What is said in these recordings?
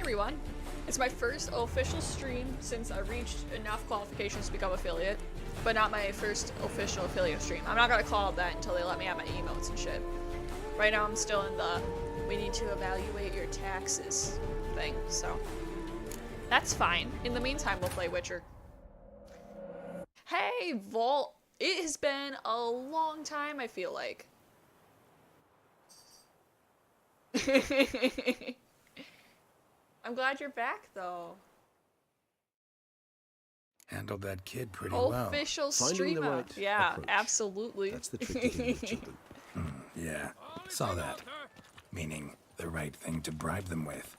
everyone! It's my first official stream since I reached enough qualifications to become affiliate, but not my first official affiliate stream. I'm not gonna call it that until they let me have my emotes and shit. Right now I'm still in the we need to evaluate your taxes thing, so that's fine. In the meantime, we'll play Witcher. Hey, Volt! It has been a long time, I feel like. I'm glad you're back, though. Handled that kid pretty well. Official streamer. Yeah, absolutely. That's the trick to dealing with children. Yeah, saw that. Meaning the right thing to bribe them with.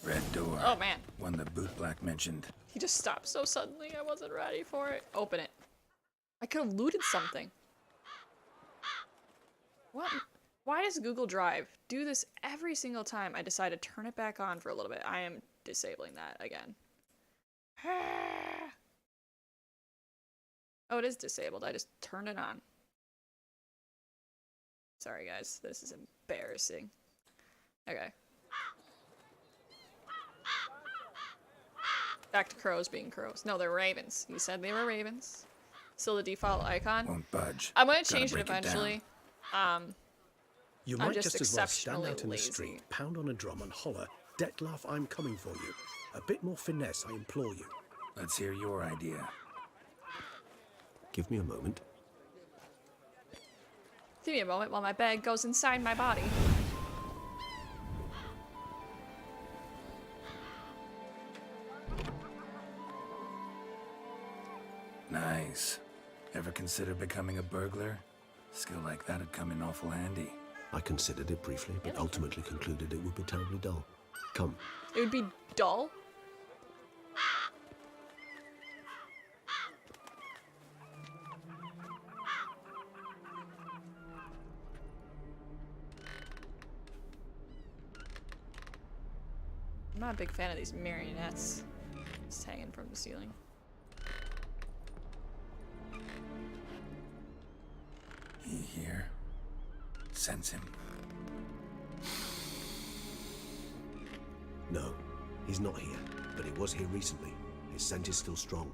Red door. Oh man. One the bootblack mentioned. He just stopped so suddenly, I wasn't ready for it. Open it. I could have looted something. What? Why does Google Drive do this every single time I decide to turn it back on for a little bit? I am disabling that again. Oh, it is disabled. I just turned it on. Sorry guys, this is embarrassing. Okay. Back to crows being crows. No, they're ravens. You said they were ravens. Still the default icon. Won't budge. I'm gonna change it eventually. You I'm might just just as well stand exceptionally out in the lazy. street, pound on a drum and holler, "Detlef, I'm coming for you." A bit more finesse, I implore you. Let's hear your idea. Give me a moment. Give me a moment while my bag goes inside my body. Nice. Ever consider becoming a burglar? Skill like that'd come in awful handy. I considered it briefly, but ultimately concluded it would be terribly dull. Come. It would be dull. I'm not a big fan of these marionettes just hanging from the ceiling. He here? Sense him. No, he's not here, but he was here recently. His scent is still strong.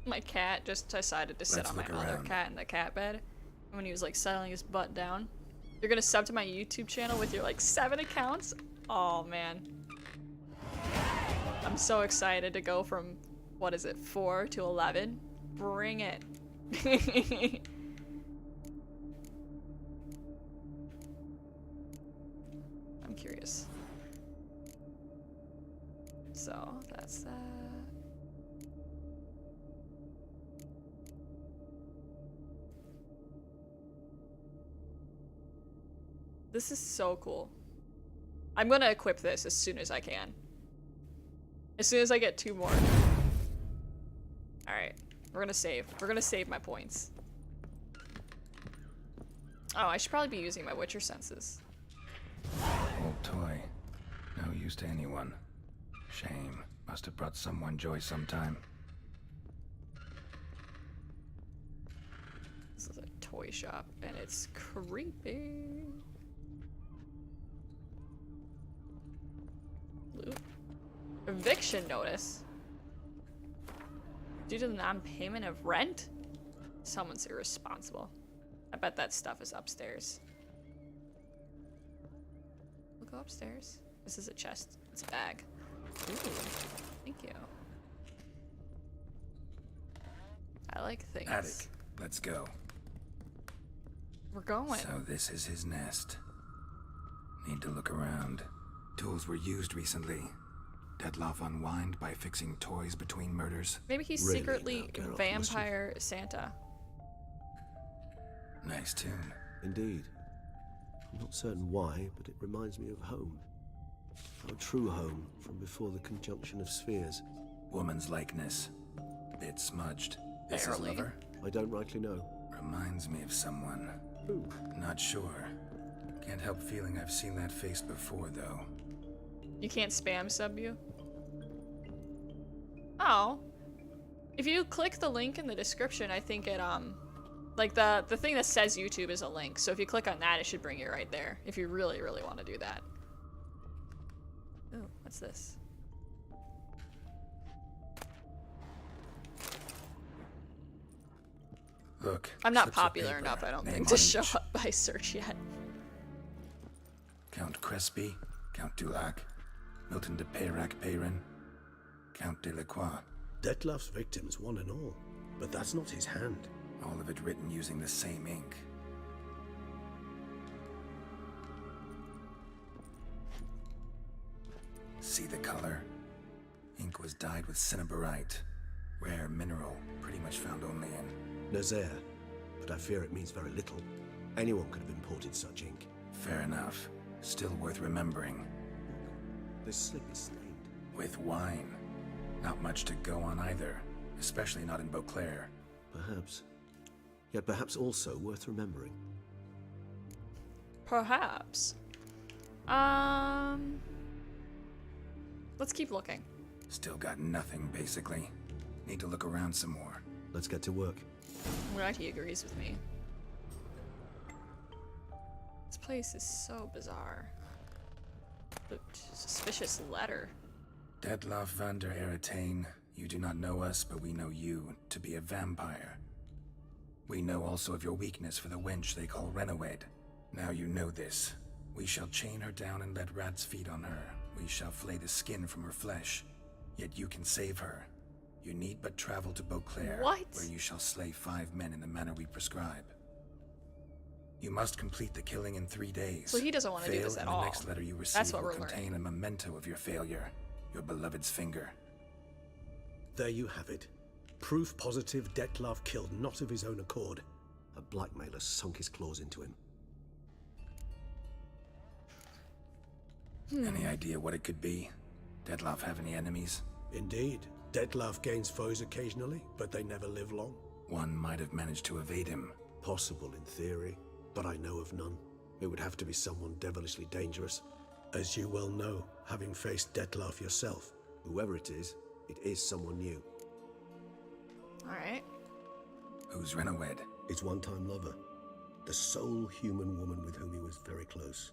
My cat just decided to sit Let's on my look other around. cat in the cat bed when he was like settling his butt down. You're gonna sub to my YouTube channel with your like 7 accounts? Oh man. I'm so excited to go from, what is it, 4 to 11? Bring it. I'm curious. So, that's that. This is so cool. I'm gonna equip this as soon as I can. As soon as I get 2 more. Alright, we're gonna save. We're gonna save my points. Oh, I should probably be using my Witcher senses. Old toy. No use to anyone. Shame. Must have brought someone joy sometime. This is a toy shop, and it's creepy. Loot. Eviction notice. Due to the non-payment of rent? Someone's irresponsible. I bet that stuff is upstairs. We'll go upstairs. This is a chest. It's a bag. Ooh, thank you. I like things. Attic. Let's go. We're going. So this is his nest. Need to look around. Tools were used recently. Detlef unwind by fixing toys between murders. Maybe he's Really? secretly Now get off vampire Santa. Nice tune. Indeed. I'm not certain why, but it reminds me of home. Our true home from before the conjunction of spheres. Woman's likeness. Bit smudged. This is Barely. lover. I don't rightly know. Reminds me of someone. Who? Not sure. Can't help feeling I've seen that face before, though. You can't spam sub you? Oh. If you click the link in the description, I think it, like the thing that says YouTube is a link. So if you click on that, it should bring you right there. If you really, really want to do that. Ooh, what's this? Look. I'm not slips of popular paper, enough, I don't name think, on to show each. up by search yet. Count Crespi, Count Dulac, Milton de Peyrac-Peyrin, Count Delacroix. Detlef's victims, one and all. But that's not his hand. All of it written using the same ink. See the color? Ink was dyed with cinnabarite. Rare mineral, pretty much found only in... Nazaire. But I fear it means very little. Anyone could have imported such ink. Fair enough. Still worth remembering. This slip is stained. With wine. Not much to go on either. Especially not in Beauclair. Perhaps. Yet perhaps also worth remembering. Perhaps. Let's keep looking. Still got nothing, basically. Need to look around some more. Let's get to work. I'm glad he agrees with me. This place is so bizarre. The suspicious letter. Detlof van der Eretain, you do not know us, but we know you to be a vampire. We know also of your weakness for the wench they call Renawed. Now you know this. We shall chain her down and let rats feed on her. We shall flay the skin from her flesh. Yet you can save her. You need but travel to Beauclair, What? where you shall slay 5 men in the manner we prescribe. You must complete the killing in 3 days. So he doesn't want to do this at and all. The next letter you receive That's what will we're contain learning. a memento of your failure. Your beloved's finger. There you have it. Proof positive Detlef killed not of his own accord. A blackmailer sunk his claws into him. Any idea what it could be? Detlof have any enemies? Indeed. Detlef gains foes occasionally, but they never live long. One might have managed to evade him. Possible in theory, but I know of none. It would have to be someone devilishly dangerous. As you well know, having faced Detlef yourself, whoever it is someone new. Alright. Who's Renawed? His one-time lover. The sole human woman with whom he was very close.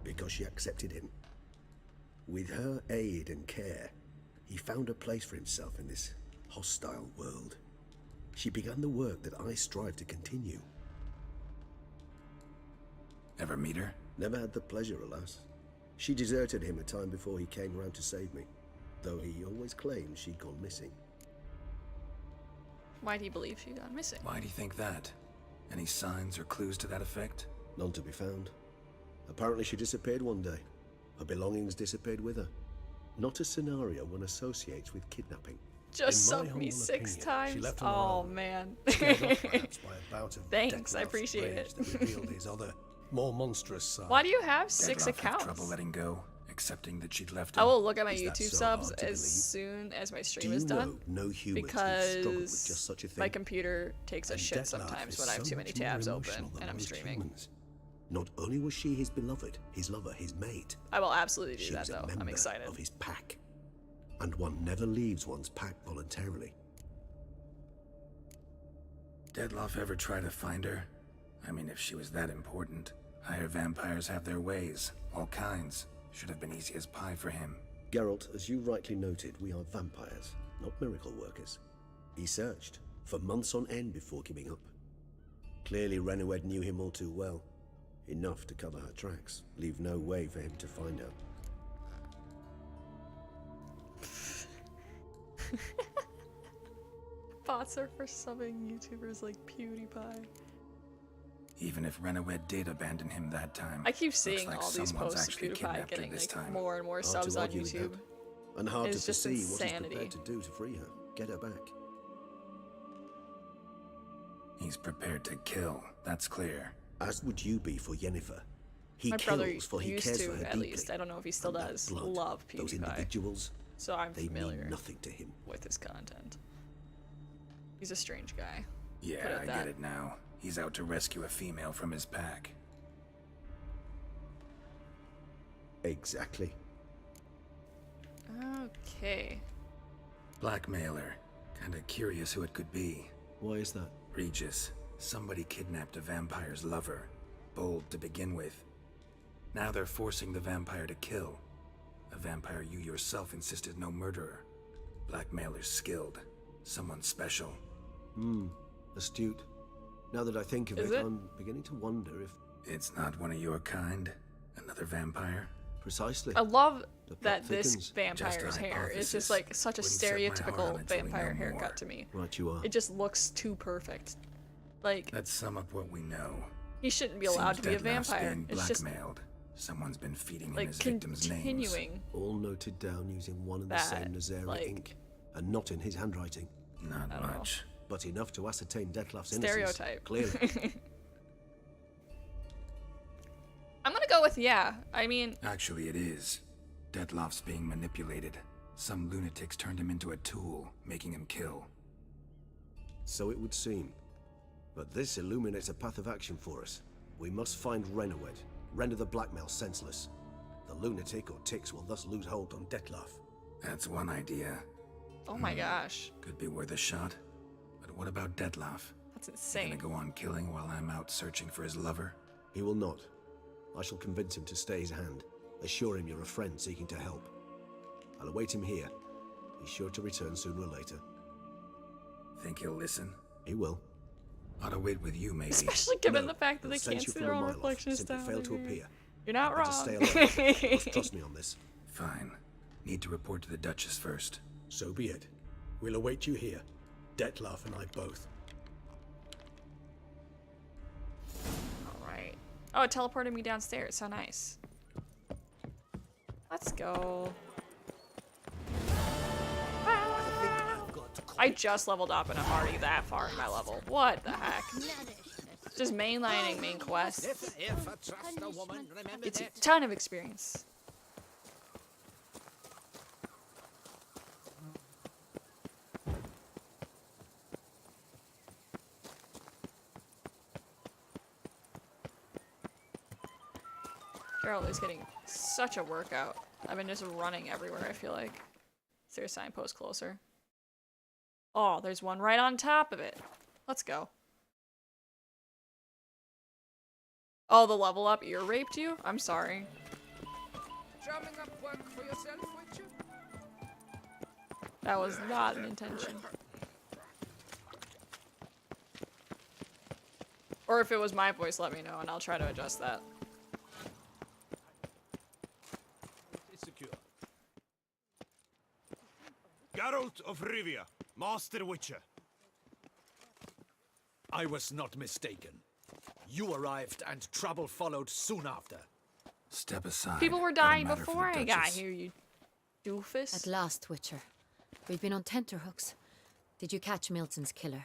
Because she accepted him. With her aid and care, he found a place for himself in this hostile world. She began the work that I strive to continue. Ever meet her? Never had the pleasure, alas. She deserted him a time before he came round to save me, though he always claimed she'd gone missing. Why do you believe she got missing? Why do you think that? Any signs or clues to that effect? None to be found. Apparently she disappeared one day. Her belongings disappeared with her. Not a scenario one associates with kidnapping. Just In my subbed me humble 6 opinion, she times? left on her Oh own. man. Scared off perhaps by a bout of Thanks, I Detlef's appreciate rage it. that revealed his other, more monstrous side. Why do you have 6 Detlof had accounts? trouble letting go, accepting that she'd left I him. will look at my Is that YouTube so subs hard to as believe? soon as my Do stream you is know done. no humans would struggle with just Because such a thing? my computer takes a And shit Detlef sometimes is when I have so too many much more tabs emotional open than and I'm most streaming. humans. Not only was she his beloved, his lover, his mate, I will absolutely do she that was a though. member I'm excited. of his pack. And one never leaves one's pack voluntarily. Detlof ever try to find her? I mean, if she was that important. Higher vampires have their ways. All kinds. Should have been easy as pie for him. Geralt, as you rightly noted, we are vampires, not miracle workers. He searched for months on end before giving up. Clearly Renawed knew him all too well. Enough to cover her tracks, leave no way for him to find her. Bots are for subbing YouTubers like PewDiePie. Even if Renawed did abandon him that time. I keep looks seeing like all these someone's posts of actually PewDiePie kidnapped her getting this like time. more and more Hard to subs on argue with YouTube. that. And hard It's to just foresee what he's insanity. prepared to do to free her, get her back. He's prepared to kill, that's clear. As would you be for Yennefer. He My brother kills for he used cares to, for her at deeply. least. I don't know if he still And that does. blood, Love those PewDiePie. individuals, So I'm they familiar mean nothing to him. with his content. He's a strange guy. Put Yeah, it I that. get it now. He's out to rescue a female from his pack. Exactly. Okay. Blackmailer. Kinda curious who it could be. Why is that? Regis. Somebody kidnapped a vampire's lover. Bold to begin with. Now they're forcing the vampire to kill. A vampire you yourself insisted no murderer. Blackmailer's skilled. Someone special. Astute. Now that I think of Is it, it? I'm beginning to wonder if... It's not one of your kind? Another vampire? Precisely. I love The plot that this thickens. vampire's Just a hair is just hypothesis. like such a Wouldn't set my heart stereotypical on until we vampire know haircut more. to me. Right you are. It just looks too perfect. Like, Let's sum up what we know. he shouldn't be allowed to be a Seems Deadloff's vampire. being It's just blackmailed. Someone's been feeding him like his victims' names. continuing. All noted down using one and the That, same Nazera like- ink, and not in his handwriting. Not I don't know. much. But enough to ascertain Dettlaff's Stereotype. innocence. Clearly. I'm gonna go with yeah. I mean, Actually, it is. Dettloff's being manipulated. Some lunatics turned him into a tool, making him kill. So it would seem. But this illuminates a path of action for us. We must find Renowed, render the blackmail senseless. The lunatic or ticks will thus lose hold on Dettlaff. That's one idea. oh my gosh, Could be worth a shot. But what about Dettloff? that's Gonna insane. go on killing while I'm out searching for his lover? He will not. I shall convince him to stay his hand. Assure him you're a friend seeking to help. I'll await him here. He's sure to return sooner or later. Think he'll listen? He will. Ought to wait with you, maybe. Especially given No, the fact that he'll they sense can't you see from their a own mile off. reflections Simply down fail to here. appear. You're not Better stay wrong. alert. Must trust me on this. Fine. Need to report to the Duchess first. So be it. We'll await you here. Dettlaff and I both. Alright. Oh, it teleported me downstairs. So nice. Let's go. I just leveled up and I'm already that far in my level. What the heck? Just mainlining main quests. It's a ton of experience. Carol is getting such a workout. I've been just running everywhere, I feel like. Is there a signpost closer? Oh, there's one right on top of it. Let's go. Oh, the level up ear raped you? I'm sorry. Drumming up work for yourself, Witcher? That was not an intention. Or if it was my voice, let me know and I'll try to adjust that. Secure. Geralt of Rivia, Master Witcher. I was not mistaken. You arrived and trouble followed soon after. Step aside. People were Got a dying matter for the before I got Duchess. here, you doofus. At last, Witcher. We've been on tenterhooks. Did you catch Milton's killer?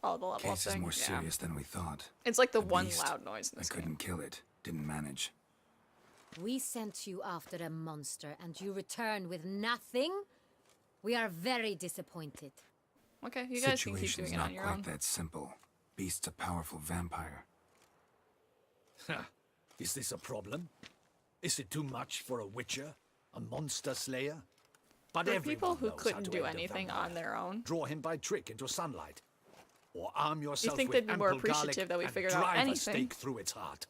Oh, the level up Case is thing. more Yeah. serious than we thought. It's like the A one beast. loud noise in I this couldn't game. kill it. Didn't manage. We sent you after a monster, and you return with nothing? We are very disappointed. Okay, you guys can keep Situation's doing it not on your quite own. that simple. Beast's a powerful vampire. Is this a problem? Is it too much for a Witcher? A monster slayer? But For everyone people who knows how couldn't to do end a anything vampire. on their own. Draw him by trick into sunlight. Or arm yourself think with they'd be more ample garlic appreciative that we and figured out drive a anything. stake through its heart.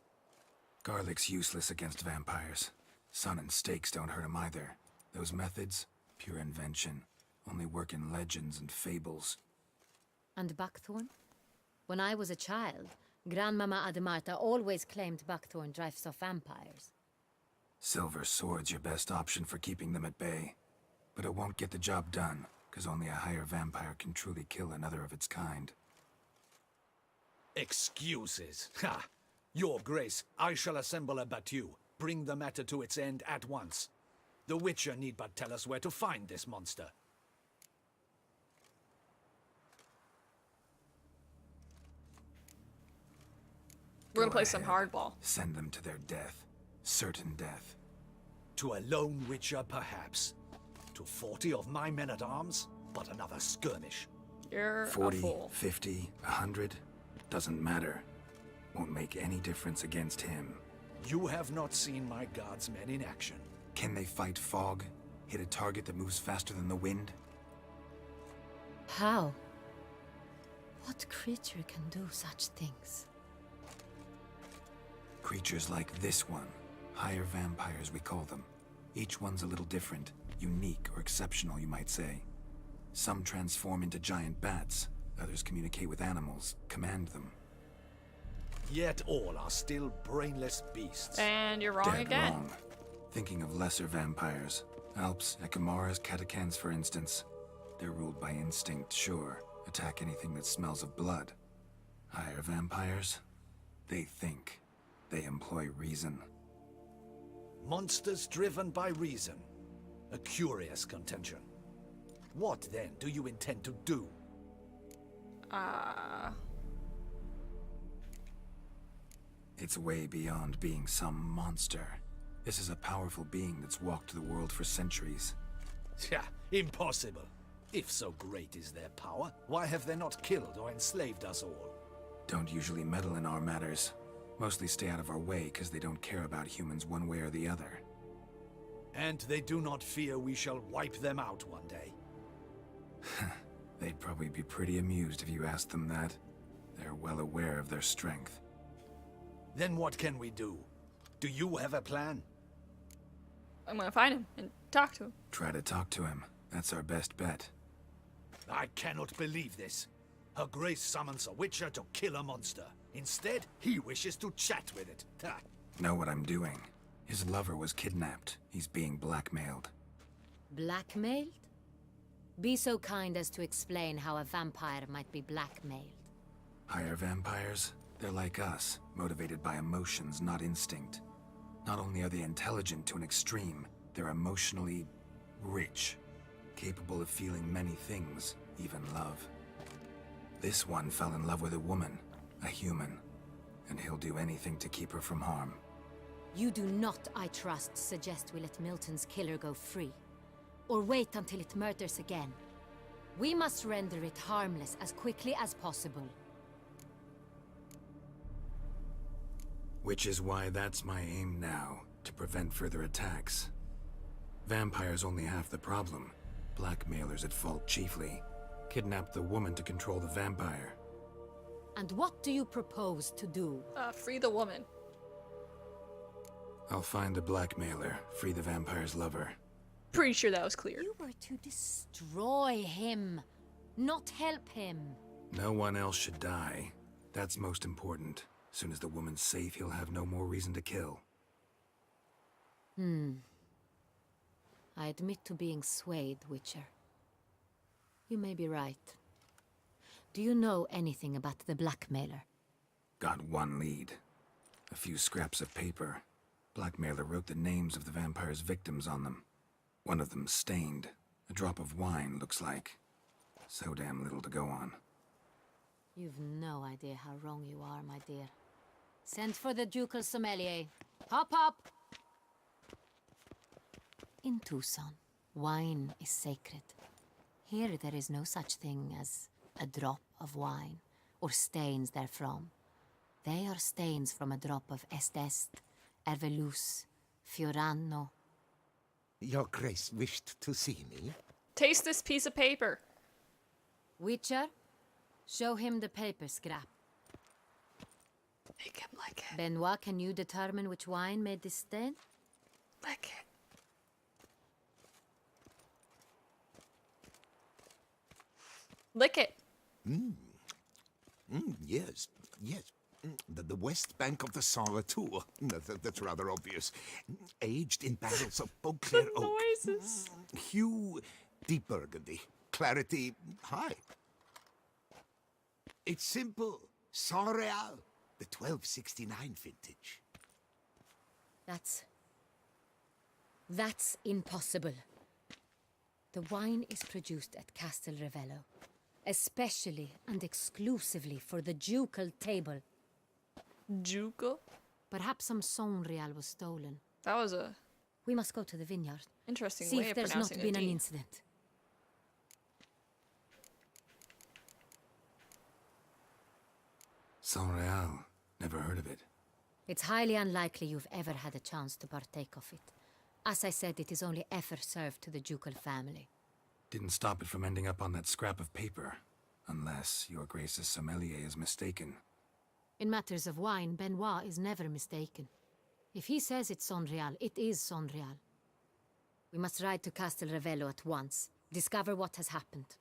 Garlic's useless against vampires. Sun and stakes don't hurt him either. Those methods, pure invention. Only work in legends and fables. And buckthorn? When I was a child, Grandmama Ademarta always claimed buckthorn drives off vampires. Silver sword's your best option for keeping them at bay. But it won't get the job done, because only a higher vampire can truly kill another of its kind. Excuses. Ha! Your Grace, I shall assemble a battue. Bring the matter to its end at once. The Witcher need but tell us where to find this monster. We're gonna Go play some ahead. hardball. Send them to their death. Certain death. To a lone Witcher, perhaps. To 40 of my men-at-arms, but another skirmish. You're a 40, fool. 50, 100. Doesn't matter. won't make any difference against him. You have not seen my guardsmen in action. Can they fight fog? Hit a target that moves faster than the wind? How? What creature can do such things? Creatures like this one. Higher vampires, we call them. Each one's a little different. Unique or exceptional, you might say. Some transform into giant bats. Others communicate with animals, command them. Yet all are still brainless beasts. And you're wrong Dead again. wrong. Thinking of lesser vampires. Alps, Ekamaras, Catacans, for instance. They're ruled by instinct, sure. Attack anything that smells of blood. Higher vampires? They think. They employ reason. Monsters driven by reason. A curious contention. What, then, do you intend to do? It's way beyond being some monster. This is a powerful being that's walked the world for centuries. Yeah, impossible. If so great is their power, why have they not killed or enslaved us all? Don't usually meddle in our matters. Mostly stay out of our way because they don't care about humans one way or the other. And they do not fear we shall wipe them out one day. They'd probably be pretty amused if you asked them that. They're well aware of their strength. Then what can we do? Do you have a plan? I'm gonna find him and talk to him. Try to talk to him. That's our best bet. I cannot believe this. Her Grace summons a witcher to kill a monster. Instead, he wishes to chat with it. Ha. Know what I'm doing. His lover was kidnapped. He's being blackmailed. Blackmailed? Be so kind as to explain how a vampire might be blackmailed. Higher vampires? They're like us, motivated by emotions, not instinct. Not only are they intelligent to an extreme, they're emotionally rich, capable of feeling many things, even love. This one fell in love with a woman, a human, and he'll do anything to keep her from harm. You do not, I trust, suggest we let Milton's killer go free. Or wait until it murders again. We must render it harmless as quickly as possible. Which is why that's my aim now, to prevent further attacks. Vampires only half the problem. Blackmailers at fault chiefly. Kidnap the woman to control the vampire. And what do you propose to do? Free the woman. I'll find the blackmailer, free the vampire's lover. Pretty sure that was clear. You were to destroy him, not help him. No one else should die. That's most important. Soon as the woman's safe, he'll have no more reason to kill. I admit to being swayed, Witcher. You may be right. Do you know anything about the blackmailer? Got one lead. A few scraps of paper. Blackmailer wrote the names of the vampire's victims on them. One of them stained. A drop of wine, looks like. So damn little to go on. You've no idea how wrong you are, my dear. Send for the ducal sommelier. Hop, hop! In Tucson, wine is sacred. Here there is no such thing as a drop of wine, or stains therefrom. They are stains from a drop of Est, Ervelus, Fiorano. Your Grace wished to see me? Taste this piece of paper. Witcher, show him the paper scrap. Make him lick it. Benoit, can you determine which wine made this stain? Lick it. Lick it. Yes, yes. The west bank of the Sarre too. That's rather obvious. Aged in barrels of Beauclair oak. Noises. Hue, deep burgundy. Clarity, high. It's simple. Saint-Réal, the 1269 vintage. That's impossible. The wine is produced at Castel Ravello, especially and exclusively for the ducal table. Juco? Perhaps some Saint-Réal was stolen. That was a We must go to the vineyard. interesting See way if of there's not pronouncing been a an D. incident. Saint-Réal. Never heard of it. It's highly unlikely you've ever had a chance to partake of it. As I said, it is only ever served to the ducal family. Didn't stop it from ending up on that scrap of paper. Unless your Grace's sommelier is mistaken. In matters of wine, Benoit is never mistaken. If he says it's Sonreal, it is Sonreal. We must ride to Castel Ravello at once. Discover what has happened.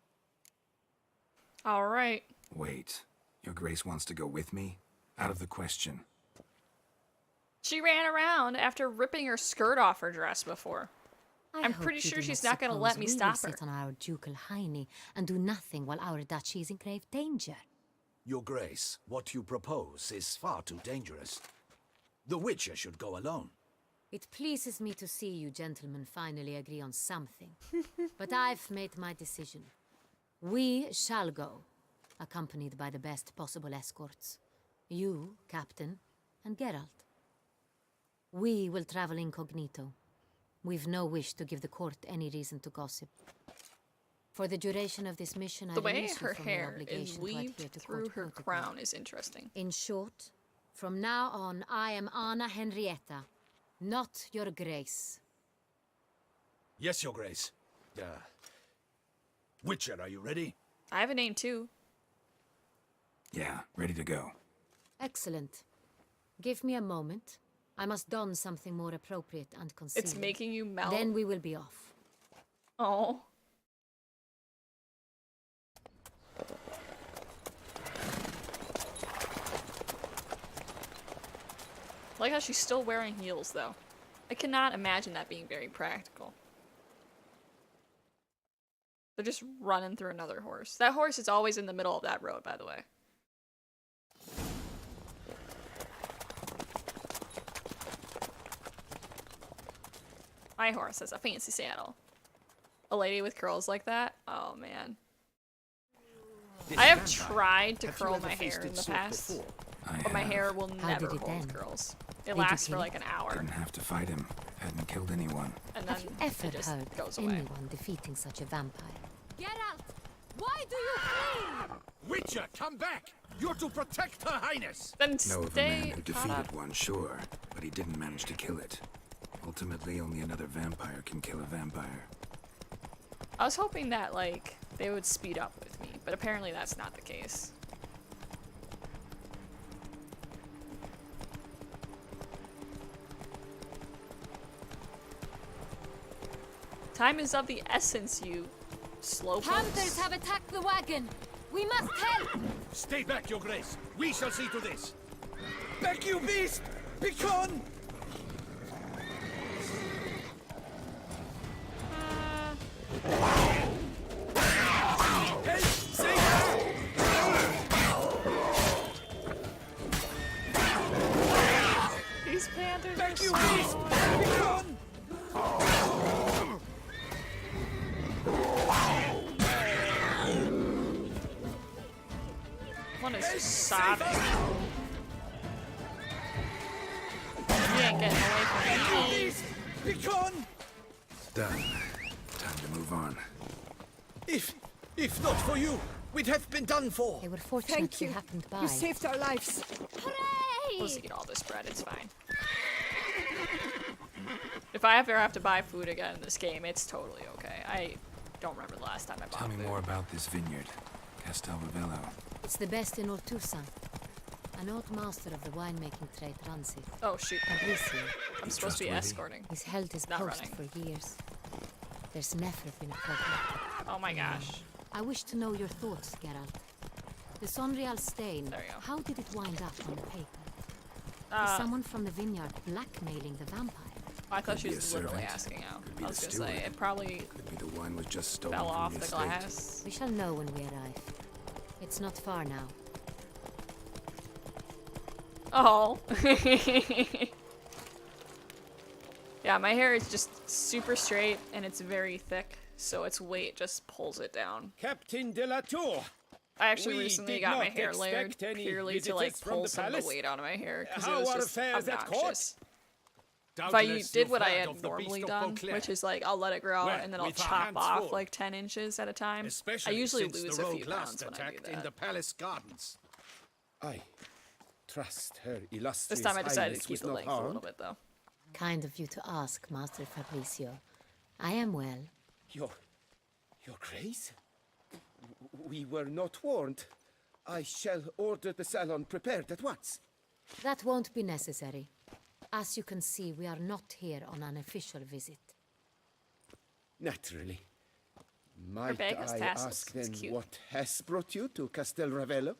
All right. Wait. Your Grace wants to go with me? Out of the question. She ran around after ripping her skirt off her dress before. I'm hope pretty you sure do she's not going to let me suppose we stop will her. sit on our ducal hiney and do nothing while our duchy is in grave danger. Your Grace, what you propose is far too dangerous. The Witcher should go alone. It pleases me to see you gentlemen finally agree on something. But I've made my decision. We shall go, accompanied by the best possible escorts. You, Captain, and Geralt. We will travel incognito. We've no wish to give the court any reason to gossip. For the duration of this mission, The I way release you her from your hair is obligation to weaved adhere to through court her protocol. crown is interesting. In short, from now on, I am Anna Henrietta, not your Grace. Yes, Your Grace. Witcher, are you ready? I have a name too. Yeah, ready to go. Excellent. Give me a moment. I must don something more appropriate and concealed. It's making you melt. Then we will be off. Oh. Like how she's still wearing heels, though. I cannot imagine that being very practical. They're just running through another horse. That horse is always in the middle of that road, by the way. My horse has a fancy saddle. A lady with curls like that? Oh, man. I have tried to curl my hair in the past, but my hair will never did it hold end? curls. It Did you lasts for kill like an hour, Didn't have to fight him. Hadn't killed anyone. and then Have you ever it just heard goes of away. anyone defeating such a vampire? Geralt, why do you flee? Witcher, come back! You're to protect Her Highness! Then Know of a stay man who caught defeated up. one, sure, but he didn't manage to kill it. Ultimately, only another vampire can kill a vampire. I was hoping that, like, they would speed up with me, but apparently that's not the case. Time is of the essence, you slowpokes. Panthers have attacked the wagon. We must help. Stay back, Your Grace! We shall see to this! Back, you beast! Begone! Help! Save her! These panthers Back, are you so beast! Begone! One is just sobbing. He ain't getting away from me. Beast! Begone! Done. Time to move on. If not for you, we'd have been done for. They were fortunate Thank we you. happened by. You saved our lives. We'll just eat all this bread, it's fine. If I ever have to buy food again in this game, it's totally okay. I don't remember the last time I bought Tell me food. more about this vineyard. Castel Ravello. It's the best in Ortusa. An old master of the winemaking trade runs it. Oh shoot. Fabricio. I'm supposed to be trustworthy? escorting. He's held his Not post running. for years. There's never been a problem. Oh my gosh. I wish to know your thoughts, Geralt. The Sonreal stain, There you go. how did it wind up on the paper? Is Uh, someone from the vineyard blackmailing the vampire? I thought she be a was literally servant. asking out. Could be I was the gonna say, steward. it probably Could be the wine was just stolen fell from off the the estate. glass. We shall know when we arrive. It's not far now. Oh. Yeah, my hair is just super straight and it's very thick, so its weight just pulls it down. Captain de la Tour, I actually We recently did got my not hair layered expect any purely to like visitors from pull the some of palace. the weight out of my hair because it How was are just affairs at court? obnoxious. If I Doubtless did you've what I heard had of the normally Beast of done, Beauclair. which is like I'll let it grow out Well, and then I'll with our chop hands off full. like 10 inches at a time. I Especially usually since lose the a rogue few last pounds when I do attacked in that. the palace gardens. I trust her illustrious This time I decided highness to keep was the not length a little harmed. bit, though. Kind of you to ask, Master Fabricio. I am well. Your grace? We were not warned. I shall order the salon prepared at once. That won't be necessary. As you can see, we are not here on an official visit. Naturally. Might bag has I tassels. ask It's then cute. what has brought you to Castel Ravello?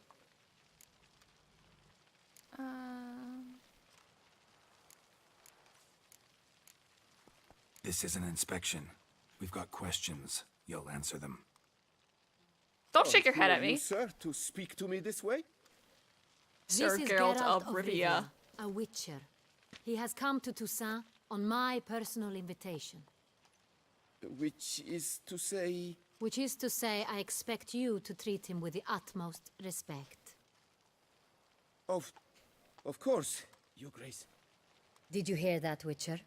This is an inspection. We've got questions. You'll answer them. Don't shake your Who head are at me, you, sir, to speak to me this way? Sir This is Geralt of Rivia. a witcher. He has come to Toussaint on my personal invitation. Which is to say... Which is to say, I expect you to treat him with the utmost respect. Of course, your grace. Did you hear that, Witcher?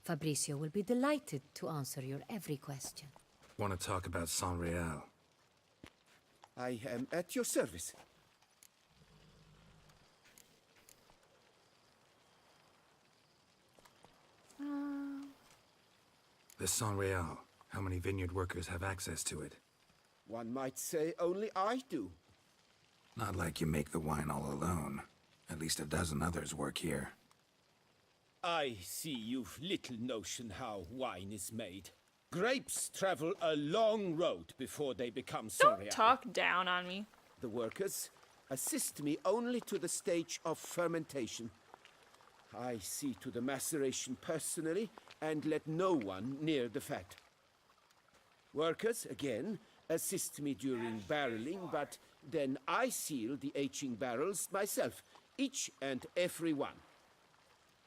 Fabricio will be delighted to answer your every question. Want to talk about San Real? I am at your service. The San Real. How many vineyard workers have access to it? One might say only I do. Not like you make the wine all alone. At least a dozen others work here. I see you've little notion how wine is made. Grapes travel a long road before they become Don't Soriano. talk down on me. The workers assist me only to the stage of fermentation. I see to the maceration personally and let no one near the fat. Workers, again, assist me during barreling, but then I seal the aging barrels myself, each and every one.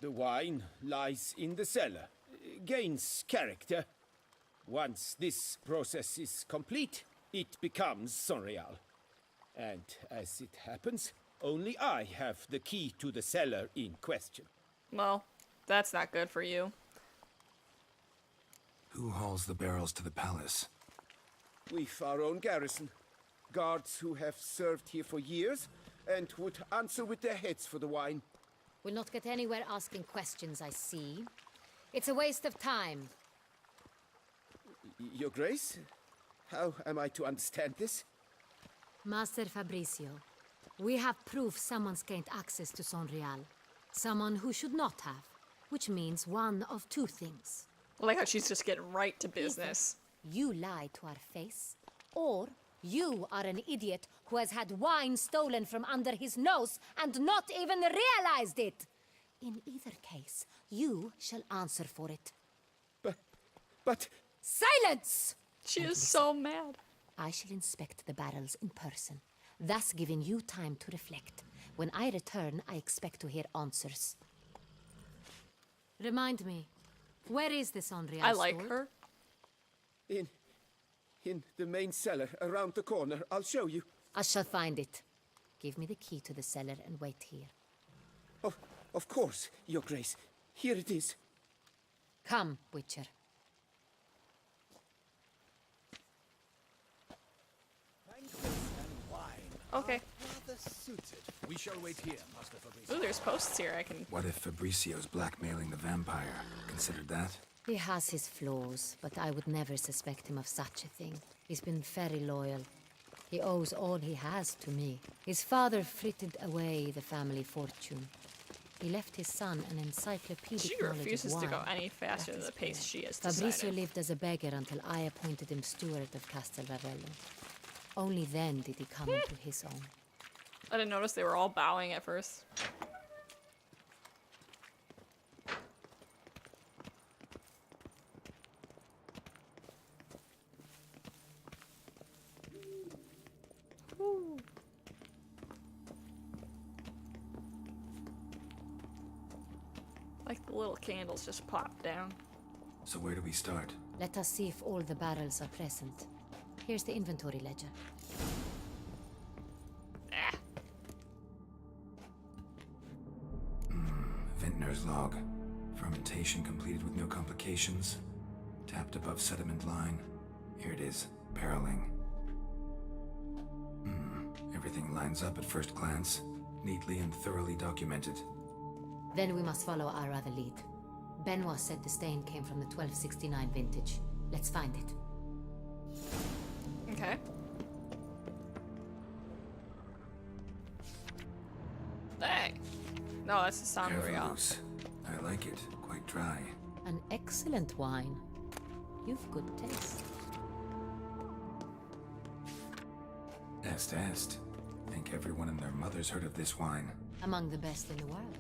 The wine lies in the cellar, gains character. Once this process is complete, it becomes Sonreal. And as it happens, only I have the key to the cellar in question. Well, that's not good for you. Who hauls the barrels to the palace? We've our own garrison. Guards who have served here for years and would answer with their heads for the wine. We'll not get anywhere asking questions, I see. It's a waste of time. Your Grace? How am I to understand this? Master Fabricio, we have proof someone's gained access to San Real. Someone who should not have. Which means one of two things. I like how she's just getting right to business. You lie to our face, or you are an idiot who has had wine stolen from under his nose and not even realized it. In either case, you shall answer for it. But... Silence! She is so mad. I shall inspect the barrels in person, thus giving you time to reflect. When I return, I expect to hear answers. Remind me, where is this San Real I like stored? her. In the main cellar, around the corner. I'll show you. I shall find it. Give me the key to the cellar and wait here. Of course, Your Grace. Here it is. Come, Witcher. Okay. We shall wait here, Master Fabricio. Ooh, there's posts here I can... What if Fabricio's blackmailing the vampire? Considered that? He has his flaws, but I would never suspect him of such a thing. He's been very loyal. He owes all he has to me. His father frittered away the family fortune. He left his son an encyclopedic She knowledge refuses of to wine. go any faster That than the is pace clear. she has Fabricio decided. lived as a beggar until I appointed him steward of Castel Ravello. Only then did he come into his own. I didn't notice they were all bowing at first. Whew. Like the little candles just pop down. So where do we start? Let us see if all the barrels are present. Here's the inventory ledger. Ah. Vintner's log. Fermentation completed with no complications. Tapped above sediment line. Here it is. Barreling. Everything lines up at first glance. Neatly and thoroughly documented. Then we must follow our other lead. Benoit said the stain came from the 1269 vintage. Let's find it. Okay. Hey. No, that's the Sangria. Carvalhouse. I like it. Quite dry. An excellent wine. You've good taste. Est. Think everyone and their mother's heard of this wine. Among the best in the world.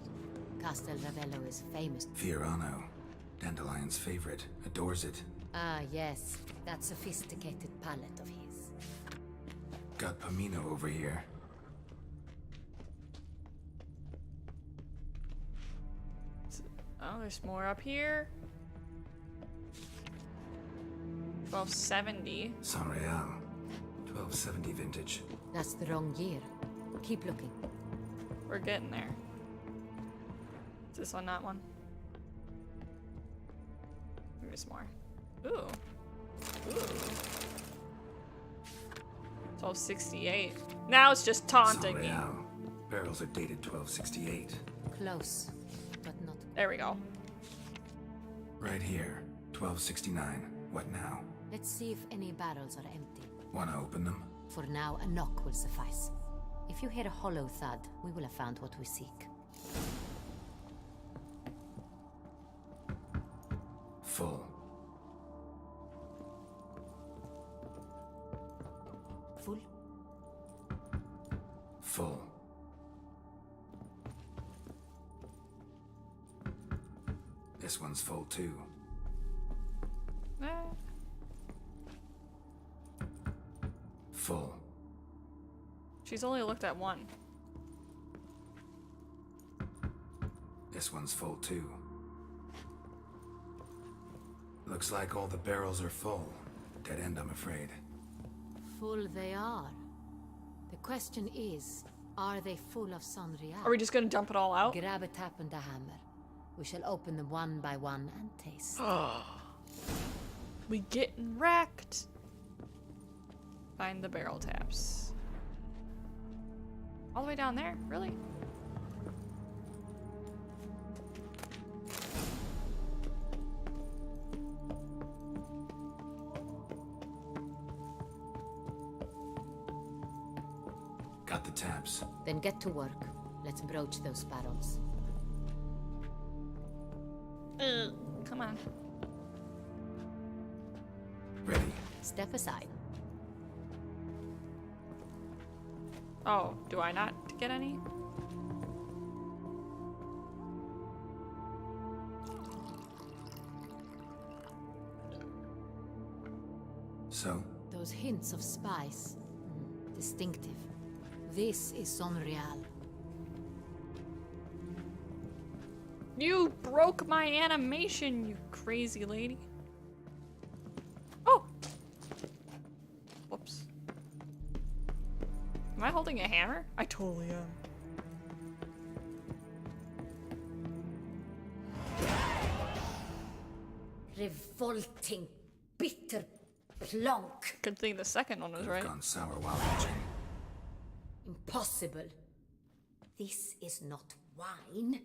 Castel Ravello is famous. Fiorano. Dandelion's favorite. Adores it. Ah, yes. That sophisticated palate of his. Got Pomino over here. Oh, there's more up here. 1270. San Real. 1270 vintage. That's the wrong year. Keep looking. We're getting there. Is this one, that one? There's more. Ooh. 1268. Now it's just taunting San me. Real. Barrels are dated 1268. Close, but not. There we go. Right here. 1269. What now? Let's see if any barrels are empty. Wanna open them? For now, a knock will suffice. If you hear a hollow thud, we will have found what we seek. Full. Full? Full. This one's full too. Full. She's only looked at one. This one's full too. Looks like all the barrels are full. Dead end, I'm afraid. Full they are. The question is, are they full of Sanrial? Are we just gonna dump it all out? Grab a tap and a hammer. We shall open them one by one and taste. We getting wrecked. Find the barrel taps. All the way down there? Really? Got the taps. Then get to work. Let's broach those barrels. Come on. Ready. Step aside. Oh, do I not get any? So? Those hints of spice. Distinctive. This is Sonreal. You broke my animation, you crazy lady. Oh! Whoops. Am I holding a hammer? I totally am. Revolting, bitter plonk. Good thing the second one was Could've right. gone sour while aging. Impossible. This is not wine.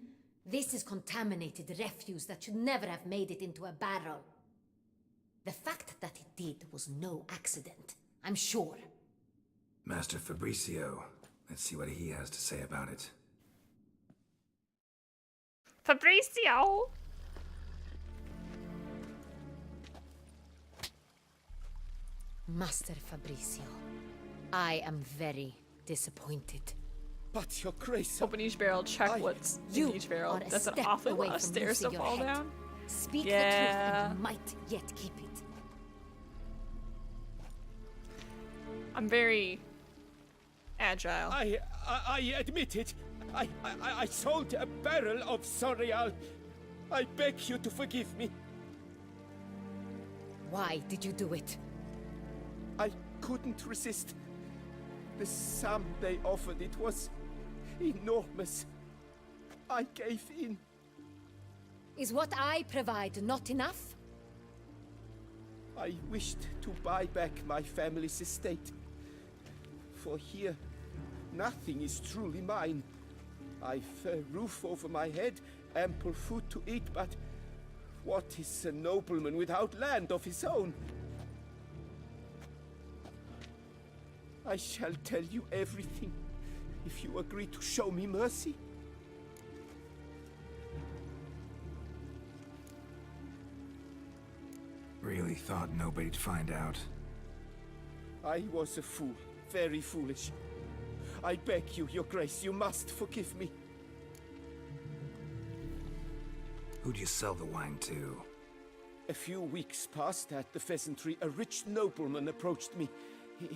This is contaminated refuse that should never have made it into a barrel. The fact that it did was no accident, I'm sure. Master Fabricio. Let's see what he has to say about it. Fabricio! Master Fabricio, I am very disappointed. But your grace, Open each barrel, check what's You in each barrel. are a That's an step awfully away lot of from stairs to losing your fall head. down. Speak Yeah. the truth and you might yet keep it. I'm very agile. I admit it. I sold a barrel of Sonreal. I beg you to forgive me. Why did you do it? I couldn't resist. The sum they offered, it was enormous. I gave in. Is what I provide not enough? I wished to buy back my family's estate. For here, nothing is truly mine. I've a roof over my head, ample food to eat, but what is a nobleman without land of his own? I shall tell you everything if you agree to show me mercy. Really thought nobody'd find out. I was a fool, very foolish. I beg you, Your Grace, you must forgive me. Who'd you sell the wine to? A few weeks past at the pheasantry, a rich nobleman approached me.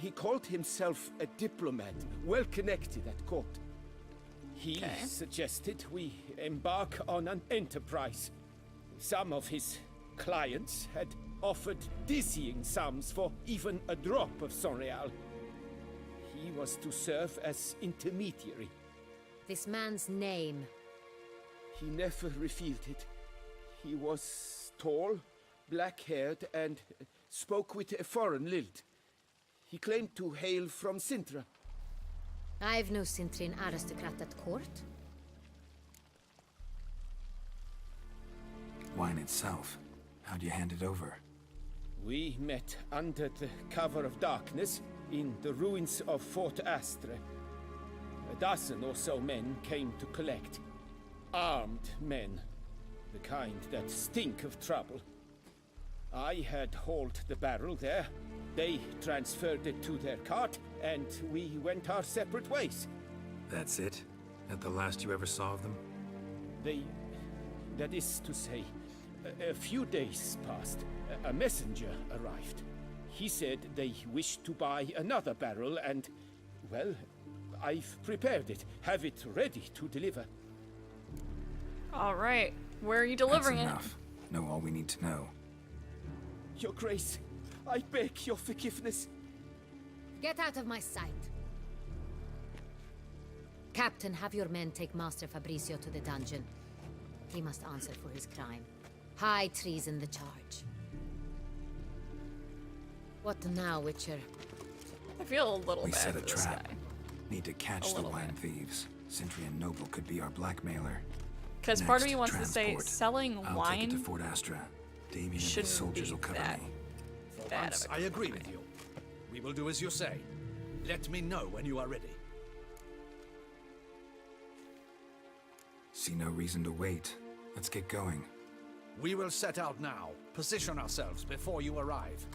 He called himself a diplomat, well connected at court. He suggested we embark on an enterprise. Some of his clients had offered dizzying sums for even a drop of Sonreal. He was to serve as intermediary. This man's name. He never revealed it. He was tall, black-haired, and spoke with a foreign lilt. He claimed to hail from Sintra. I've no Sintrin aristocrat at court. Wine itself. How'd you hand it over? We met under the cover of darkness in the ruins of Fort Astre. A dozen or so men came to collect. Armed men. The kind that stink of trouble. I had hauled the barrel there. They transferred it to their cart, and we went our separate ways. That's it? That the last you ever saw of them? That is to say, a few days passed. A messenger arrived. He said they wished to buy another barrel and, well, I've prepared it. Have it ready to deliver. Alright. Where are you delivering That's enough. Know all we need to know. Your Grace, I beg your forgiveness. Get out of my sight. Captain, have your men take Master Fabrizio to the dungeon. He must answer for his crime. High treason the charge. What now, Witcher? I feel a little We bad set a for this trap. guy. Need to catch the wine thieves. Sintrian Noble could be our blackmailer. Because part of me Next, wants to say transport. selling I'll take it wine to Fort Astra. Damien and his shouldn't soldiers be will cover that me. bad Once of a I agree crime. with you. We will do as you say. Let me know when you are ready. See no reason to wait. Let's get going. We will set out now. Position ourselves before you arrive.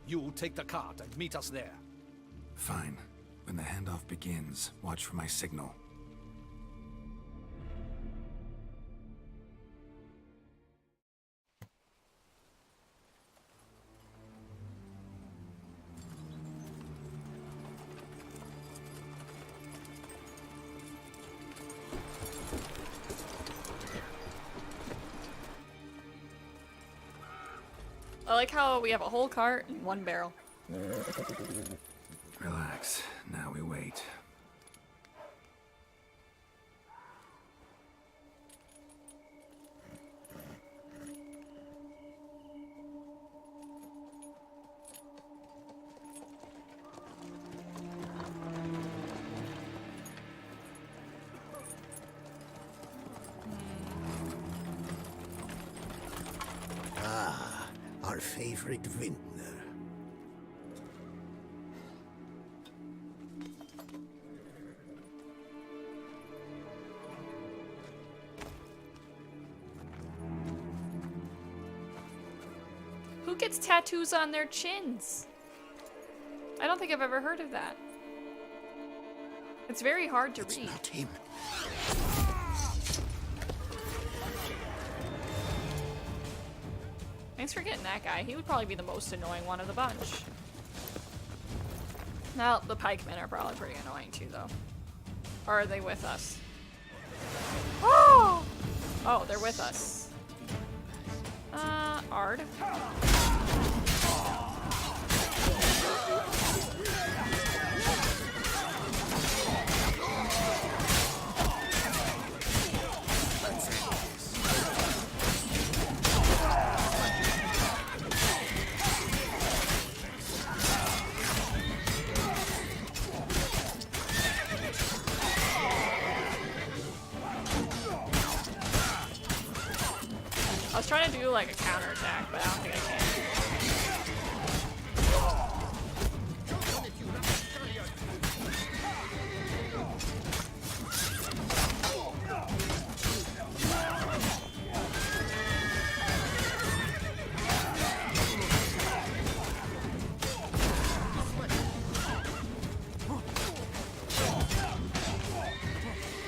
You take the cart and meet us there. Fine. When the handoff begins, watch for my signal. I like how we have a whole cart and one barrel. Relax. Now we wait. Our favorite vintner. Who gets tattoos on their chins? I don't think I've ever heard of that. It's very hard to read. Not him. Thanks for getting that guy. He would probably be the most annoying one of the bunch. Now, the pikemen are probably pretty annoying too, though. Or are they with us? Oh! Oh, they're with us. Ard. was trying to do like a counterattack, but I don't think I can.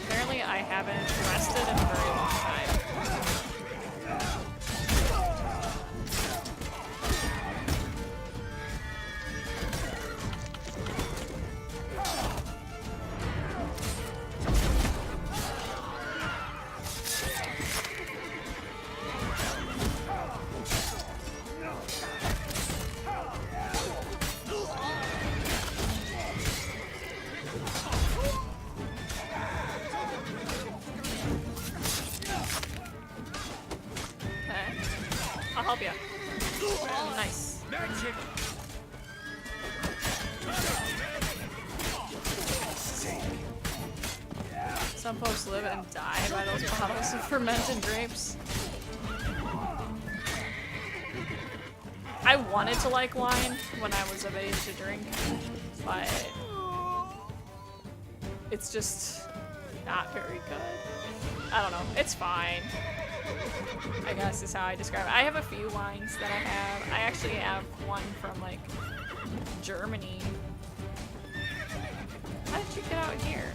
Apparently, I haven't rested in a very long time. Okay. I'll help you. Nice. Magic! Some folks live and die by those bottles of fermented grapes. I wanted to like wine when I was of age to drink, but it's just not very good. I don't know. It's fine, I guess is how I describe it. I have a few wines that I have. I actually have one from like Germany. How did you get out here?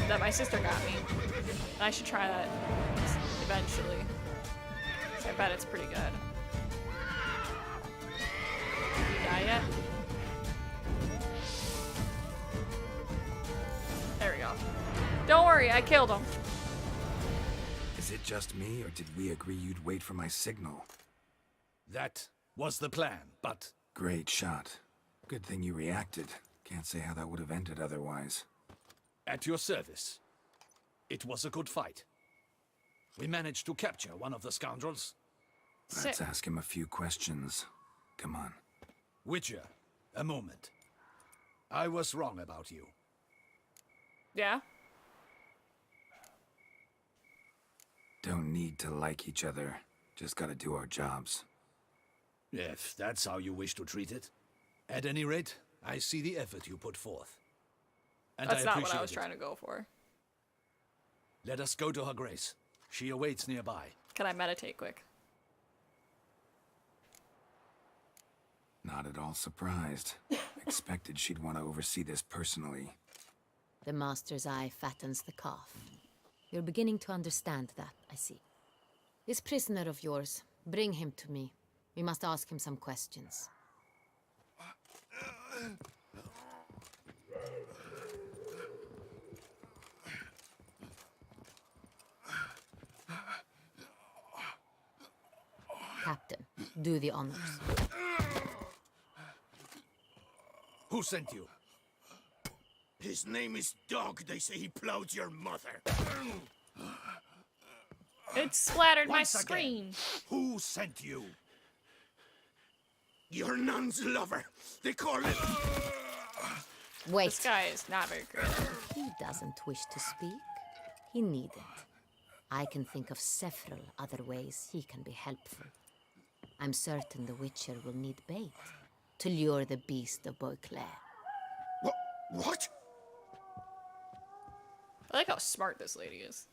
That my sister got me. And I should try that eventually. So I bet it's pretty good. Did you die yet? There we go. Don't worry, I killed him. Is it just me, or did we agree you'd wait for my signal? That was the plan, but Great shot. Good thing you reacted. Can't say how that would have ended otherwise. at your service. It was a good fight. We managed to capture one of the scoundrels. Let's ask him a few questions. Come on. Witcher, a moment. I was wrong about you. Yeah? Don't need to like each other. Just gotta do our jobs. If that's how you wish to treat it. At any rate, I see the effort you put forth. And That's I not appreciate what I was it. trying to go for. Let us go to her grace. She awaits nearby. Can I meditate quick? Not at all surprised. Expected she'd want to oversee this personally. The master's eye fattens the calf. You're beginning to understand that, I see. This prisoner of yours, bring him to me. We must ask him some questions. Captain, do the honors. Who sent you? His name is Dog. They say he plowed your mother. It splattered my Once again, screen. Who sent you? Your nun's lover. They call it... Wait, This guy is not very creative. he doesn't wish to speak. He needn't. I can think of several other ways he can be helpful. I'm certain the Witcher will need bait to lure the beast of Beauclair. What? I like how smart this lady is.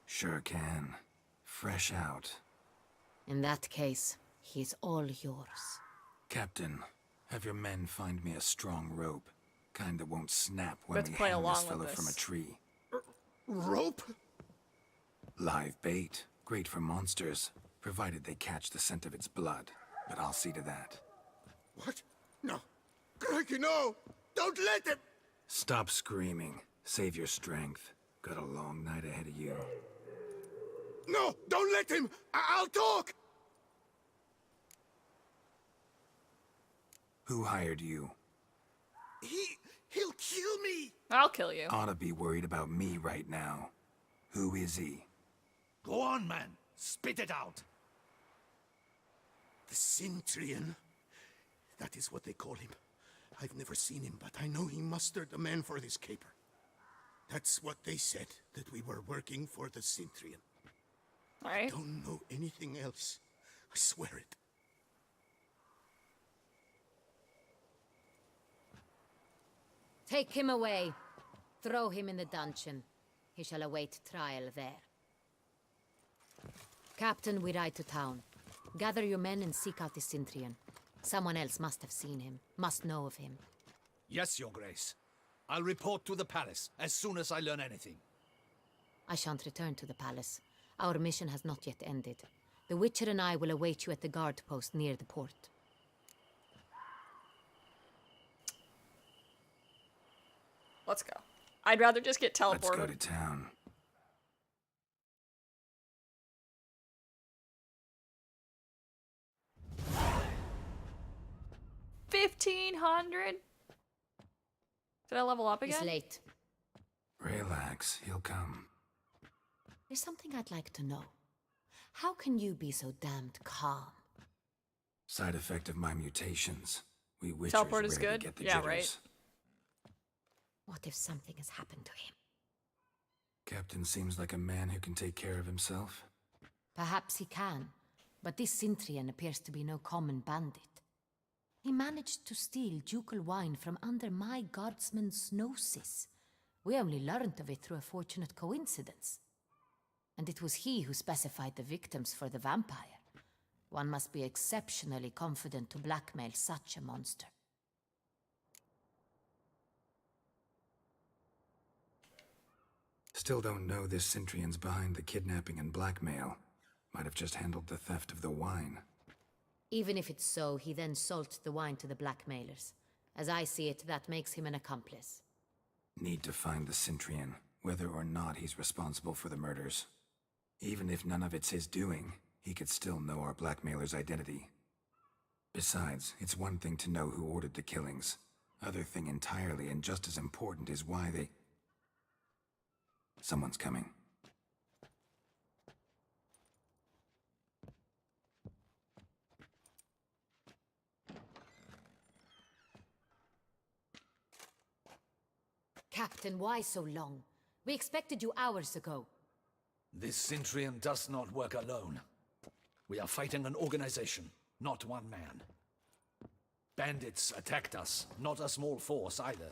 Sure can. Fresh out. In that case, he's all yours. Captain, have your men find me a strong rope. Kind that won't snap when Let's we play hang along this with fella this. from a tree. Rope? Live bait. Great for monsters, provided they catch the scent of its blood. But I'll see to that. What? No. Crikey, no! Don't let him! Stop screaming. Save your strength. Got a long night ahead of you. No! Don't let him! I'll talk! Who hired you? He'll kill me! I'll kill you. Ought to be worried about me right now. Who is he? Go on, man. Spit it out! The Cintrian? That is what they call him. I've never seen him, but I know he mustered the men for this caper. That's what they said, that we were working for the Cintrian. Alright. Don't know anything else. I swear it. Take him away. Throw him in the dungeon. He shall await trial there. Captain, we ride to town. Gather your men and seek out the Cintrian. Someone else must have seen him, must know of him. Yes, Your Grace. I'll report to the palace as soon as I learn anything. I shan't return to the palace. Our mission has not yet ended. The Witcher and I will await you at the guard post near the port. Let's go. I'd rather just get teleported. Let's go to town. $1,500? Did I level up again? It's late. Relax, he'll come. There's something I'd like to know. How can you be so damned calm? Side effect of my mutations. We witchers Teleport is rarely good? get the Yeah, jitters. right. What if something has happened to him? Captain seems like a man who can take care of himself. Perhaps he can, but this Cintrian appears to be no common bandit. He managed to steal ducal wine from under my guardsman's noses. We only learned of it through a fortunate coincidence. And it was he who specified the victims for the vampire. One must be exceptionally confident to blackmail such a monster. Still don't know this Cintrian's behind the kidnapping and blackmail. Might have just handled the theft of the wine. Even if it's so, he then sold the wine to the blackmailers. As I see it, that makes him an accomplice. Need to find the Cintrian, whether or not he's responsible for the murders. Even if none of it's his doing, he could still know our blackmailer's identity. Besides, it's one thing to know who ordered the killings. Other thing entirely, and just as important, is why they... Someone's coming. Captain, why so long? We expected you hours ago. This Cintrian does not work alone. We are fighting an organization, not one man. Bandits attacked us, not a small force either.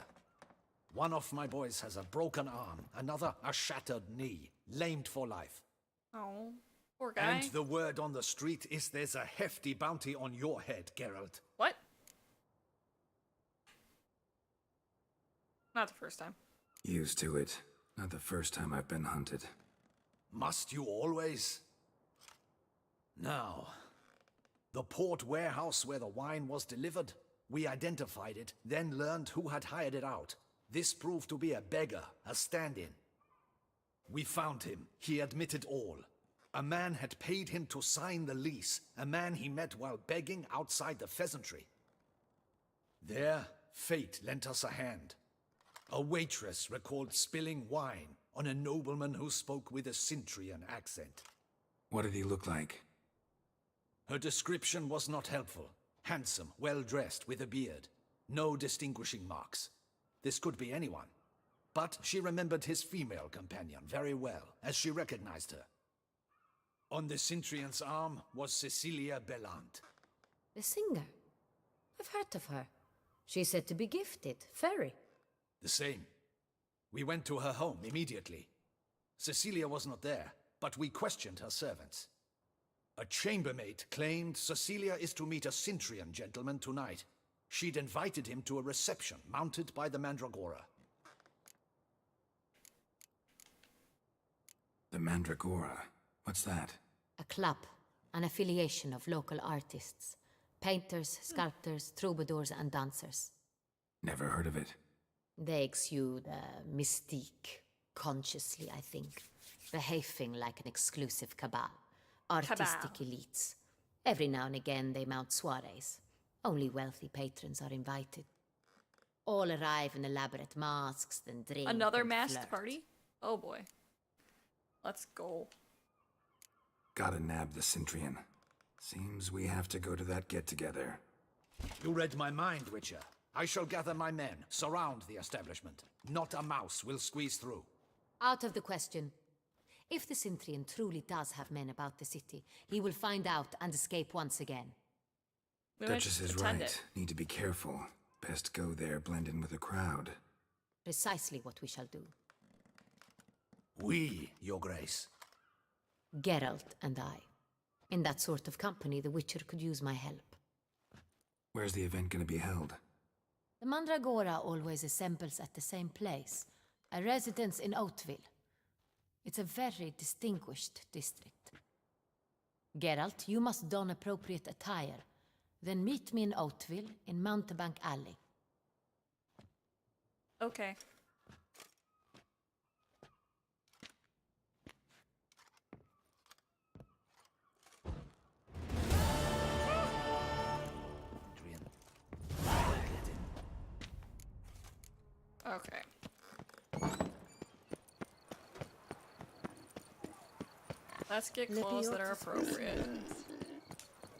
One of my boys has a broken arm, another a shattered knee, lamed for life. Oh, poor guy. And the word on the street is there's a hefty bounty on your head, Geralt. What? Not the first time. Used to it. Not the first time I've been hunted. Must you always? Now, the port warehouse where the wine was delivered, we identified it, then learned who had hired it out. This proved to be a beggar, a stand-in. We found him. He admitted all. A man had paid him to sign the lease, a man he met while begging outside the pheasantry. There, fate lent us a hand. A waitress recalled spilling wine on a nobleman who spoke with a Cintrian accent. What did he look like? Her description was not helpful. Handsome, well-dressed, with a beard. No distinguishing marks. This could be anyone. But she remembered his female companion very well, as she recognized her. On the Cintrian's arm was Cecilia Bellant. The singer? I've heard of her. She's said to be gifted, fairy. The same. We went to her home immediately. Cecilia was not there, but we questioned her servants. A chambermaid claimed Cecilia is to meet a Cintrian gentleman tonight. She'd invited him to a reception mounted by the Mandragora. The Mandragora? What's that? A club, an affiliation of local artists. Painters, sculptors, troubadours and dancers. Never heard of it. They exude mystique, consciously, I think. Behaving like an exclusive cabal. Artistic elites. Every now and again they mount soirees. Only wealthy patrons are invited. All arrive in elaborate masks, then drink. Another and masked flirt. party? Oh boy. Let's go. Gotta nab the Centrian. Seems we have to go to that get-together. You read my mind, Witcher. I shall gather my men, surround the establishment. Not a mouse will squeeze through. Out of the question. If the Cintrian truly does have men about the city, he will find out and escape once again. Duchess is right. Need to be careful. Best go there, blend in with the crowd. Precisely what we shall do. We, Your Grace. Geralt and I. In that sort of company, the Witcher could use my help. Where's the event gonna be held? The Mandragora always assembles at the same place, a residence in Oatville. It's a very distinguished district. Geralt, you must don appropriate attire. Then meet me in Oatville in Mountebank Alley. Okay. Okay. Let's get clothes that are appropriate.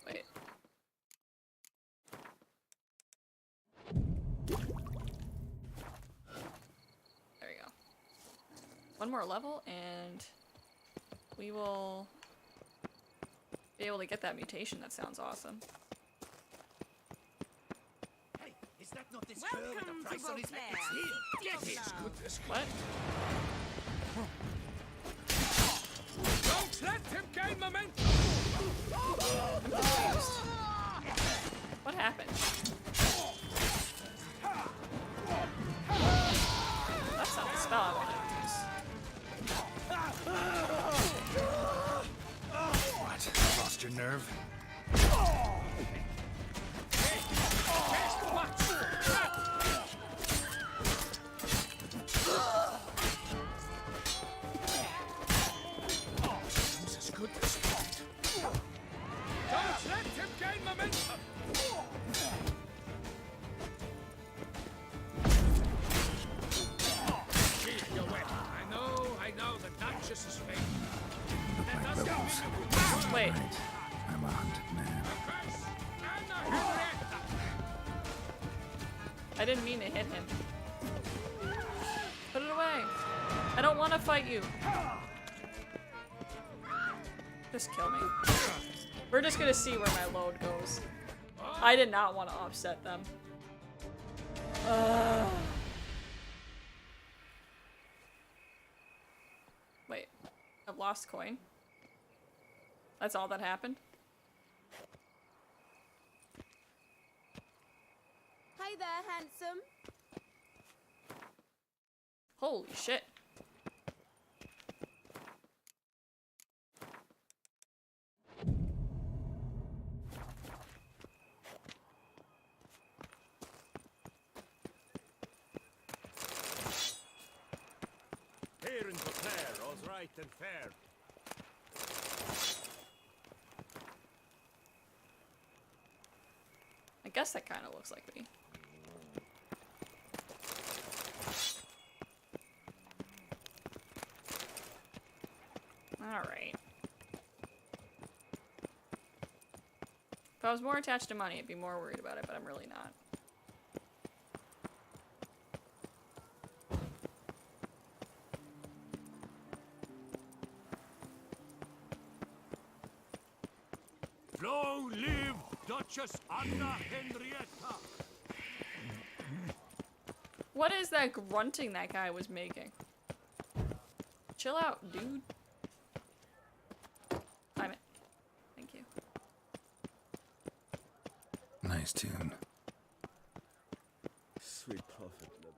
Wait. There we go. One more level and we will be able to get that mutation. That sounds awesome. Hey, is that not this girl with the price on his head? It's here! Get it! What? Don't let him gain momentum! I'm confused. What happened? That's not the spell I wanted to use. What? Lost your nerve? Wait. I'm a hunted man. I didn't mean to hit him. Put it away. I don't want to fight you. Just kill me. We're just gonna see where my load goes. I did not want to offset them. Wait. I've lost coin. That's all that happened? Hi there, handsome. Holy shit. Here and prepare, all's right and fair. I guess that kind of looks like me. Alright. If I was more attached to money, I'd be more worried about it, but I'm really not. Long live Duchess Anna Henrietta! What is that grunting that guy was making? Chill out, dude. Time it. Thank you. Nice tune. Sweet prophet, love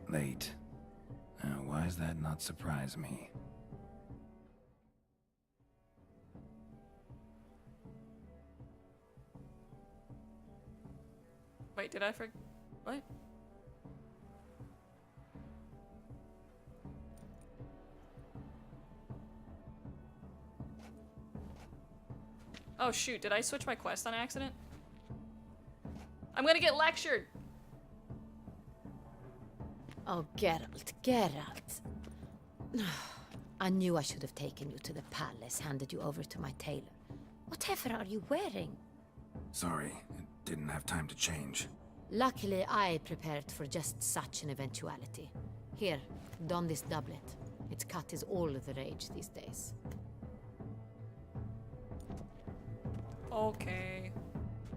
you. Late. Why does that not surprise me? Wait, did I forget? What? Oh shoot, did I switch my quest on accident? I'm gonna get lectured! Oh, Geralt, Geralt. I knew I should have taken you to the palace, handed you over to my tailor. Whatever are you wearing? Sorry, I didn't have time to change. Luckily, I prepared for just such an eventuality. Here, don this doublet. Its cut is all the rage these days. Okay.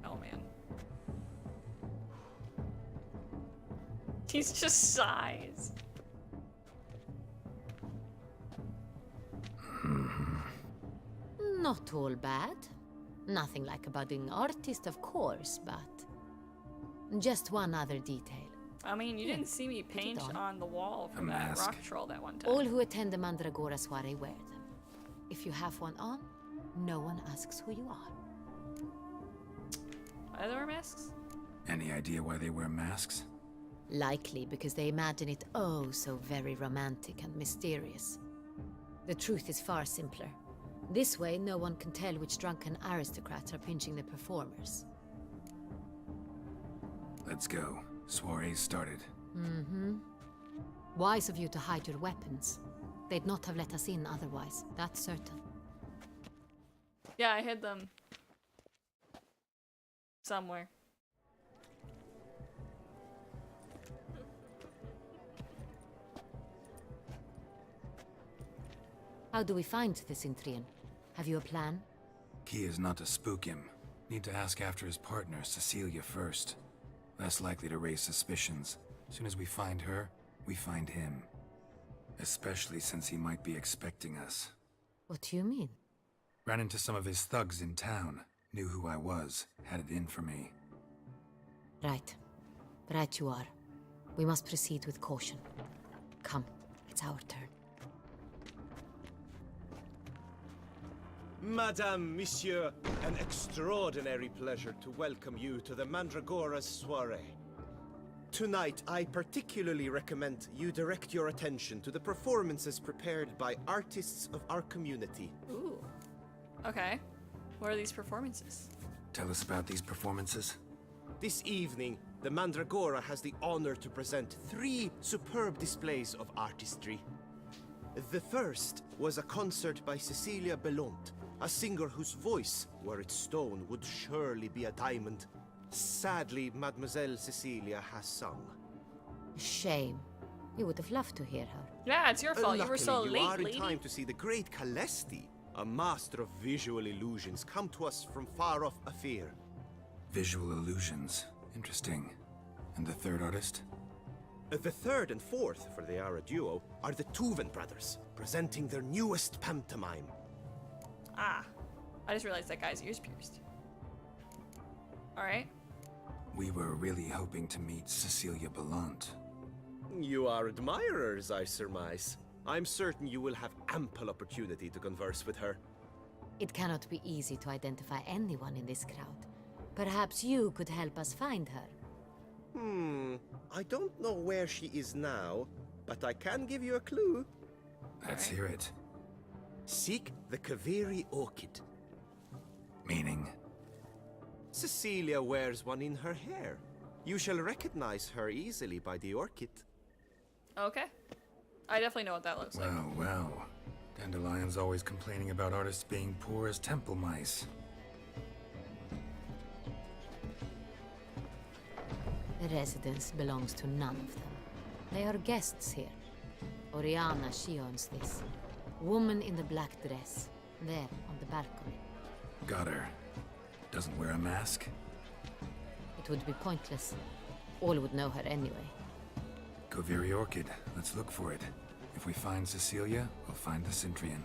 Oh man. He's just sighs. Not all bad. Nothing like a budding artist, of course, but... just one other detail. I mean, you didn't see me paint on the wall from that rock troll that one time. All who attend the Mandragora soiree wear them. If you have one on, no one asks who you are. Why do they wear masks? Any idea why they wear masks? Likely because they imagine it oh so very romantic and mysterious. The truth is far simpler. This way, no one can tell which drunken aristocrats are pinching the performers. Let's go. Soiree's started. Mm-hmm. Wise of you to hide your weapons. They'd not have let us in otherwise, that's certain. Yeah, I hid them. Somewhere. How do we find the Cintrian? Have you a plan? Key is not to spook him. Need to ask after his partner, Cecilia, first. Less likely to raise suspicions. As soon as we find her, we find him. Especially since he might be expecting us. What do you mean? Ran into some of his thugs in town. Knew who I was. Had it in for me. Right. Right you are. We must proceed with caution. Come, it's our turn. Madame, Monsieur, an extraordinary pleasure to welcome you to the Mandragora's soiree. Tonight, I particularly recommend you direct your attention to the performances prepared by artists of our community. Ooh. Okay. What are these performances? Tell us about these performances. This evening, the Mandragora has the honor to present 3 superb displays of artistry. The first was a concert by Cecilia Belont, a singer whose voice, were it stone, would surely be a diamond. Sadly, Mademoiselle Cecilia has sung. Shame. You would have loved to hear her. Yeah, it's your fault. You were so Luckily, you late, are lady. in time to see the great Calesti, a master of visual illusions, come to us from far off Afir. Visual illusions. Interesting. And the third artist? The third and fourth, for they are a duo, are the Tuven brothers, presenting their newest pantomime. Ah. I just realized that guy's ears pierced. Alright. We were really hoping to meet Cecilia Belont. You are admirers, I surmise. I'm certain you will have ample opportunity to converse with her. It cannot be easy to identify anyone in this crowd. Perhaps you could help us find her. I don't know where she is now, but I can give you a clue. Let's hear it. Seek the Kaviri orchid. Meaning? Cecilia wears one in her hair. You shall recognize her easily by the orchid. Okay. I definitely know what that looks like. Well, well. Dandelion's always complaining about artists being poor as temple mice. The residence belongs to none of them. They are guests here. Oriana, she owns this. Woman in the black dress. There, on the balcony. Got her. Doesn't wear a mask? It would be pointless. All would know her anyway. Kaviri Orchid. Let's look for it. If we find Cecilia, we'll find the Cintrian.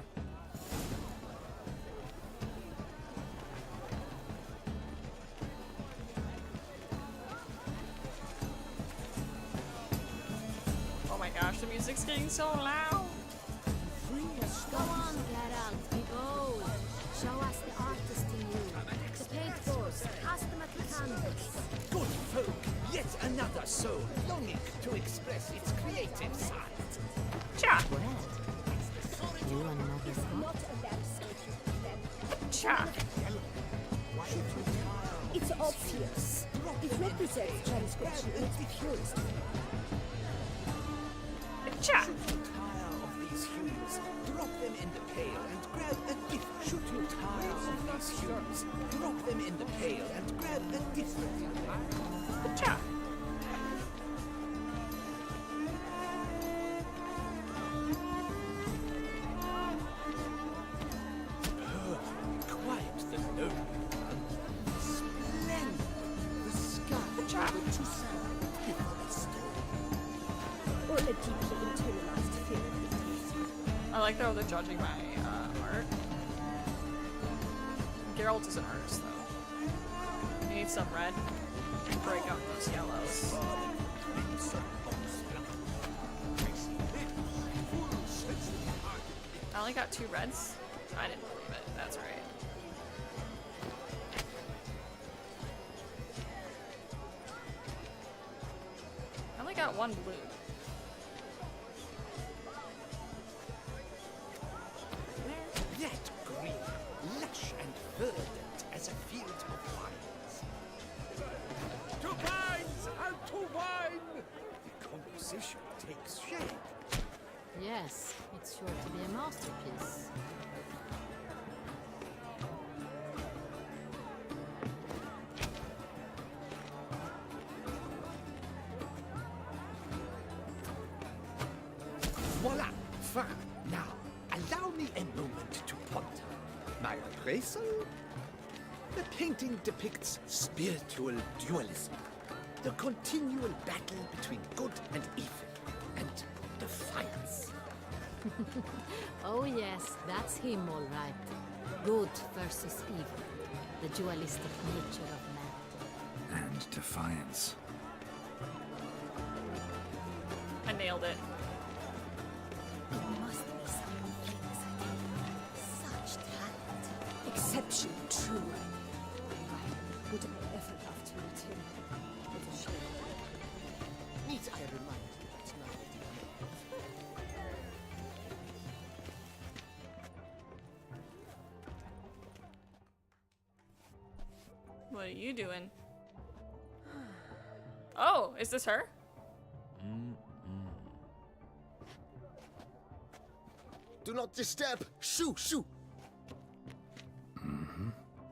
Oh my gosh, the music's getting so loud. Go on, Geralt, be bold. Show us the artist in you. The paintballs, cast them at the canvas. Good folk, yet another soul longing to express its creative side. Cha! Well, you and another Cha! It's obvious. It represents transgression in its purest form. Shoot you tire of these humans, drop them in the pail and grab a different. Shoot you tire of these humans, drop them in the pail and grab a different. Gotcha. Quite the noble one. Splendid. The sky over to sound before a storm. Or a deeply internalized fear of defeat. I like how they're judging my art. Geralt is an artist, though. He needs some red to break up those yellows. I only got 2 reds? I didn't believe it. That's right. I only got 1 blue. That green, lush and verdant as a field of vines. To vines and to wine! The composition takes shape. Yes, it's sure to be a masterpiece. Voila! Fine. Now, allow me a moment to ponder. My appraisal? The painting depicts spiritual dualism. The continual battle between good and evil. And defiance. Oh yes, that's him all right. Good versus evil. The dualistic nature of man. And defiance. I nailed it. It must be some things I did. Such talent. Exception, true. Why would I ever love to meet him? What a shame. Need I remind you that now that you What are you doing? Oh, is this her? Do not disturb! Shoo! Shoo!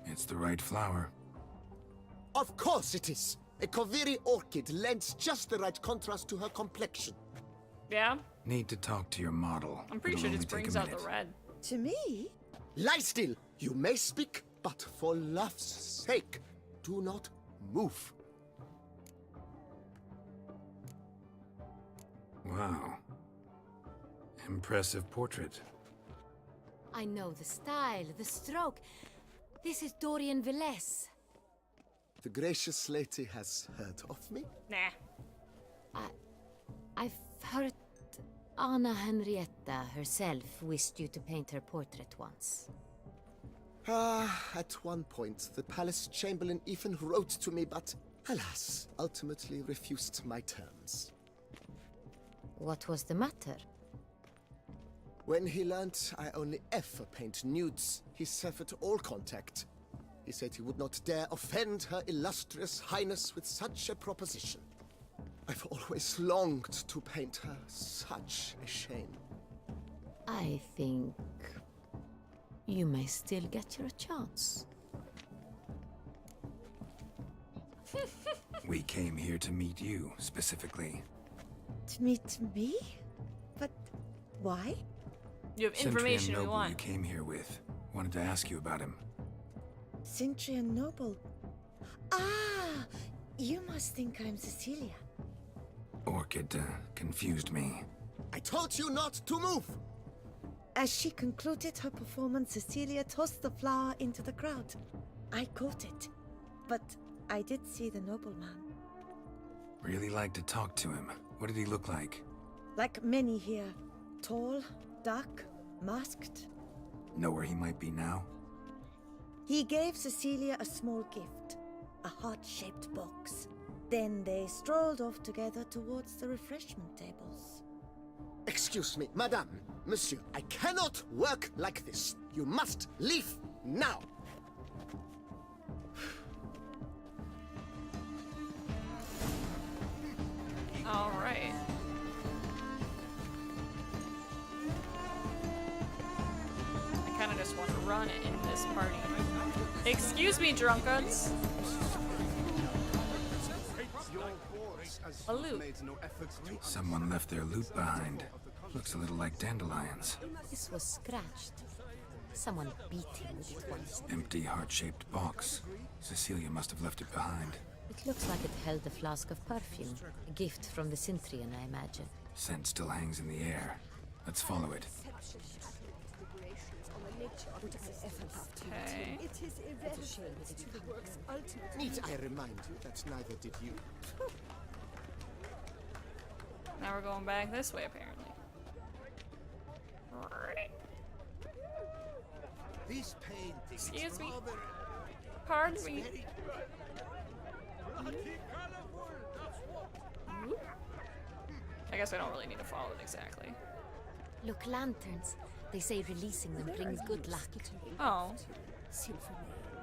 It's the right flower. Of course it is! A Koviri orchid lends just the right contrast to her complexion. Yeah? Need to talk to your model. I'm pretty It'll sure it only just take a brings out the minute. red. To me? Lie still! You may speak, but for love's sake, do not move. Wow. Impressive portrait. I know the style, the stroke. This is Dorian Velez. The gracious lady has heard of me? Nah. I've heard Anna Henrietta herself wished you to paint her portrait once. At one point, the palace chamberlain even wrote to me, but alas, ultimately refused my terms. What was the matter? When he learnt I only ever paint nudes, he severed all contact. He said he would not dare offend her illustrious highness with such a proposition. I've always longed to paint her. Such a shame. I think you may still get your chance. We came here to meet you, specifically. To meet me? But why? You have information we Noble want. you came here with. Wanted to ask you about him. Cintrian Noble. Ah! You must think I'm Cecilia. Orchid confused me. I told you not to move! As she concluded her performance, Cecilia tossed the flower into the crowd. I caught it, but I did see the nobleman. Really like to talk to him. What did he look like? Like many here. Tall, dark, masked. Know where he might be now? He gave Cecilia a small gift, a heart-shaped box. Then they strolled off together towards the refreshment tables. Excuse me, madame, monsieur, I cannot work like this. You must leave now. All right. run in this party. Excuse me, drunkards. A loot. Someone left their loot behind. Looks a little like dandelions. This was scratched. Someone beat him with it once. Empty heart-shaped box. Cecilia must have left it behind. It looks like it held a flask of perfume. A gift from the Cintrian, I imagine. Scent still hangs in the air. Let's follow it. Okay. Need I remind you that neither did you? Now we're going back this way, apparently. This painting. Excuse me. Pardon me. I guess I don't really need to follow it exactly. Look, lanterns. They say releasing them brings good luck. Oh.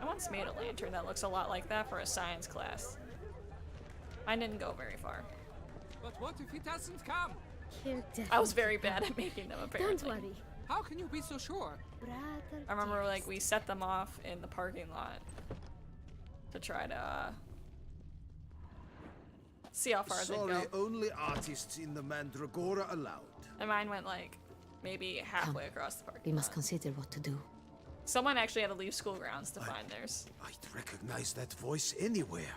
I once made a lantern that looks a lot like that for a science class. I didn't go very far. But what if he doesn't come? I was very bad at making them, apparently. Don't worry. How can you be so sure? I remember, like, we set them off in the parking lot to try to see how far they'd go. Only artists in the Mandragora allowed. And mine went, like, maybe halfway across the parking We must lot. consider what to do. Someone actually had to leave school grounds to find theirs. I'd recognize that voice anywhere.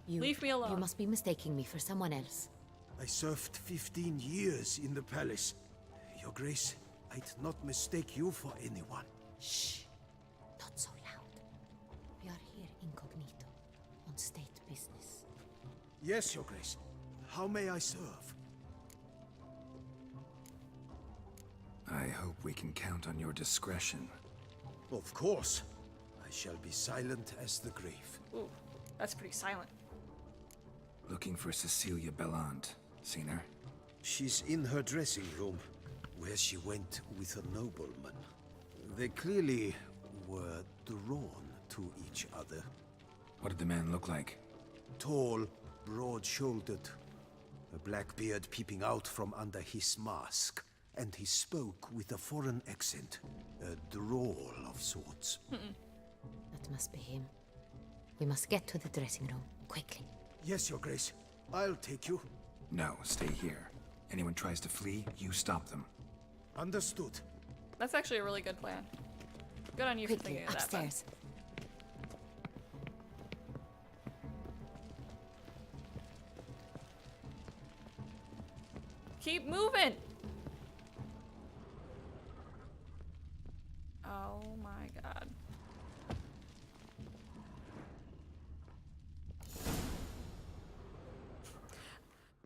Leave me alone. You must be mistaking me for someone else. I served 15 years in the palace. Your Grace, I'd not mistake you for anyone. Shh. Not so loud. We are here incognito, on state business. Yes, Your Grace. How may I serve? I hope we can count on your discretion. Of course. I shall be silent as the grave. Ooh, that's pretty silent. Looking for Cecilia Bellant. Seen her? She's in her dressing room, where she went with a nobleman. They clearly were drawn to each other. What did the man look like? Tall, broad-shouldered, a black beard peeping out from under his mask, and he spoke with a foreign accent, a drawl of sorts. That must be him. We must get to the dressing room, quickly. Yes, Your Grace. I'll take you. No, stay here. Anyone tries to flee, you stop them. Understood. That's actually a really good plan. Good on you for Quickly, thinking of that. upstairs. Keep moving! Oh my god.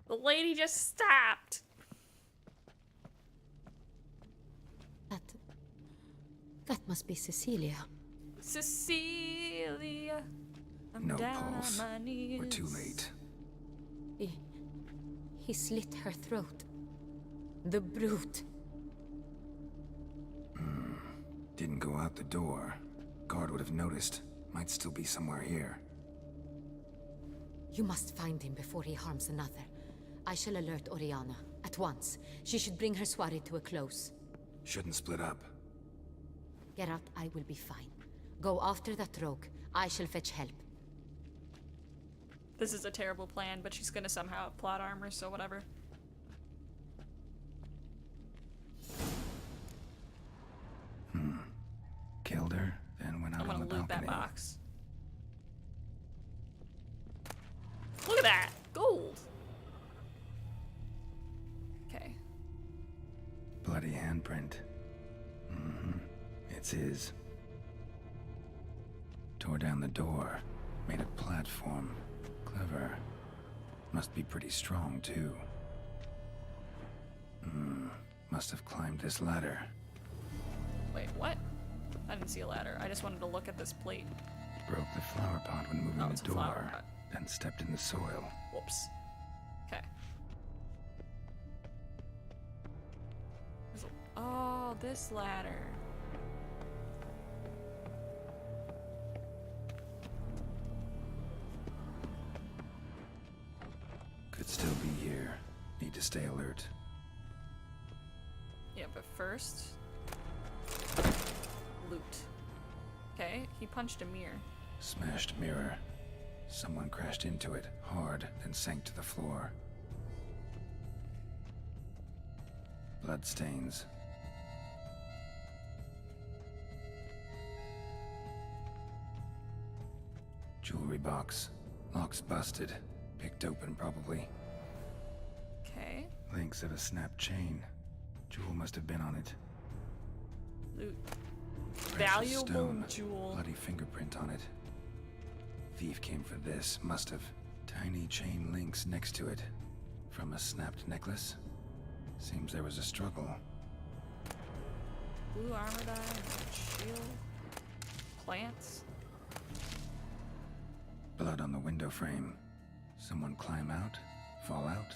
The lady just stopped! That must be Cecilia. Cecilia, I'm No down pulse. on my knees. We're too late. He slit her throat. The brute. Didn't go out the door. Guard would have noticed. Might still be somewhere here. You must find him before he harms another. I shall alert Oriana. At once. She should bring her soiree to a close. Shouldn't split up. Get out, I will be fine. Go after that rogue. I shall fetch help. This is a terrible plan, but she's gonna somehow have plot armor, so whatever. Killed her, then went out I'm on gonna the loot balcony. that box. Look at that! Gold! Okay. Bloody handprint. It's his. Tore down the door. Made a platform. Clever. Must be pretty strong, too. Must have climbed this ladder. Wait, what? I didn't see a ladder. I just wanted to look at this plate. Broke the flower pot when moving Oh, the it's a flower door. pot. Then stepped in the soil. Whoops. Okay. Oh, this ladder. Could still be here. Need to stay alert. Yeah, but first... loot. Okay, he punched a mirror. Smashed mirror. Someone crashed into it hard, then sank to the floor. Bloodstains. Jewelry box. Locks busted. Picked open, probably. Okay. Links of a snapped chain. Jewel must have been on it. Loot. Precious Valuable stone. jewel. Bloody fingerprint on it. Thief came for this. Must have. Tiny chain links next to it. From a snapped necklace. Seems there was a struggle. Blue armor die. Shield. Plants. Blood on the window frame. Someone climb out? Fall out?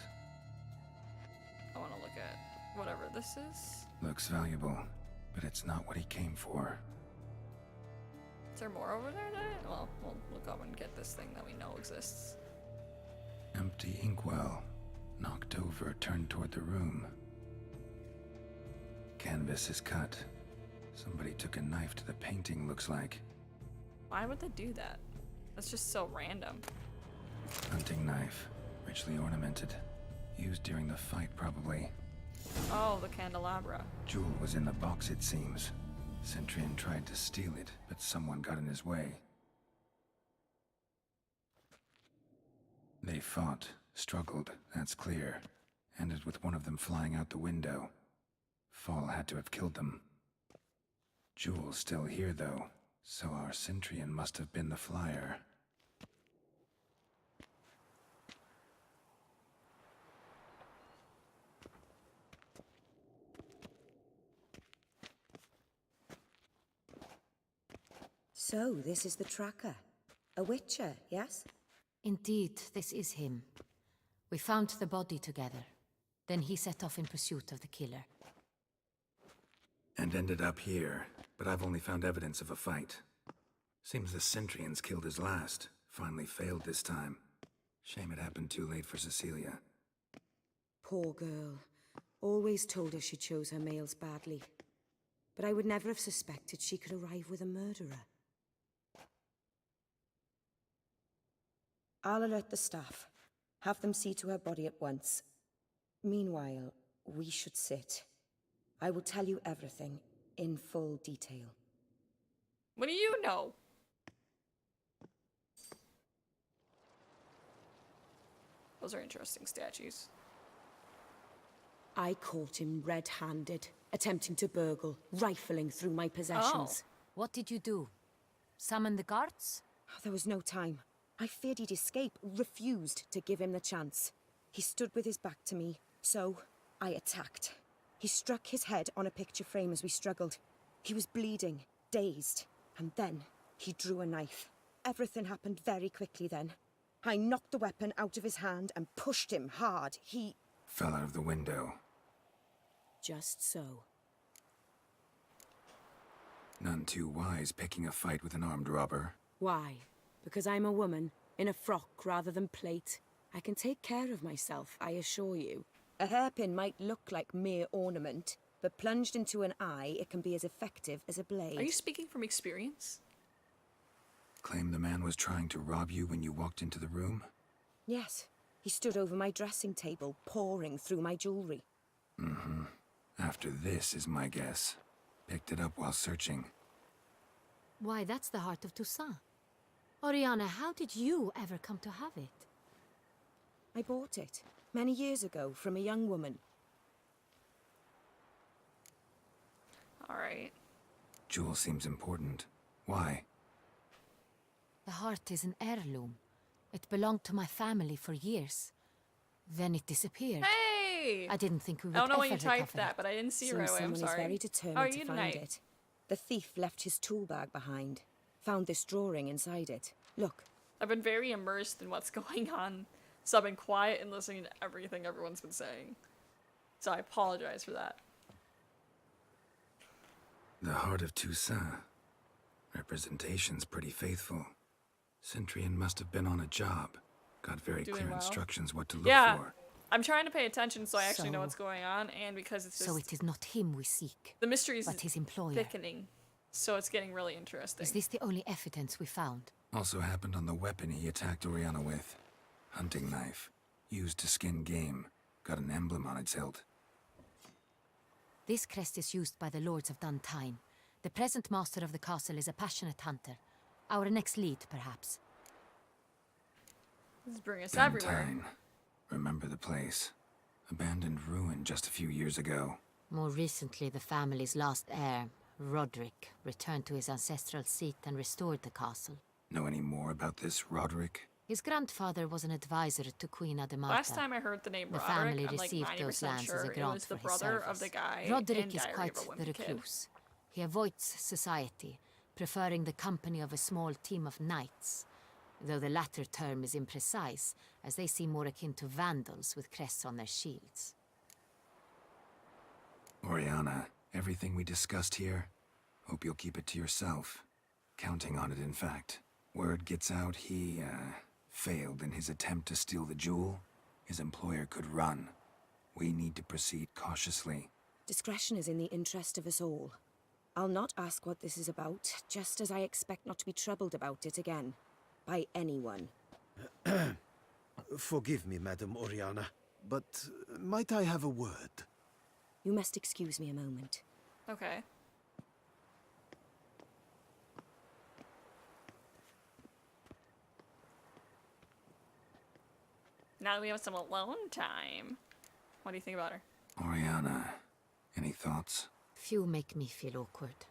I want to look at whatever this is. Looks valuable, but it's not what he came for. Is there more over there? Well, we'll go and get this thing that we know exists. Empty inkwell. Knocked over, turned toward the room. Canvas is cut. Somebody took a knife to the painting, looks like. Why would they do that? That's just so random. Hunting knife. Richly ornamented. Used during the fight, probably. Oh, the candelabra. Jewel was in the box, it seems. Centurion tried to steal it, but someone got in his way. They fought, struggled, that's clear. Ended with one of them flying out the window. Fall had to have killed them. Jewel's still here, though, so our Centurion must have been the flyer. So, this is the tracker. A witcher, yes? Indeed, this is him. We found the body together. Then he set off in pursuit of the killer. And ended up here, but I've only found evidence of a fight. Seems the Centurions killed his last. Finally failed this time. Shame it happened too late for Cecilia. Poor girl. Always told her she chose her males badly. But I would never have suspected she could arrive with a murderer. I'll alert the staff. Have them see to her body at once. Meanwhile, we should sit. I will tell you everything, in full detail. What do you know? Those are interesting statues. I caught him red-handed, attempting to burgle, rifling through my possessions. What did you do? Summon the guards? There was no time. I feared he'd escape, refused to give him the chance. He stood with his back to me, so I attacked. He struck his head on a picture frame as we struggled. He was bleeding, dazed, and then he drew a knife. Everything happened very quickly then. I knocked the weapon out of his hand and pushed him hard. He fell out of the window. Just so. None too wise picking a fight with an armed robber. Why? Because I'm a woman, in a frock rather than plate. I can take care of myself, I assure you. A hairpin might look like mere ornament, but plunged into an eye, it can be as effective as a blade. Are you speaking from experience? Claim the man was trying to rob you when you walked into the room? Yes. He stood over my dressing table, pouring through my jewelry. Mm-hmm. After this is my guess. Picked it up while searching. Why, that's the heart of Toussaint. Oriana, how did you ever come to have it? I bought it, many years ago, from a young woman. Alright. Jewel seems important. Why? The heart is an heirloom. It belonged to my family for years. Then it disappeared. Hey! I didn't think we would I don't know ever when you typed recover that, it. but I didn't see it Seems right away. I'm someone sorry. is very How are determined you to find tonight? it. The thief left his tool bag behind. Found this drawing inside it. Look. I've been very immersed in what's going on, so I've been quiet and listening to everything everyone's been saying. So I apologize for that. The heart of Toussaint. Representation's pretty faithful. Centurion must have been on a job. Got very Doing clear well. instructions what to look Yeah, for. I'm trying to pay attention so I actually know So- what's going on, and because it's just So it is not him we seek, the mystery is but his employer. thickening. So it's getting really interesting. Is this the only evidence we found? Also happened on the weapon he attacked Oriana with. Hunting knife. Used to skin game. Got an emblem on its hilt. This crest is used by the Lords of Duntine. The present master of the castle is a passionate hunter. Our next lead, perhaps. This is bringing us everywhere. Duntine. Remember the place. Abandoned ruin just a few years ago. More recently, the family's last heir, Roderick, returned to his ancestral seat and restored the castle. Know any more about this Roderick? His grandfather was an advisor to Queen Adamanta. Last time I heard the name the Roderick, family I'm like received 90% those lands sure as a it grant was the for his brother service. of the guy Roderick in is Diary quite of a the Wimpy Kid. recluse. He avoids society, preferring the company of a small team of knights, though the latter term is imprecise, as they seem more akin to vandals with crests on their shields. Oriana, everything we discussed here, hope you'll keep it to yourself. Counting on it, in fact. Word gets out he, failed in his attempt to steal the jewel. His employer could run. We need to proceed cautiously. Discretion is in the interest of us all. I'll not ask what this is about, just as I expect not to be troubled about it again. By anyone. Forgive me, Madam Oriana, but might I have a word? You must excuse me a moment. Okay. Now that we have some alone time. What do you think about her? Oriana, any thoughts? Few make me feel awkward,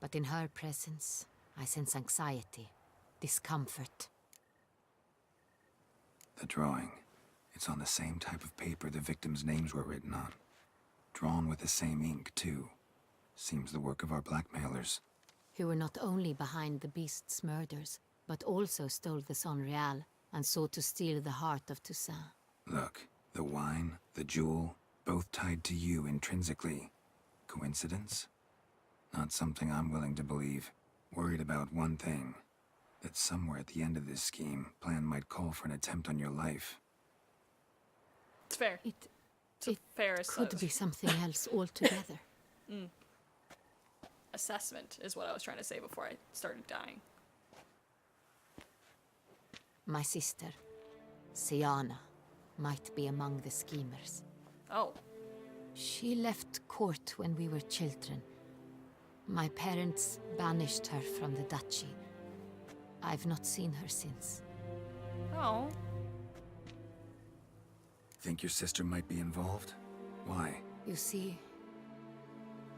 but in her presence, I sense anxiety, discomfort. The drawing. It's on the same type of paper the victims' names were written on. Drawn with the same ink, too. Seems the work of our blackmailers. Who were not only behind the beast's murders, but also stole the Son Real and sought to steal the heart of Toussaint. Look, the wine, the jewel, both tied to you intrinsically. Coincidence? Not something I'm willing to believe. Worried about one thing. That somewhere at the end of this scheme, plan might call for an attempt on your life. It's fair. It's a fair Could be something else altogether. Assessment is what I was trying to say before I started dying. My sister, Siana, might be among the schemers. Oh. She left court when we were children. My parents banished her from the duchy. I've not seen her since. Oh. Think your sister might be involved? Why? You see,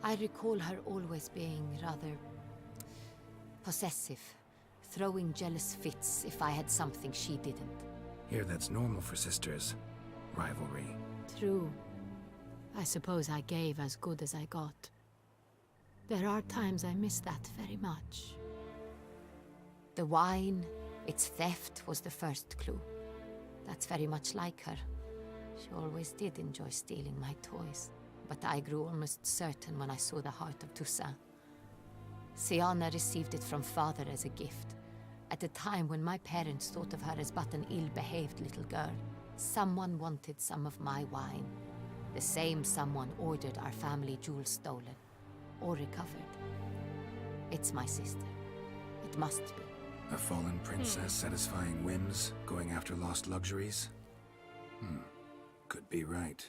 I recall her always being rather possessive, throwing jealous fits if I had something she didn't. Here, that's normal for sisters. Rivalry. True. I suppose I gave as good as I got. There are times I miss that very much. The wine, its theft, was the first clue. That's very much like her. She always did enjoy stealing my toys, but I grew almost certain when I saw the heart of Toussaint. Siana received it from father as a gift, at a time when my parents thought of her as but an ill-behaved little girl. Someone wanted some of my wine. The same someone ordered our family jewels stolen, or recovered. It's my sister. It must be. A fallen princess satisfying whims, going after lost luxuries? Could be right.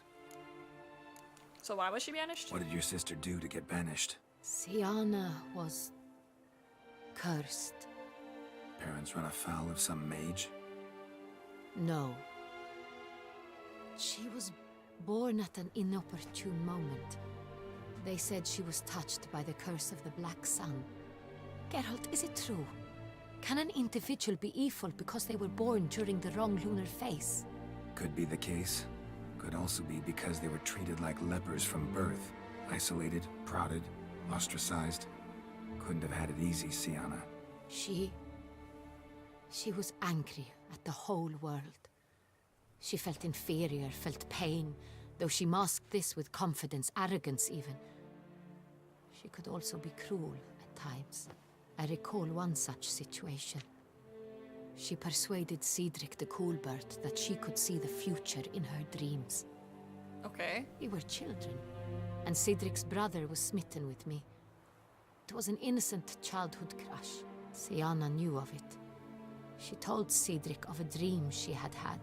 So why was she banished? What did your sister do to get banished? Siana was cursed. Parents run afoul of some mage? No. She was born at an inopportune moment. They said she was touched by the curse of the Black Sun. Geralt, is it true? Can an individual be evil because they were born during the wrong lunar phase? Could be the case. Could also be because they were treated like lepers from birth. Isolated, prodded, ostracized. Couldn't have had it easy, Siana. She was angry at the whole world. She felt inferior, felt pain, though she masked this with confidence, arrogance even. She could also be cruel at times. I recall one such situation. She persuaded Cedric the Coolbird that she could see the future in her dreams. Okay. We were children, and Cedric's brother was smitten with me. It was an innocent childhood crush. Sienna knew of it. She told Cedric of a dream she had had,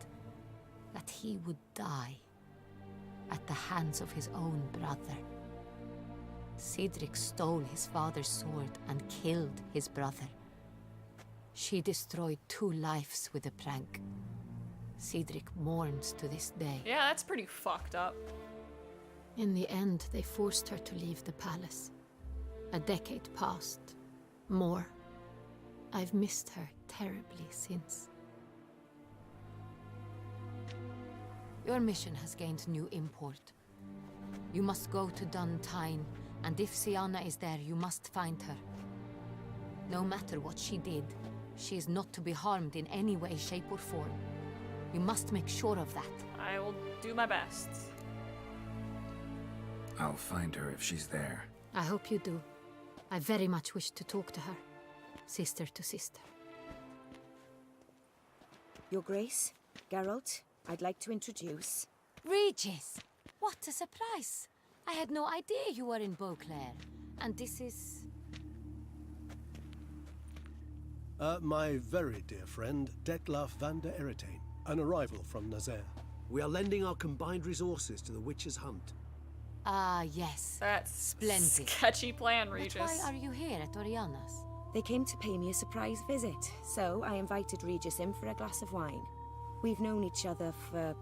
that he would die at the hands of his own brother. Cedric stole his father's sword and killed his brother. She destroyed 2 lives with a prank. Cedric mourns to this day. Yeah, that's pretty fucked up. In the end, they forced her to leave the palace. A decade passed. More. I've missed her terribly since. Your mission has gained new import. You must go to Duntine, and if Sienna is there, you must find her. No matter what she did, she is not to be harmed in any way, shape, or form. You must make sure of that. I will do my best. I'll find her if she's there. I hope you do. I very much wish to talk to her. Sister to sister. Your Grace, Geralt, I'd like to introduce... Regis! What a surprise! I had no idea you were in Beauclair. And this is... My very dear friend, Detlaf van der Eretain, an arrival from Nazaire. We are lending our combined resources to the Witcher's Hunt. Ah, yes. That's splendid. Sketchy plan, Regis. But why are you here at Oriana's? They came to pay me a surprise visit, so I invited Regis in for a glass of wine. We've known each other for...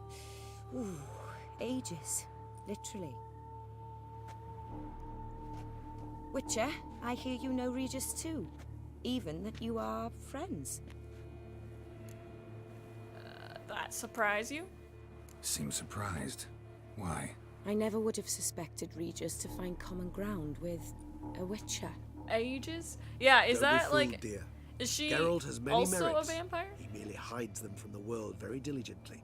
ages. Literally. Witcher, I hear you know Regis too. Even that you are friends. That surprise you? Seem surprised. Why? I never would have suspected Regis to find common ground with a Witcher. Ages? Yeah, is Don't be that fooled, like... dear. Is she Geralt has many also merits. a vampire? He merely hides them from the world very diligently.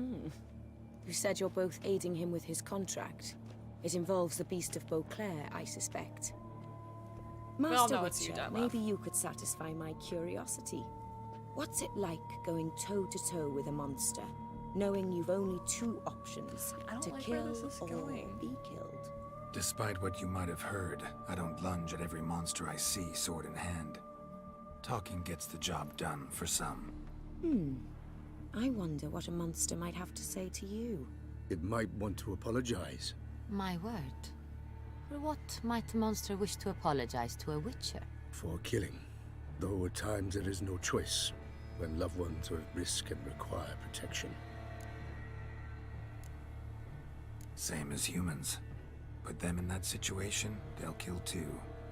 You said you're both aiding him with his contract. It involves the Beast of Beauclair, I suspect. Master no, it's you, Witcher, Detlef. maybe you could satisfy my curiosity. What's it like going toe-to-toe with a monster, knowing you've only 2 options, to like kill where this is or going. be killed? Despite what you might have heard, I don't lunge at every monster I see sword in hand. Talking gets the job done for some. I wonder what a monster might have to say to you. It might want to apologize. My word. For what might a monster wish to apologize to a Witcher? For killing. Though at times there is no choice, when loved ones are at risk and require protection. Same as humans. Put them in that situation, they'll kill too.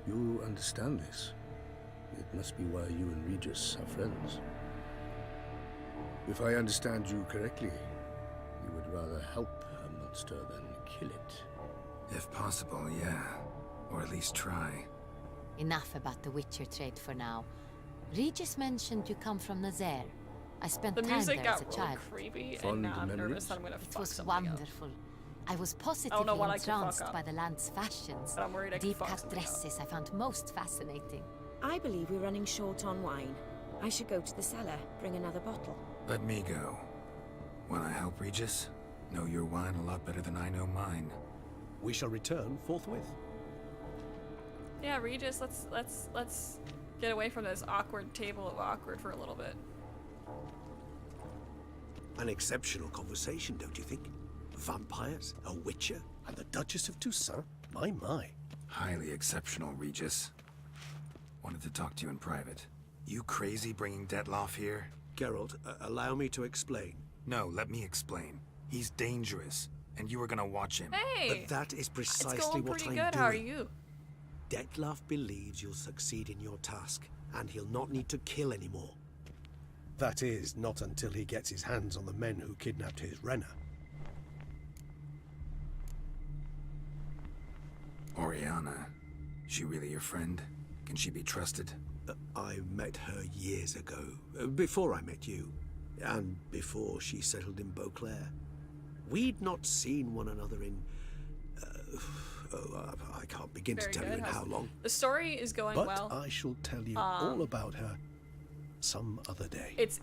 You understand this. It must be why you and Regis are friends. If I understand you correctly, you would rather help a monster than kill it. If possible, yeah. Or at least try. Enough about the Witcher trade for now. Regis mentioned you come from Nazaire. I spent The time music there as got a real child. creepy, Fond and now I'm memories? nervous that I'm gonna It fuck was something up. wonderful. I was I don't positively know what I could fuck entranced up. by the land's fashions. But I'm worried I could fuck Deep-cut something up. dresses I found most fascinating. I believe we're running short on wine. I should go to the cellar, bring another bottle. Let me go. Wanna help, Regis? Know your wine a lot better than I know mine. We shall return forthwith. Yeah, Regis, let's get away from this awkward table of awkward for a little bit. An exceptional conversation, don't you think? Vampires, a witcher, And the Duchess of Toussaint? My. Highly exceptional, Regis. Wanted to talk to you in private. You crazy bringing Detlef here? Geralt, allow me to explain. No, let me explain. He's dangerous, and you were gonna watch him. Hey! But that is It's precisely going what pretty I'm good. doing. How are you? Detlef believes you'll succeed in your task, and he'll not need to kill anymore. That is, not until he gets his hands on the men who kidnapped his Renna. Oriana, she really your friend? Can she be trusted? I met her years ago, before I met you, and before she settled in Beauclair. We'd not seen one another in... I can't begin Very to tell good. you in how long. The story is going But well. I shall tell you all about her some other day. It's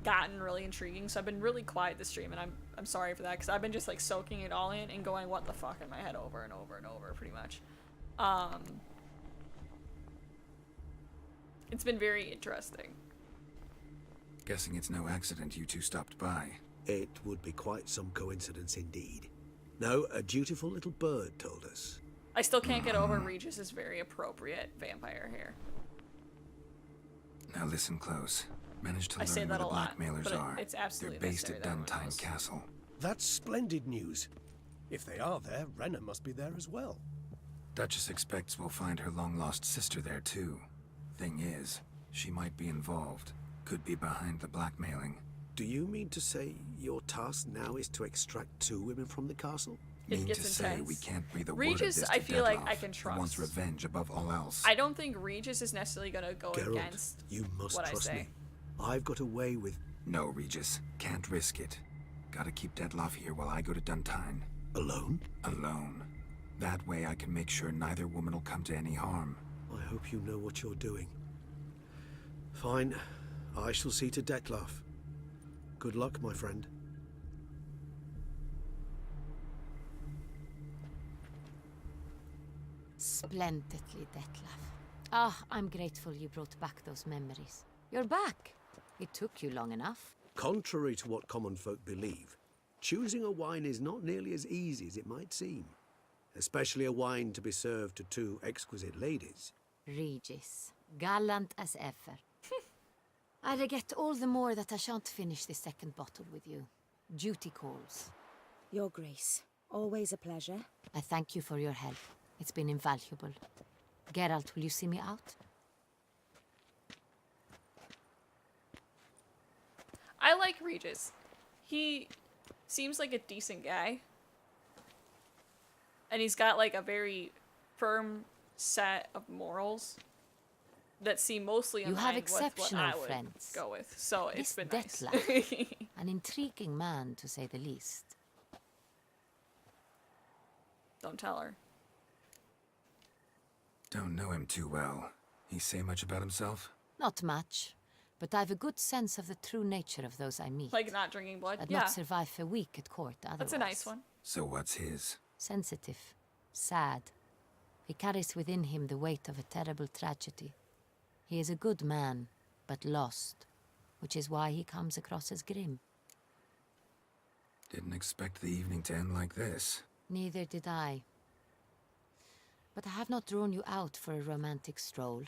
gotten really intriguing, so I've been really quiet this stream, and I'm sorry for that, because I've been just like soaking it all in and going what the fuck in my head over and over and over, pretty much. It's been very interesting. Guessing it's no accident you two stopped by. It would be quite some coincidence indeed. No, a dutiful little bird told us. I still can't get over Regis's very appropriate vampire hair. Now listen close. Managed to I say learn where that the a lot, blackmailers but are. it's absolutely They're based necessary at that everyone Duntime knows. Castle. That's splendid news. If they are there, Renna must be there as well. Duchess expects we'll find her long-lost sister there, too. Thing is, she might be involved. Could be behind the blackmailing. Do you mean to say your task now is to extract 2 women from the castle? Mean gets to say intense. we can't breathe a Regis, word of this I to feel like Dettlaff, I can who trust. wants revenge above all else. I don't think Regis is necessarily gonna go Geralt, against you must what trust I say. me. I've got a way with... No, Regis. Can't risk it. Gotta keep Dettlaff here while I go to Duntine. Alone? Alone. That way I can make sure neither woman will come to any harm. I hope you know what you're doing. Fine. I shall see to Dettlaff. Good luck, my friend. Splendidly, Dettlaff. Ah, I'm grateful you brought back those memories. You're back. It took you long enough. Contrary to what common folk believe, choosing a wine is not nearly as easy as it might seem. Especially a wine to be served to 2 exquisite ladies. Regis, gallant as ever. I regret all the more that I shan't finish the second bottle with you. Duty calls. Your Grace, always a pleasure. I thank you for your help. It's been invaluable. Geralt, will you see me out? I like Regis. He seems like a decent guy. And he's got like a very firm set of morals that seem mostly in You line have with what exceptional I would friends. go with. So it's This been nice. Dettlaff, an intriguing man to say the least. Don't tell her. Don't know him too well. He say much about himself? Not much, but I've a good sense of the true nature of those I meet. Like not drinking blood? I'd Yeah. not survive a week at court otherwise. That's a nice one. So what's his? Sensitive, sad. He carries within him the weight of a terrible tragedy. He is a good man, but lost, which is why he comes across as grim. Didn't expect the evening to end like this. Neither did I. But I have not drawn you out for a romantic stroll.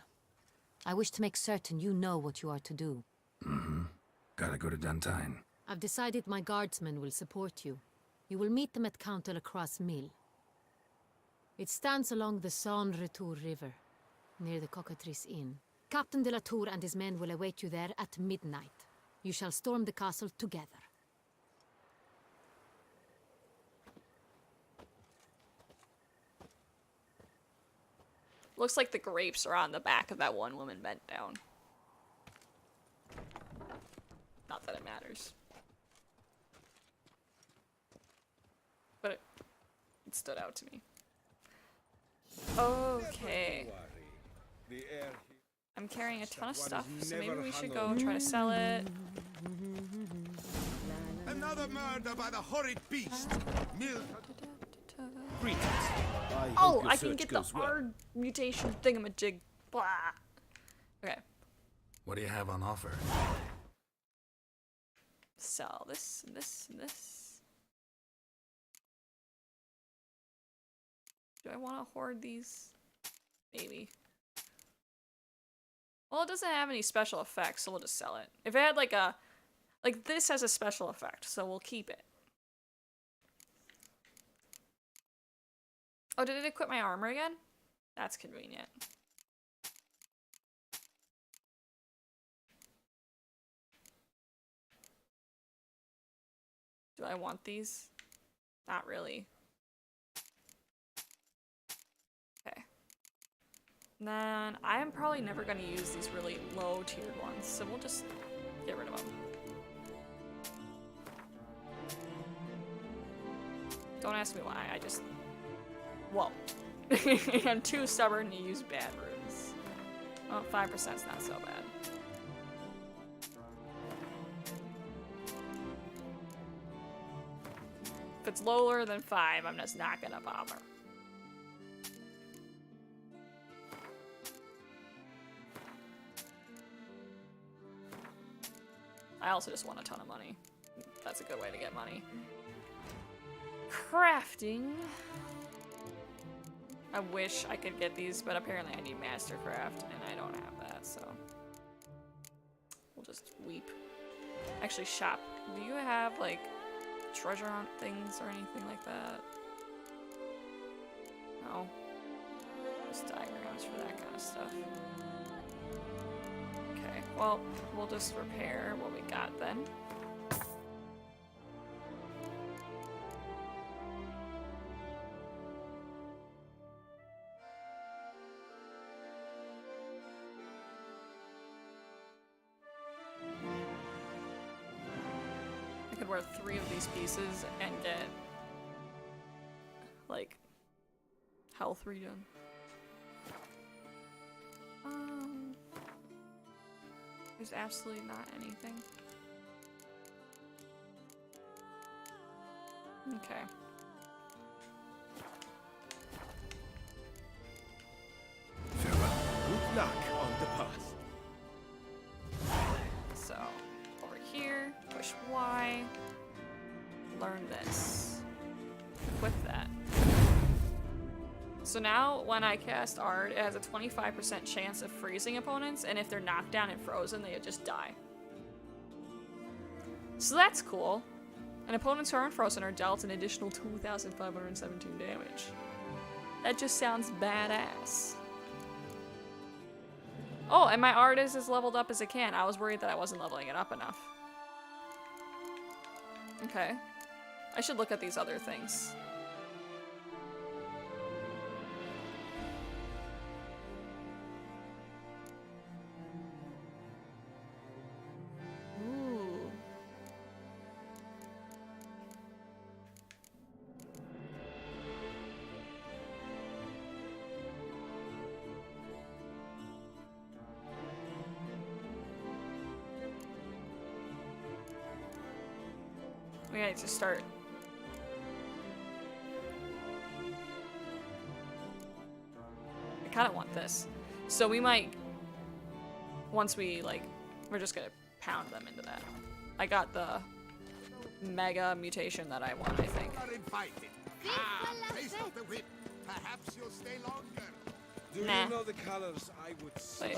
I wish to make certain you know what you are to do. Mm-hmm. Gotta go to Duntine. I've decided my guardsmen will support you. You will meet them at Count de la Croix Mill. It stands along the Saône Retour River, near the Cockatrice Inn. Captain de la Tour and his men will await you there at midnight. You shall storm the castle together. Looks like the grapes are on the back of that one woman bent down. Not that it matters. But it stood out to me. Okay. I'm carrying a ton of stuff, so maybe we should go try to sell it. Another murder by the horrid beast. Oh, I can get the R mutation thingamajig. Blah. Okay. What do you have on offer? Sell this and this and this. Do I want to hoard these? Maybe. Well, it doesn't have any special effects, so we'll just sell it. If it had like a... Like, this has a special effect, so we'll keep it. Oh, did it equip my armor again? That's convenient. Do I want these? Not really. Okay. Then I am probably never going to use these really low tiered ones, so we'll just get rid of them. Don't ask me why, I just... Whoa. I'm too stubborn to use bad runes. Oh, 5%'s not so bad. If it's lower than 5, I'm just not gonna bother. I also just want a ton of money. That's a good way to get money. Crafting. I wish I could get these, but apparently I need Mastercraft, and I don't have that, so we'll just weep. Actually, shop. Do you have, like, treasure hunt things or anything like that? No. Just diagrams for that kind of stuff. Okay, well, we'll just repair what we got then. I could wear 3 of these pieces and get, like, health redone. There's absolutely not anything. Okay. Good luck on the path. So, over here, push Y, learn this, equip that. So now, when I cast Ard, it has a 25% chance of freezing opponents, and if they're knocked down and frozen, they just die. So that's cool. And opponents who are unfrozen are dealt an additional 2,517 damage. That just sounds badass. Oh, and my Ard is as leveled up as it can. I was worried that I wasn't leveling it up enough. Okay. I should look at these other things. Ooh. We need to start. I kind of want this. So we might, once we, like, we're just gonna pound them into that. I got the mega mutation that I want, I think. Taste of the whip. Perhaps you'll stay longer. Do Nah. you know the colors I would say?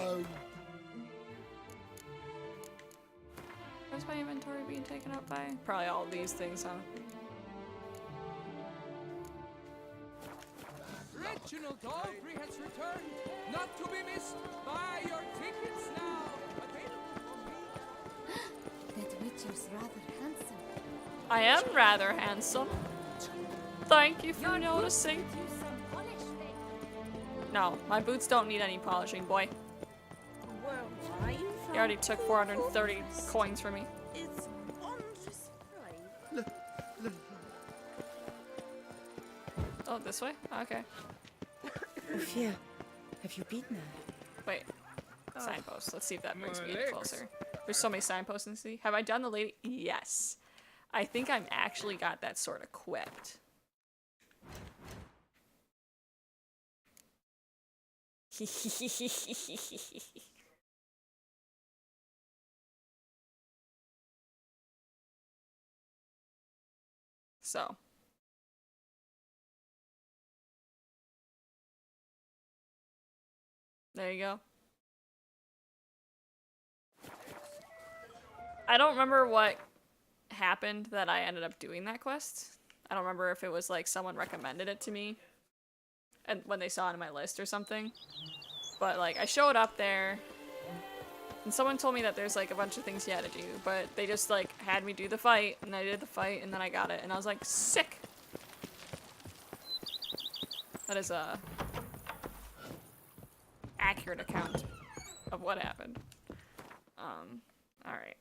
Where's my inventory being taken up by? Probably all these things, huh? Reginald Aubrey has returned, not to be missed. Buy your tickets now. That Witcher's rather handsome. I am rather handsome. Thank you for noticing. No, my boots don't need any polishing, boy. He already took 430 coins from me. It's Oh, this way? Okay. Ophir, have you beaten her? Wait. Signpost. Let's see if that brings me any closer. There's so many signposts in the city. Have I done the lady? Yes. I think I'm actually got that sort of equipped. So. There you go. I don't remember what happened that I ended up doing that quest. I don't remember if it was like someone recommended it to me and when they saw it on my list or something. But like I showed up there and someone told me that there's like a bunch of things you had to do, but they just like had me do the fight and I did the fight and then I got it and I was like, sick. That is a accurate account of what happened. Alright.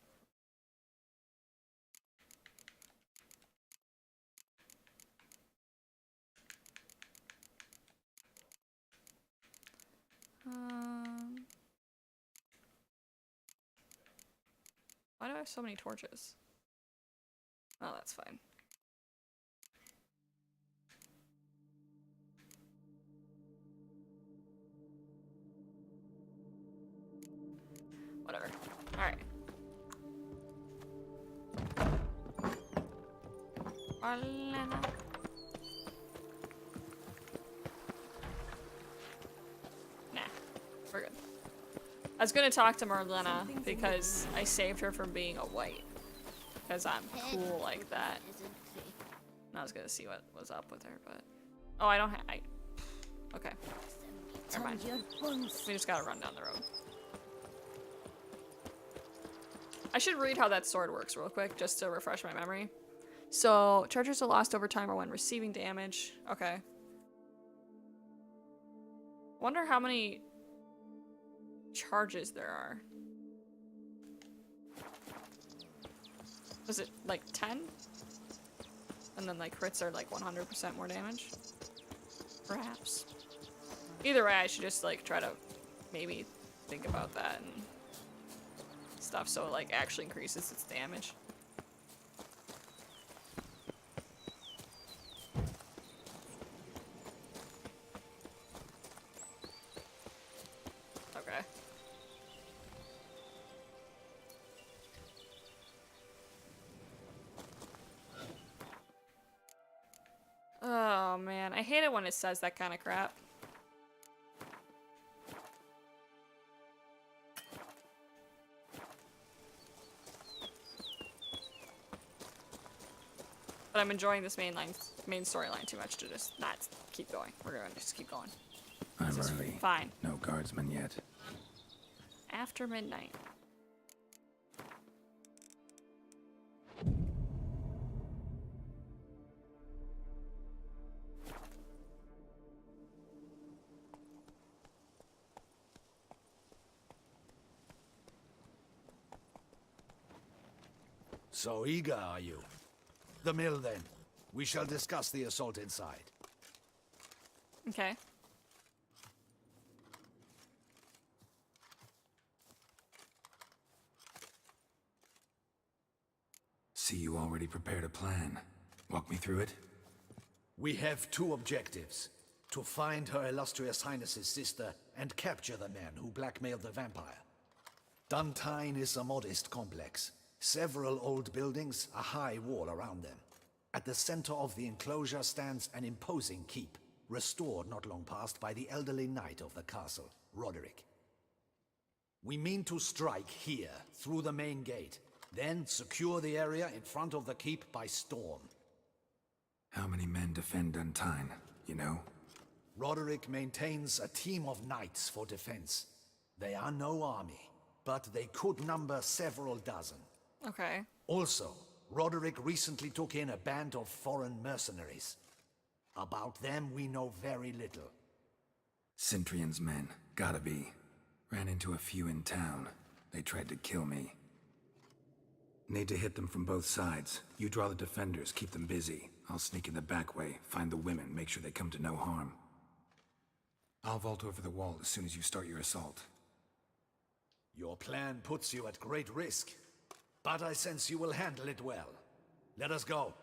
Why do I have so many torches? Oh, that's fine. Whatever. Alright. Marlena. Nah, we're good. I was gonna talk to Marlena because I saved her from being a white. Because I'm cool like that. And I was gonna see what was up with her, but... Oh, I don't have... Okay. Never mind. We just gotta run down the road. I should read how that sword works real quick, just to refresh my memory. So, charges are lost over time or when receiving damage. Okay. Wonder how many charges there are. Was it like 10? And then like crits are like 100% more damage? Perhaps. Either way, I should just like try to maybe think about that and stuff so it like actually increases its damage. Okay. Oh man, I hate it when it says that kind of crap. But I'm enjoying this main storyline too much to just not keep going. We're gonna just keep going. I'm This is early. fine. No guardsmen yet. After midnight. So eager are you? The mill, then. We shall discuss the assault inside. Okay. See, you already prepared a plan. Walk me through it. We have two objectives. To find Her Illustrious Highness's sister and capture the man who blackmailed the vampire. Duntine is a modest complex. Several old buildings, a high wall around them. At the center of the enclosure stands an imposing keep, restored not long past by the elderly knight of the castle, Roderick. We mean to strike here, through the main gate, then secure the area in front of the keep by storm. How many men defend Duntine, you know? Roderick maintains a team of knights for defense. They are no army, but they could number several dozen. Okay. Also, Roderick recently took in a band of foreign mercenaries. About them we know very little. Cintrian's men, gotta be. Ran into a few in town. They tried to kill me. Need to hit them from both sides. You draw the defenders, keep them busy. I'll sneak in the back way, find the women, make sure they come to no harm. I'll vault over the wall as soon as you start your assault. Your plan puts you at great risk, but I sense you will handle it well. Let us go.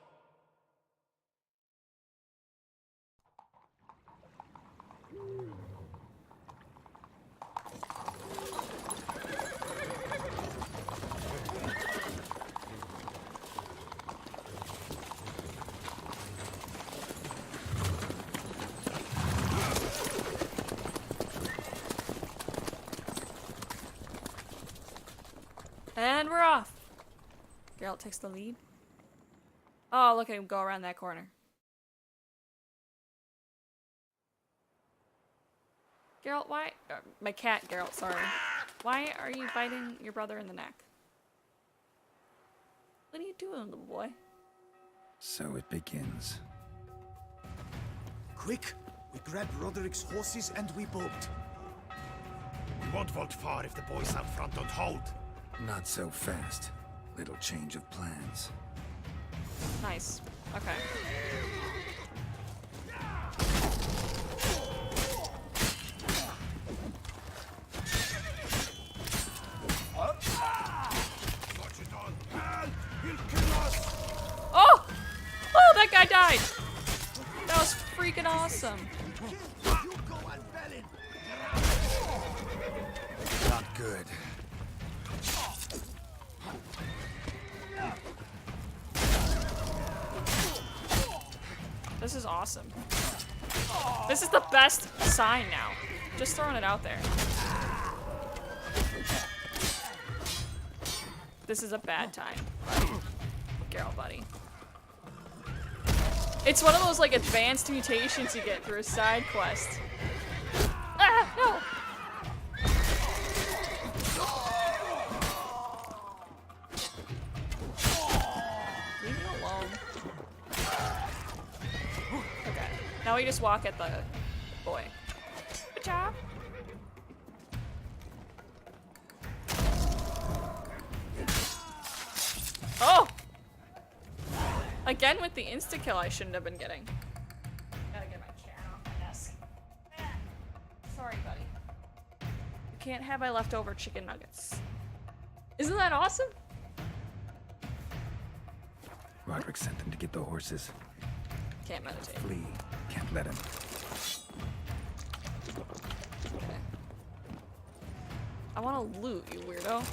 And we're off. Geralt takes the lead. Oh, look at him go around that corner. Geralt, why? My cat, Geralt, sorry. Why are you biting your brother in the neck? What are you doing, little boy? So it begins. Quick! We grab Roderick's horses and we bolt. We won't vault far if the boys out front don't hold. Not so fast. Little change of plans. Nice. Okay. Oh! Oh, that guy died! That was freaking awesome. Not good. This is awesome. This is the best sign now. Just throwing it out there. This is a bad time. Geralt, buddy. It's one of those like advanced mutations you get through a side quest. Ah, no! Leave me alone. Okay. Now we just walk at the boy. Good job. Oh! Again with the insta-kill I shouldn't have been getting. Gotta get my cat off my desk. Sorry, buddy. You can't have my leftover chicken nuggets. Isn't that awesome? Roderick sent them to get the horses. Can't meditate. Flee. Can't let him. Okay. I want to loot, you weirdo.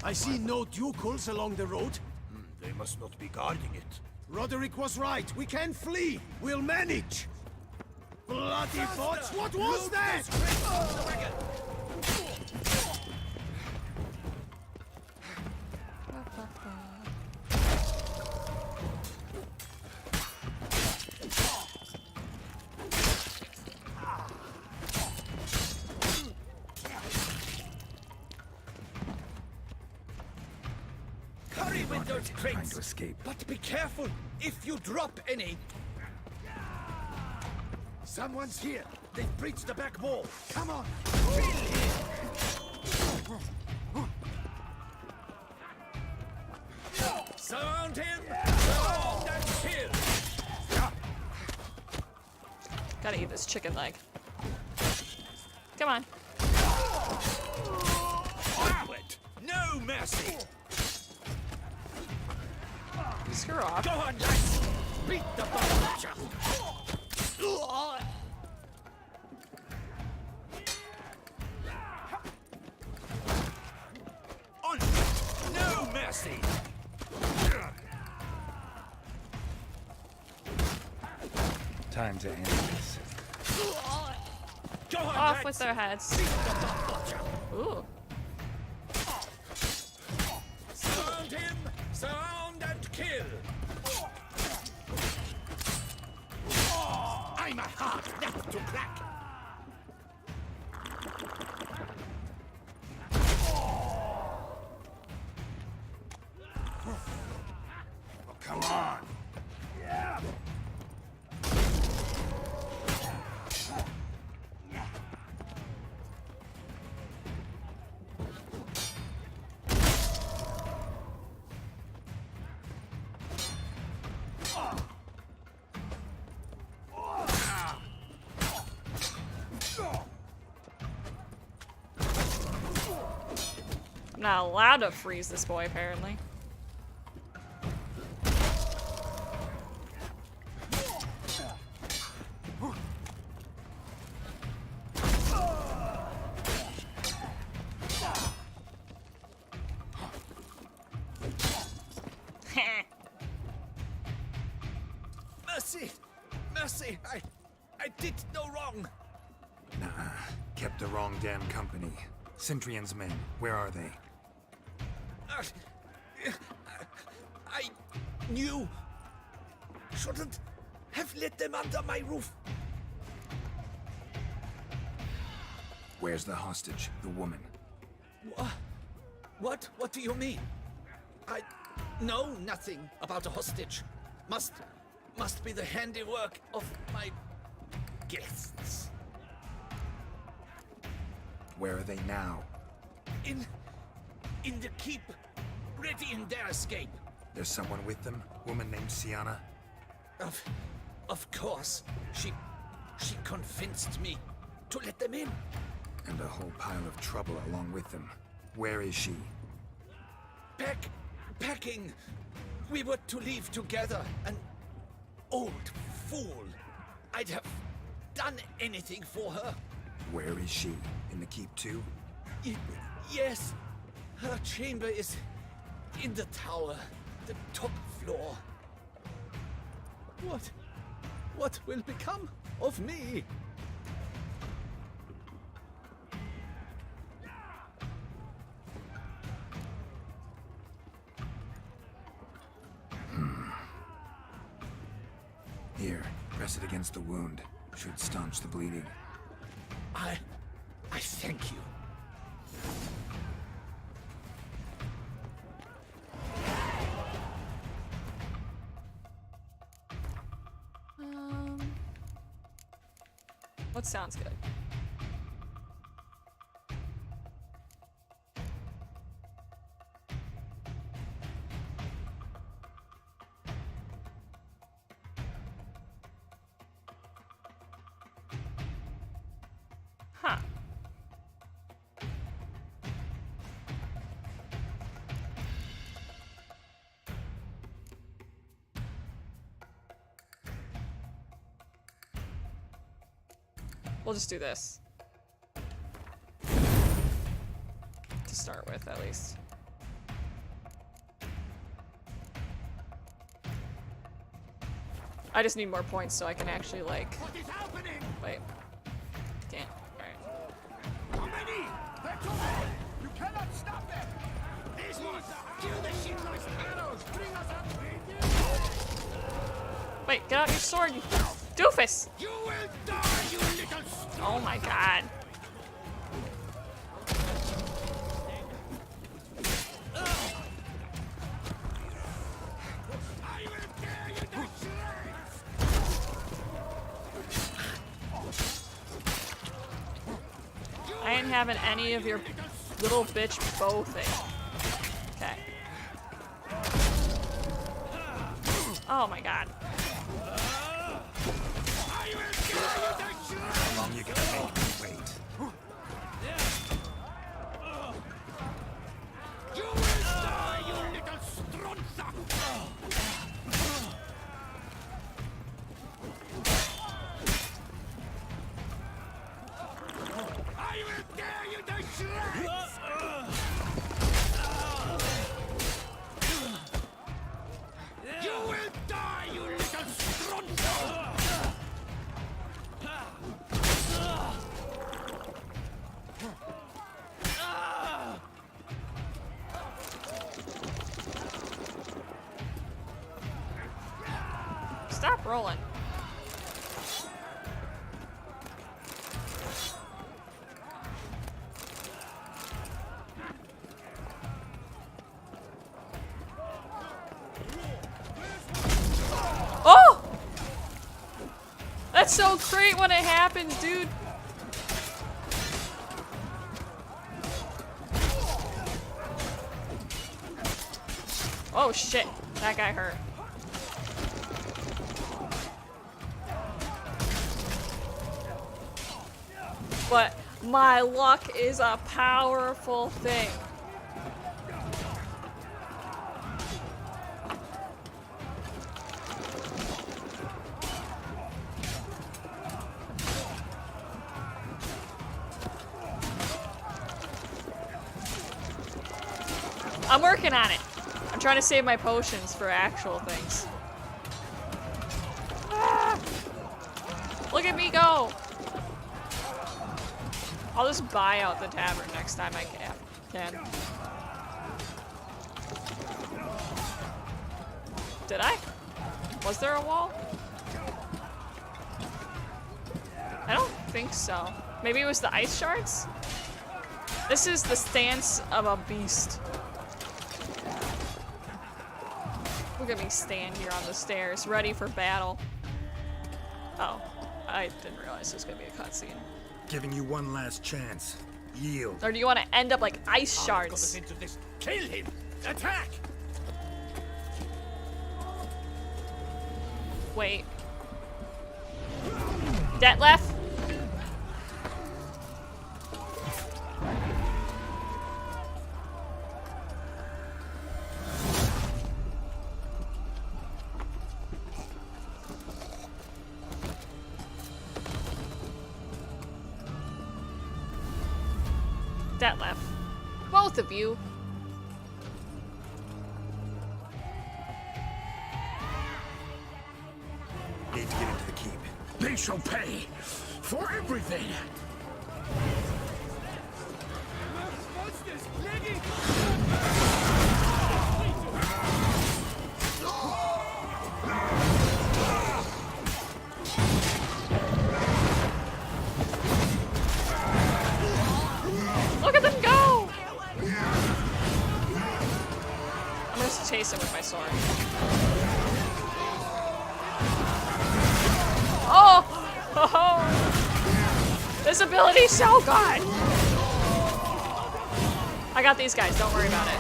I see no ducals along the road. They must not be guarding it. Roderick was right. We can flee. We'll manage. Bloody bots! What was that? Hurry with those Trying crates! to escape. But be careful if you drop any. Someone's here. They've breached the back wall. Come on. Surround him! Surround and kill! Gotta eat this chicken leg. Come on. Forward! No mercy! Screw off. Go on, lads! Beat the butcher! On! No mercy! Time to end this. Go on, Off lads! with their heads. Beat the butcher! Ooh. Surround him! Surround and kill! I'm a hard nut to crack! Oh, come on. Yeah. I'm not allowed to freeze this boy, apparently. Mercy! Mercy! I did no wrong! Nah, kept the wrong damn company. Centrion's men, where are they? I knew. Shouldn't have let them under my roof. Where's the hostage, the woman? What? What do you mean? I know nothing about a hostage. Must be the handiwork of my guests. Where are they now? In the keep, ready in their escape. There's someone with them? Woman named Sienna? Of course. She convinced me to let them in. And a whole pile of trouble along with them. Where is she? Packing. We were to leave together. An old fool. I'd have done anything for her. Where is she? In the keep too? Yes. Her chamber is in the tower, the top floor. What will become of me? Here, press it against the wound. Should staunch the bleeding. I thank you. What sounds good? Huh. We'll just do this. To start with, at least. I just need more points so I can actually, like... What is happening? Wait. Can't. Alright. How many? They're too many! You cannot stop them! These ones! Kill the shit like arrows! Bring us up! Wait, get out your sword, you doofus! You will die, you little stone! Oh my god. I will tear you to shreds! I ain't having any of your little bitch bow thing. Okay. Oh my god. How long you gonna make me wait? You will die, you little stronza! I will tear you to shreds! You will die, you little stronza! Stop rolling. Oh! That's so great when it happens, dude. Oh shit, that guy hurt. But my luck is a powerful thing. I'm working on it. I'm trying to save my potions for actual things. Ah! Look at me go! I'll just buy out the tavern next time I can. Did I? Was there a wall? I don't think so. Maybe it was the ice shards? This is the stance of a beast. Look at me stand here on the stairs, ready for battle. Oh, I didn't realize this was gonna be a cutscene. Giving you one last chance. Yield. Or do you want to end up like ice shards? Into this. Kill him! Attack! Wait. Detlef? Detlef. Both of you. Need to get into the keep. They shall pay for everything. Look at them go! I'm gonna chase him with my sword. Oh! Oh! This ability's so good! I got these guys, don't worry about it.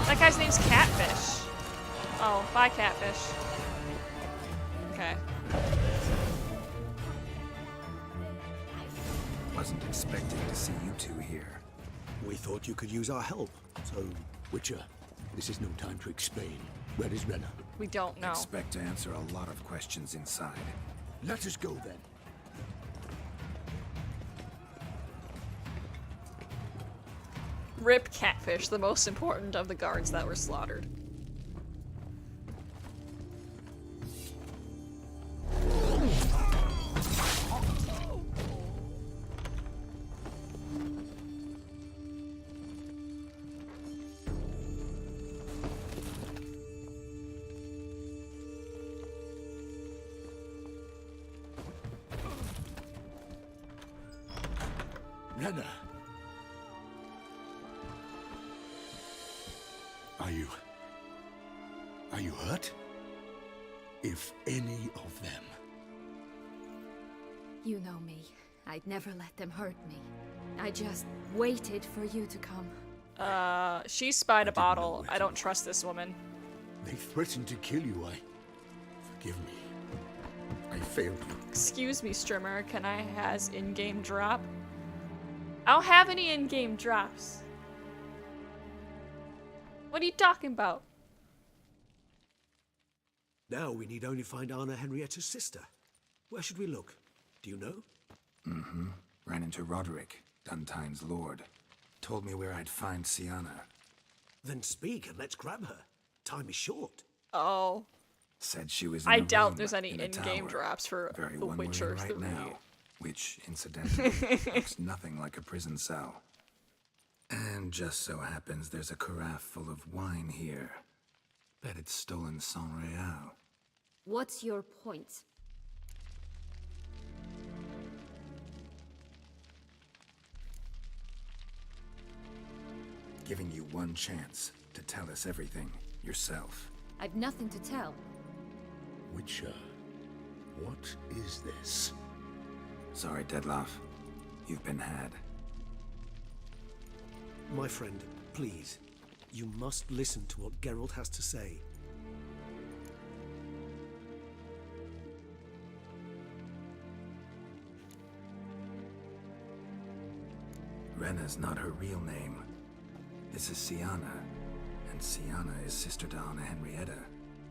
That guy's name's Catfish. Oh, bye Catfish. Okay. Wasn't expecting to see you two here. We thought you could use our help, so... Witcher, this is no time to explain. Where is Renna? We don't know. Expect to answer a lot of questions inside. Let us go then. Rip Catfish, the most important of the guards that were slaughtered. Renna. Are you hurt? If any of them. You know me. I'd never let them hurt me. I just waited for you to come. She spied a bottle. I don't trust this woman. They threatened to kill you. Forgive me. I failed you. Excuse me, streamer. Can I has in-game drop? I don't have any in-game drops. What are you talking about? Now we need only find Anna Henrietta's sister. Where should we look? Do you know? Mm-hmm. Ran into Roderick, Duntine's lord. Told me where I'd find Sienna. Then speak and let's grab her. Time is short. Oh. Said she was in I a doubt room there's any in a in-game tower. drops for Very The one we're in Witcher right 3. now, which, incidentally, looks nothing like a prison cell. And just so happens there's a carafe full of wine here. Bet it's stolen San Real. What's your point? Giving you one chance to tell us everything yourself. I've nothing to tell. Witcher, what is this? Sorry, Detlef. You've been had. My friend, please. You must listen to what Geralt has to say. Renna's not her real name. This is Sienna, and Sienna is sister to Anna Henrietta,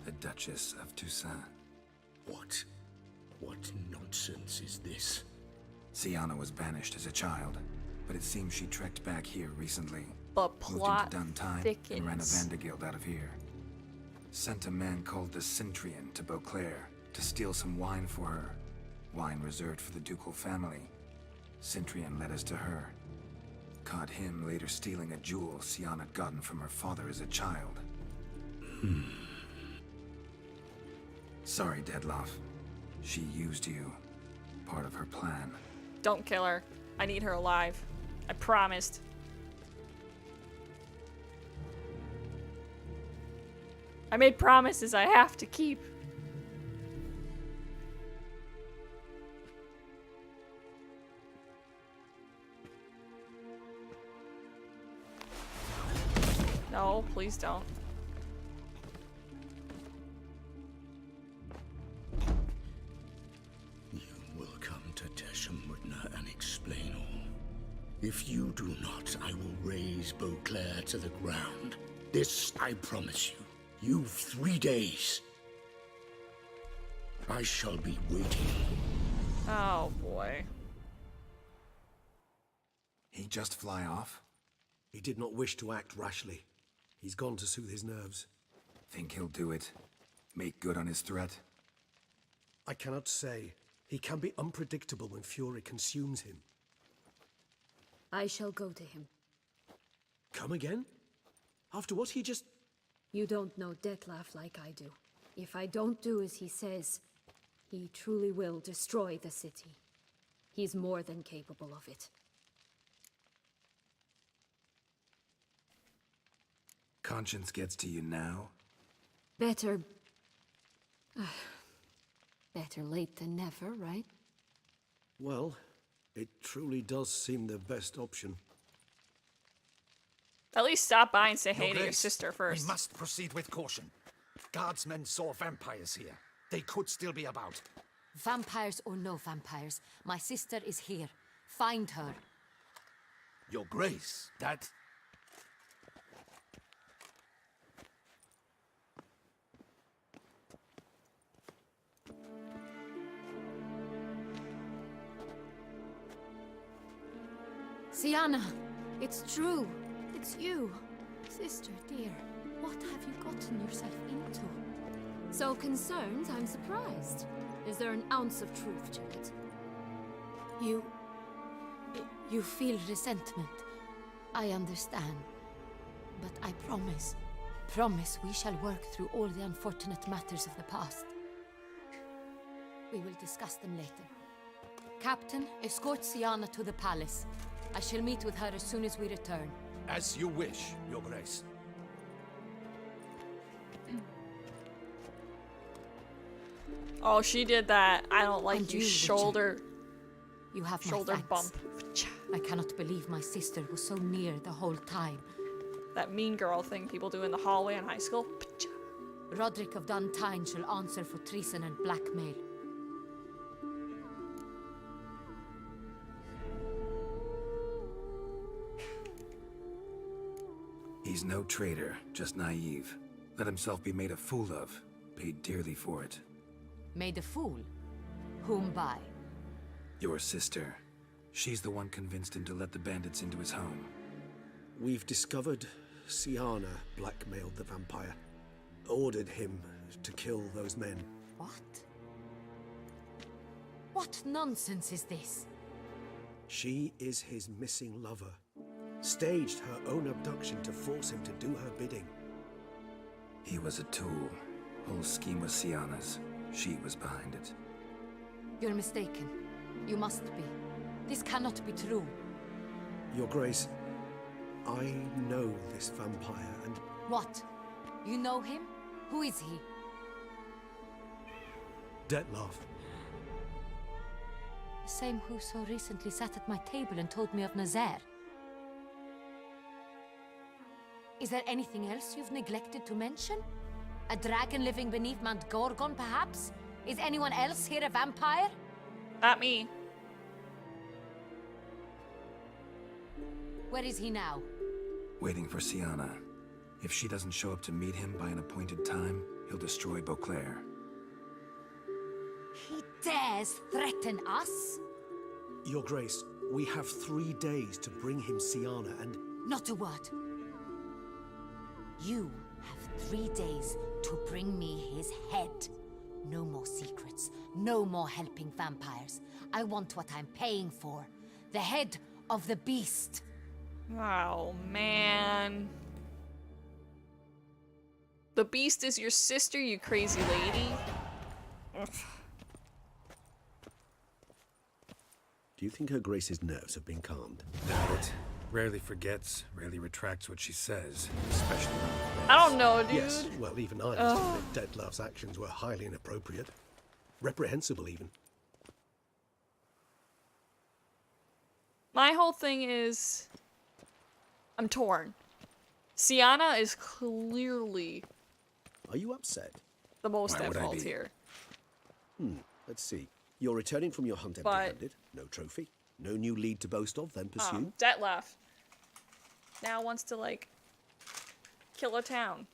the Duchess of Toussaint. What nonsense is this? Sienna was banished as a child, but it seems she trekked back here recently. The plot moved into Duntine and ran a Vandergild out of here. Sent a man called the Centrian to Beauclair to steal some wine for her. Wine reserved for the ducal family. Centrian led us to her. Caught him later stealing a jewel Sienna had gotten from her father as a child. Sorry, Detlef. She used you. Part of her plan. Don't kill her. I need her alive. I promised. I made promises I have to keep. No, please don't. You will come to Teshumutna and explain all. If you do not, I will raze Beauclair to the ground. This I promise you. You've 3 days. I shall be waiting. Oh boy. He just fly off? He did not wish to act rashly. He's gone to soothe his nerves. Think he'll do it? Make good on his threat? I cannot say. He can be unpredictable when fury consumes him. I shall go to him. Come again? After what he just... You don't know Detlef like I do. If I don't do as he says, he truly will destroy the city. He's more than capable of it. Conscience gets to you now? Better... better late than never, right? Well, it truly does seem the best option. At least stop by and say Your hey to your Grace, sister first. We must proceed with caution. Guardsmen saw vampires here. They could still be about. Vampires or no vampires, my sister is here. Find her. Your Grace, that... Sienna, it's true. It's you. Sister, dear, what have you gotten yourself into? So concerned, I'm surprised. Is there an ounce of truth to it? You feel resentment. I understand. But I promise we shall work through all the unfortunate matters of the past. We will discuss them later. Captain, escort Sienna to the palace. I shall meet with her as soon as we return. As you wish, Your Grace. Oh, she did that. I don't like And you you, shoulder. You have my Shoulder thanks. bump. I cannot believe my sister was so near the whole time. That mean girl thing people do in the hallway in high school. Roderick of Duntine shall answer for treason and blackmail. He's no traitor, just naive. Let himself be made a fool of. Paid dearly for it. Made a fool? Whom by? Your sister. She's the one convinced him to let the bandits into his home. We've discovered Sienna blackmailed the vampire. Ordered him to kill those men. What? What nonsense is this? She is his missing lover. Staged her own abduction to force him to do her bidding. He was a tool. Whole scheme was Sienna's. She was behind it. You're mistaken. You must be. This cannot be true. Your Grace, I know this vampire and... What? You know him? Who is he? Detlef. The same who so recently sat at my table and told me of Nazaire. Is there anything else you've neglected to mention? A dragon living beneath Mount Gorgon, perhaps? Is anyone else here a vampire? Not me. Where is he now? Waiting for Sienna. If she doesn't show up to meet him by an appointed time, he'll destroy Beauclair. He dares threaten us? Your Grace, we have 3 days to bring him Sienna and... Not a word. You have 3 days to bring me his head. No more secrets. No more helping vampires. I want what I'm paying for. The head of the beast. Oh, man. The beast is your sister, you crazy lady. Ugh. Do you think Her Grace's nerves have been calmed? Doubt it. Rarely forgets, rarely retracts what she says, especially when... I don't know, dude. Yes, well, even I admit Detlef's actions were highly inappropriate. Reprehensible, even. My whole thing is... I'm torn. Sienna is clearly... Are you upset? The most at fault here. Let's see. You're returning from your hunt empty-handed. No trophy. No new lead to boast of, then pursue. Detlef now wants to, like, kill a town.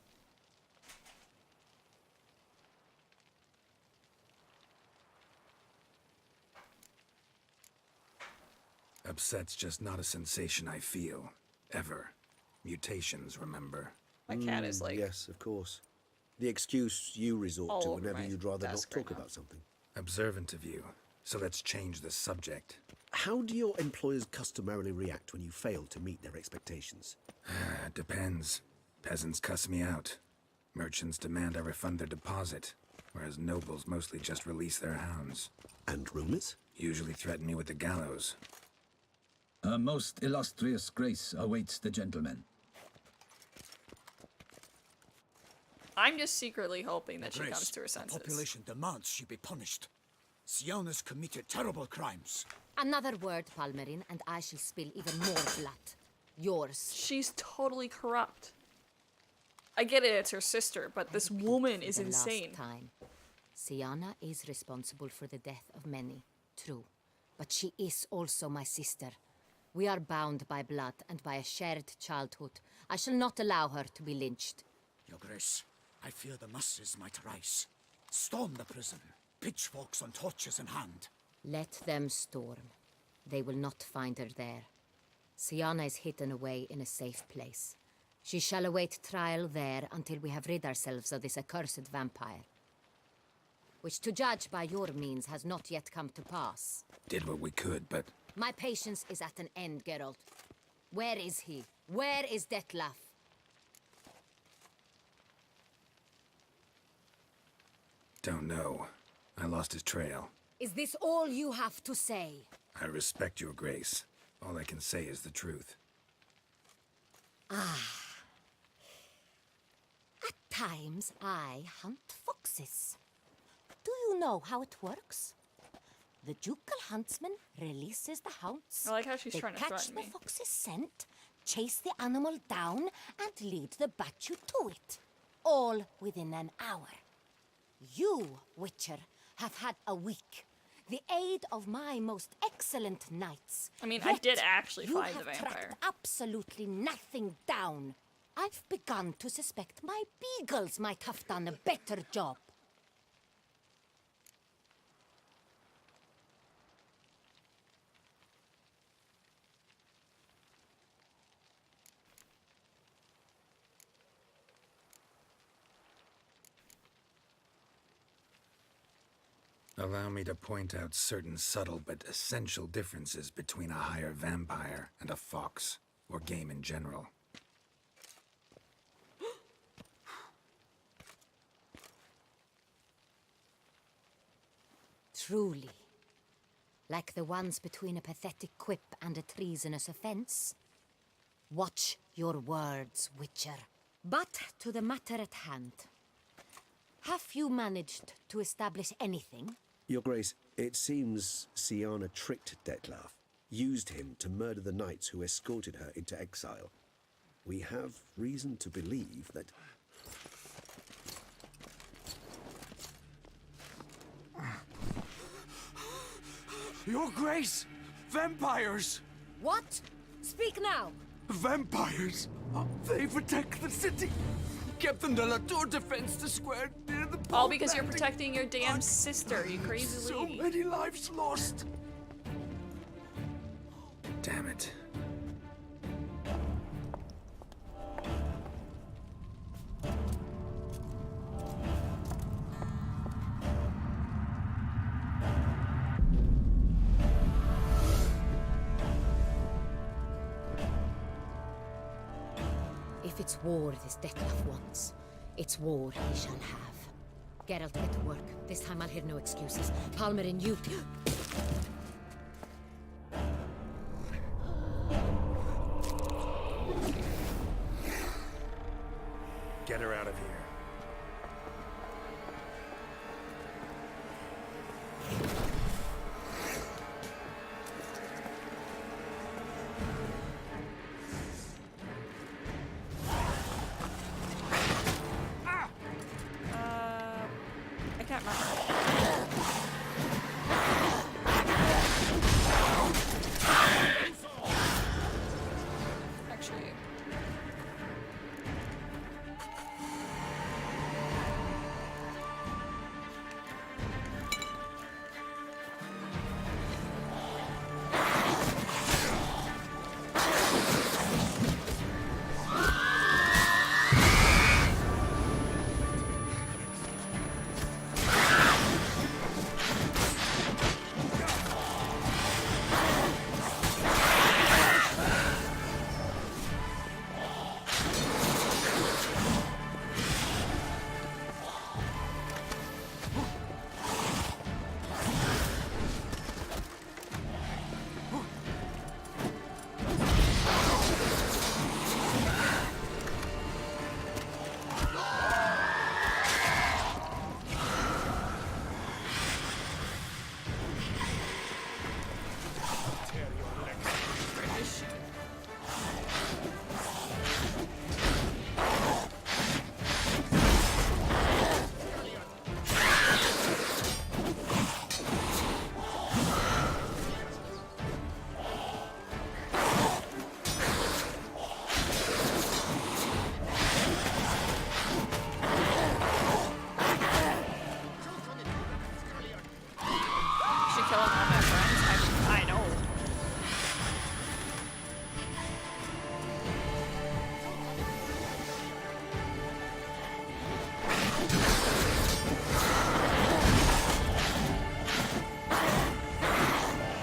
Upset's just not a sensation I feel. Ever. Mutations, remember? My cat is like... Yes, of course. The excuse you resort to all over whenever my you'd rather not desk right talk now. about something. Observant of you. So let's change the subject. How do your employers customarily react when you fail to meet their expectations? Depends. Peasants cuss me out. Merchants demand I refund their deposit, whereas nobles mostly just release their hounds. And rulers? Usually threaten me with the gallows. A most illustrious grace awaits the gentleman. I'm just secretly hoping that she Grace, comes to her the senses. population demands she be punished. Siona's committed terrible crimes. Another word, Palmerin, and I shall spill even more blood. Yours. She's totally corrupt. I get it, it's her sister, but this woman is The insane. last time. Siana is responsible for the death of many, true. But she is also my sister. We are bound by blood and by a shared childhood. I shall not allow her to be lynched. Your Grace, I fear the masses might rise. Storm the prison, pitchforks and torches in hand. Let them storm. They will not find her there. Siana is hidden away in a safe place. She shall await trial there until we have rid ourselves of this accursed vampire. Which, to judge by your means, has not yet come to pass. Did what we could, but... My patience is at an end, Geralt. Where is he? Where is Detlef? Don't know. I lost his trail. Is this all you have to say? I respect your grace. All I can say is the truth. Ah. At times, I hunt foxes. Do you know how it works? The ducal huntsman releases the hounds. I like how she's They trying to catch threaten the me. fox's scent, chase the animal down, and lead the Batu to it. All within an hour. You, Witcher, have had a week. The aid of my most excellent knights. I mean, I Yet did actually you find have the vampire. tracked absolutely nothing down. I've begun to suspect my beagles might have done a better job. Allow me to point out certain subtle but essential differences between a higher vampire and a fox, or game in general. Truly. Like the ones between a pathetic quip and a treasonous offense. Watch your words, Witcher. But to the matter at hand. Have you managed to establish anything? Your Grace, it seems Siana tricked Detlef, used him to murder the knights who escorted her into exile. We have reason to believe that... Your Grace! Vampires! What? Speak now! Vampires! They protect the city! Captain de la Tour defends the square near the All port because you're landing. protecting your damn sister, you crazy So lady. many lives lost! Damn it. If it's war this Detlef wants, it's war he shall have. Geralt, get to work. This time I'll hear no excuses. Palmerin, you... Get her out of here. I can't remember. Actually. killing all my friends. I know.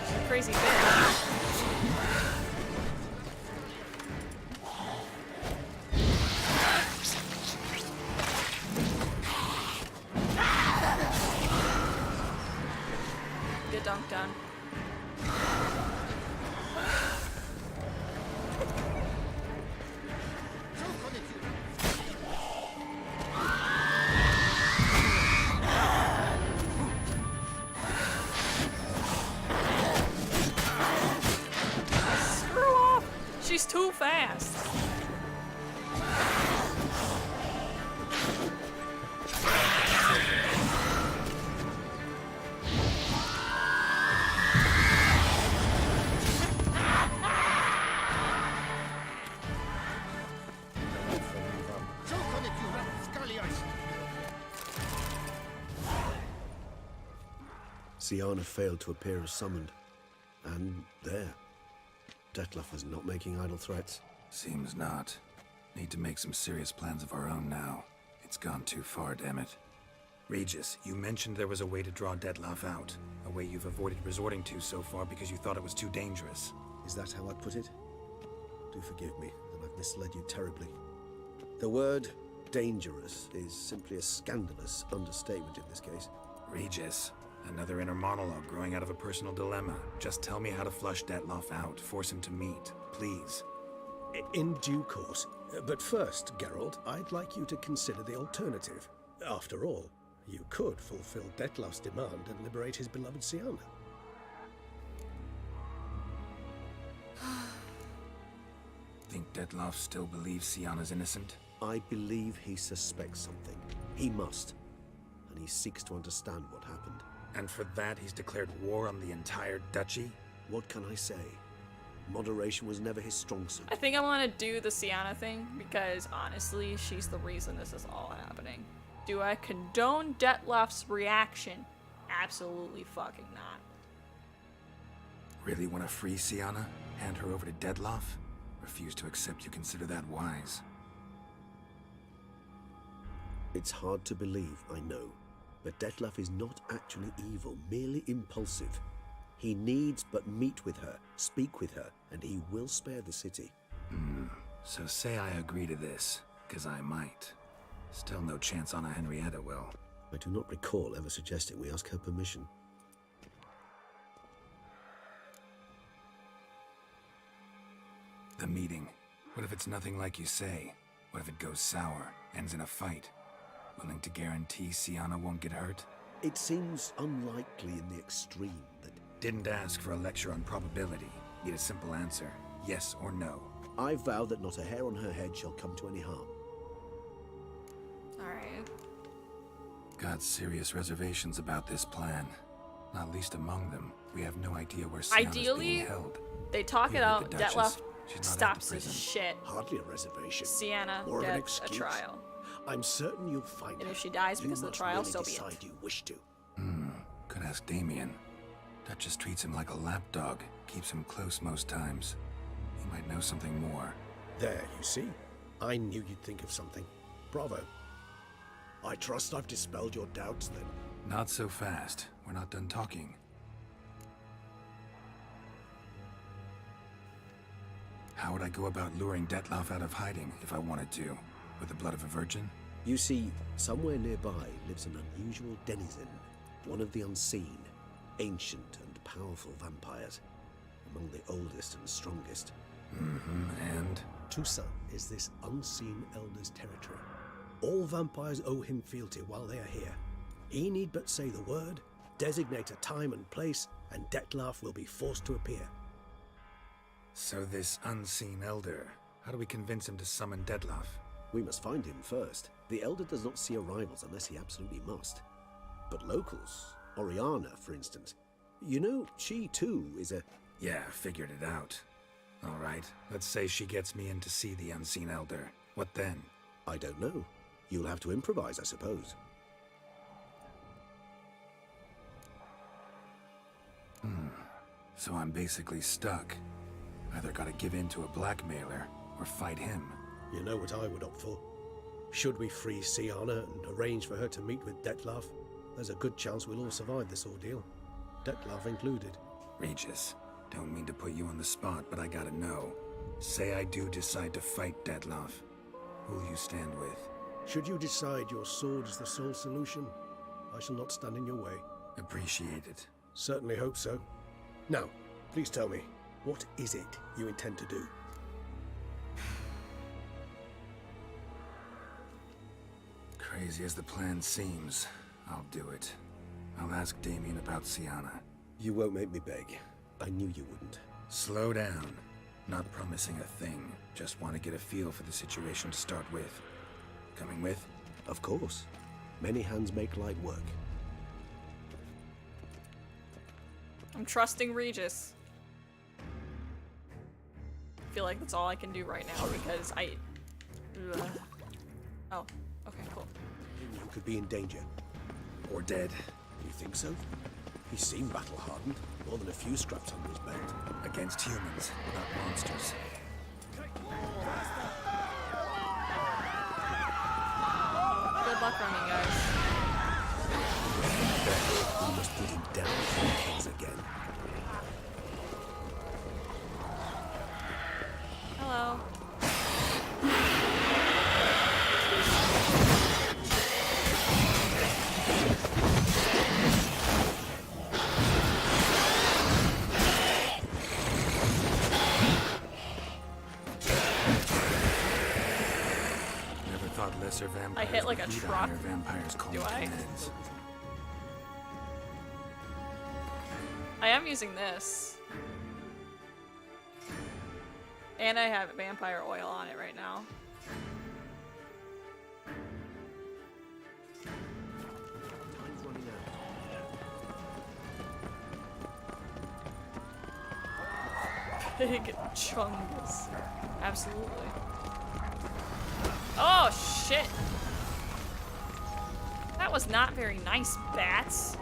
She's a crazy bitch. Get dunked on. Screw off! She's too fast. Siana failed to appear as summoned. And there. Dettlaff is not making idle threats. Seems not. Need to make some serious plans of our own now. It's gone too far, damn it. Regis, you mentioned there was a way to draw Dettlaff out. A way you've avoided resorting to so far because you thought it was too dangerous. Is that how I put it? Do forgive me that I've misled you terribly. The word dangerous is simply a scandalous understatement in this case. Regis, another inner monologue growing out of a personal dilemma. Just tell me how to flush Dettlaff out. Force him to meet, please. In due course. But first, Geralt, I'd like you to consider the alternative. After all, you could fulfill Dettlaff's demand and liberate his beloved Siana. Think Dettlaff still believes Siana's innocent? I believe he suspects something. He must. And he seeks to understand what happened. And for that, he's declared war on the entire duchy? What can I say? Moderation was never his strong suit. I think I want to do the Siana thing because honestly, she's the reason this is all happening. Do I condone Dettlaff's reaction? Absolutely fucking not. Really want to free Siana? Hand her over to Dettlaff? Refuse to accept you consider that wise. It's hard to believe, I know. But Dettlaff is not actually evil, merely impulsive. He needs but meet with her, speak with her, and he will spare the city. So say I agree to this, 'cause I might. Still no chance Anna Henrietta will. I do not recall ever suggesting we ask her permission. The meeting. What if it's nothing like you say? What if it goes sour, ends in a fight? Willing to guarantee Siana won't get hurt? It seems unlikely in the extreme that... Didn't ask for a lecture on probability. Need a simple answer. Yes or no. I vow that not a hair on her head shall come to any harm. Alright. Got serious reservations about this plan. Not least among them, we have no idea where Siana's being held. They talk it out, the Duchess. Dettlaff She's not stops at the his prison. shit. Hardly a reservation. Siana More of an gets a excuse. trial. I'm certain you'll find And her. if she dies because You of the trial, must so really be it. decide you wish to. Could ask Damien. Duchess treats him like a lapdog. Keeps him close most times. He might know something more. There, you see? I knew you'd think of something. Bravo. I trust I've dispelled your doubts, then. Not so fast. We're not done talking. How would I go about luring Dettlaff out of hiding if I wanted to? With the blood of a virgin? You see, somewhere nearby lives an unusual denizen. One of the unseen, ancient and powerful vampires. Among the oldest and strongest. And? Toussaint is this unseen elder's territory. All vampires owe him fealty while they are here. He need but say the word, designate a time and place, and Dettlaff will be forced to appear. So this unseen elder, how do we convince him to summon Dettlaff? We must find him first. The elder does not see arrivals unless he absolutely must. But locals, Oriana, for instance. You know, she too is a... Yeah, figured it out. All right, let's say she gets me in to see the unseen elder. What then? I don't know. You'll have to improvise, I suppose. So I'm basically stuck. Either gotta give in to a blackmailer, or fight him. You know what I would opt for. Should we free Siana and arrange for her to meet with Dettlaff, there's a good chance we'll all survive this ordeal. Dettlaff included. Regis, don't mean to put you on the spot, but I gotta know. Say I do decide to fight Dettlaff. Who'll you stand with? Should you decide your sword is the sole solution, I shall not stand in your way. Appreciate it. Certainly hope so. Now, please tell me, what is it you intend to do? Crazy as the plan seems, I'll do it. I'll ask Damien about Siana. You won't make me beg. I knew you wouldn't. Slow down. Not promising a thing. Just want to get a feel for the situation to start with. Coming with? Of course. Many hands make light work. I'm trusting Regis. I feel like that's all I can do right now because I... Ugh. Oh, okay, cool. You could be in danger. Or dead. You think so? He seemed battle-hardened. More than a few scraps under his belt. Against humans, not monsters. Good luck running, guys. We must put him down before he kills again. Hello. Never thought lesser vampires I hit like a would beat truck. higher vampires called Do I? commands. I am using this. And I have vampire oil on it right now. Time's running out. Big chungus. Absolutely. Oh, shit. That was not very nice, bats.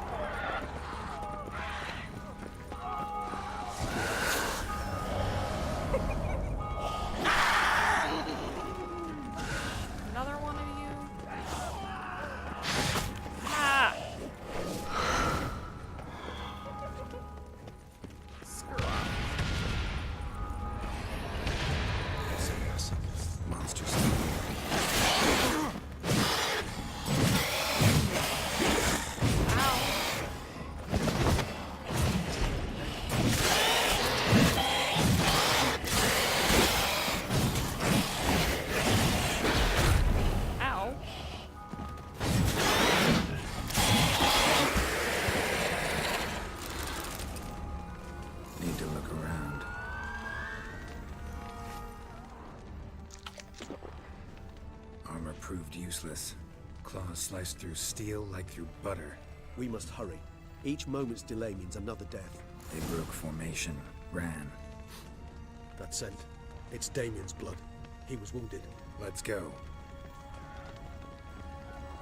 Another one of you. Ah! Screw off. Monsters. Ow. Need to look around. Armor proved useless. Claws sliced through steel like through butter. We must hurry. Each moment's delay means another death. They broke formation, ran. That scent. It's Damien's blood. He was wounded. Let's go.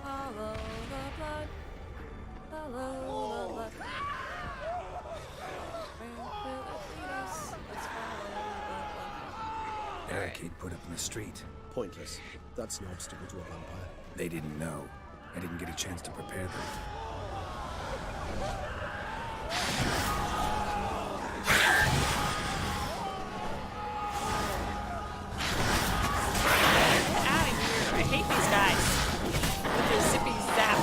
Follow the blood. Follow the blood. Where will it lead us? Let's follow the blood. Barricade put up in the street. Pointless. That's no obstacle to a vampire. They didn't know. I didn't get a chance to prepare them. I hate these guys. With their zippy zap.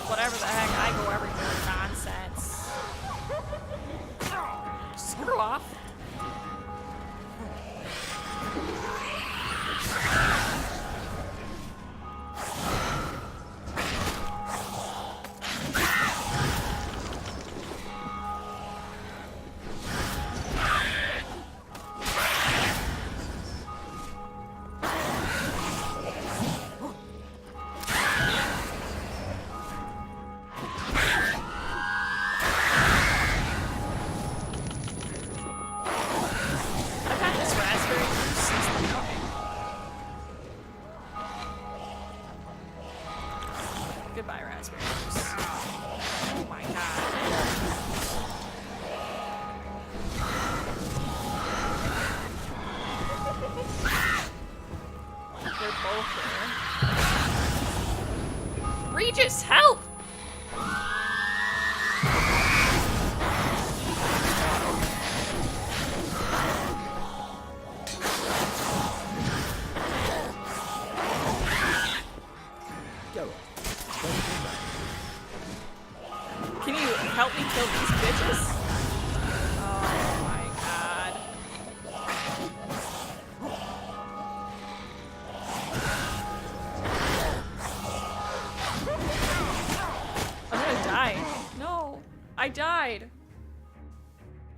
Whatever the heck, I go everywhere. Nonsense. Screw off.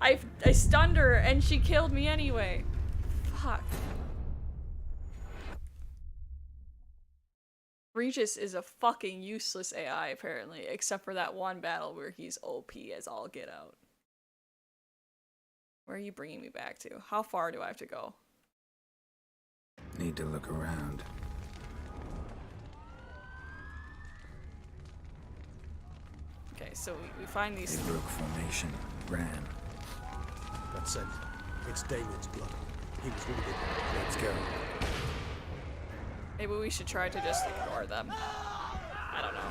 I stunned her and she killed me anyway. Fuck. Regis is a fucking useless AI apparently, except for that one battle where he's OP as all get out. Where are you bringing me back to? How far do I have to go? Need to look around. Okay, so we find these. They broke formation, ran. That's it. It's Damien's blood. He was wounded. Let's go. Maybe we should try to just ignore them. I don't know.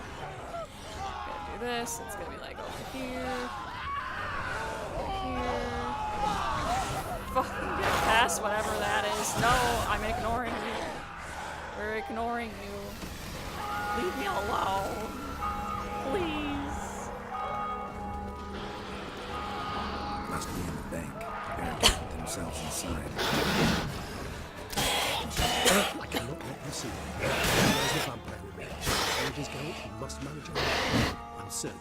Gonna do this. It's gonna be like over here. Over here. Fucking get past whatever that is. No, I'm ignoring you. We're ignoring you. Leave me alone. Please. Must be in the bank. Barricade themselves inside. I cannot let you see. There's the vampire remains. All his gold, he must manage it. I'm certain.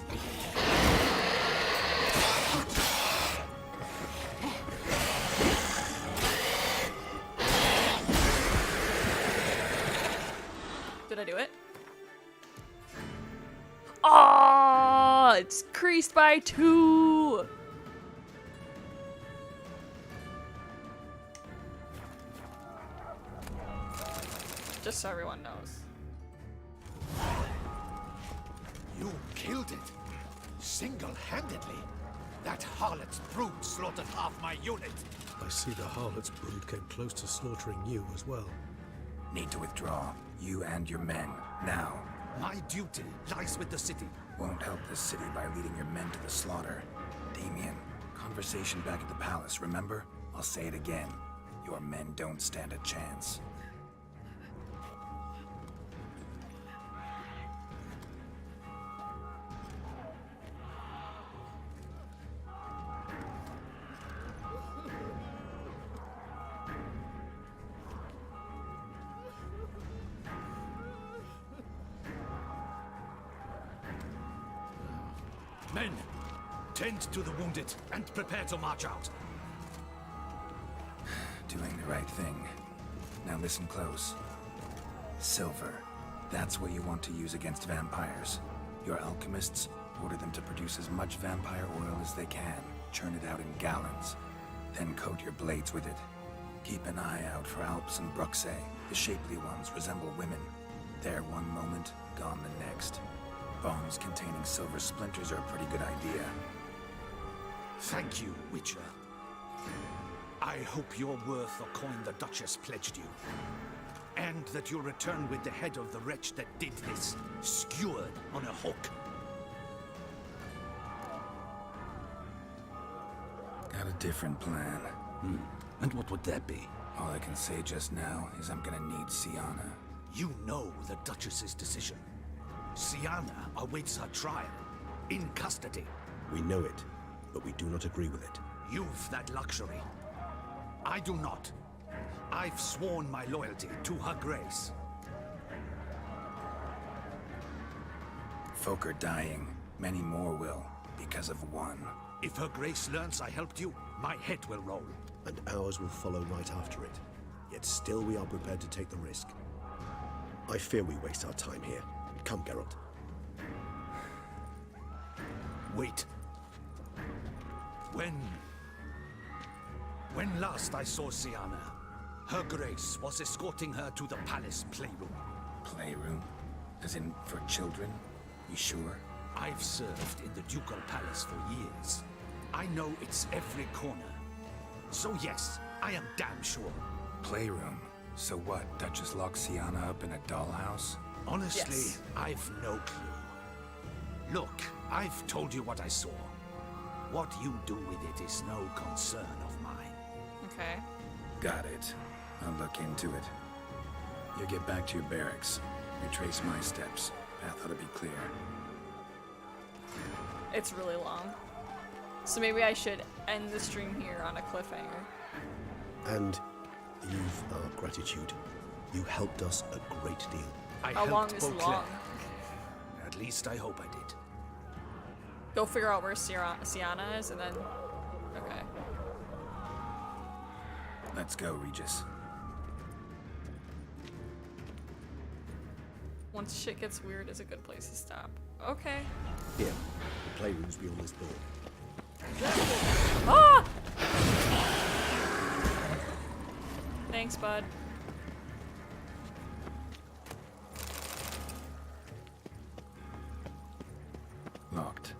Did I do it? Oh, it's increased by 2. Just so everyone knows. You killed it. Single-handedly. That harlot's brood slaughtered half my unit. I see the harlot's brood came close to slaughtering you as well. Need to withdraw. You and your men. Now. My duty lies with the city. Won't help the city by leading your men to the slaughter. Damien, conversation back at the palace, remember? I'll say it again. Your men don't stand a chance. Men, tend to the wounded and prepare to march out. Doing the right thing. Now listen close. Silver. That's what you want to use against vampires. Your alchemists, order them to produce as much vampire oil as they can. Churn it out in gallons. Then coat your blades with it. Keep an eye out for Alps and Bruxae. The shapely ones resemble women. There one moment, gone the next. Bombs containing silver splinters are a pretty good idea. Thank you, Witcher. I hope you're worth the coin the Duchess pledged you. And that you'll return with the head of the wretch that did this, skewered on a hook. Got a different plan. And what would that be? All I can say just now is I'm gonna need Sienna. You know the Duchess's decision. Sienna awaits her trial, in custody. We know it, but we do not agree with it. You've that luxury. I do not. I've sworn my loyalty to her grace. Folk are dying. Many more will, because of one. If her grace learns I helped you, my head will roll. And ours will follow right after it. Yet still we are prepared to take the risk. I fear we waste our time here. Come, Geralt. Wait. When last I saw Sienna, her grace was escorting her to the palace playroom. Playroom? As in, for children? You sure? I've served in the ducal palace for years. I know it's every corner. So yes, I am damn sure. Playroom? So what, Duchess locked Sienna up in a dollhouse? Honestly, Yes. I've no clue. Look, I've told you what I saw. What you do with it is no concern of mine. Okay. Got it. I'll look into it. You get back to your barracks. Retrace my steps. Path ought to be clear. It's really long. So maybe I should end the stream here on a cliffhanger. And you've our gratitude. You helped us a great deal. How long is long? At least I hope I did. Go figure out where Sienna is and then... Okay. Let's go, Regis. Once shit gets weird is a good place to stop. Okay. Here, the playroom's beyond this door. Ah! Thanks, bud. Locked.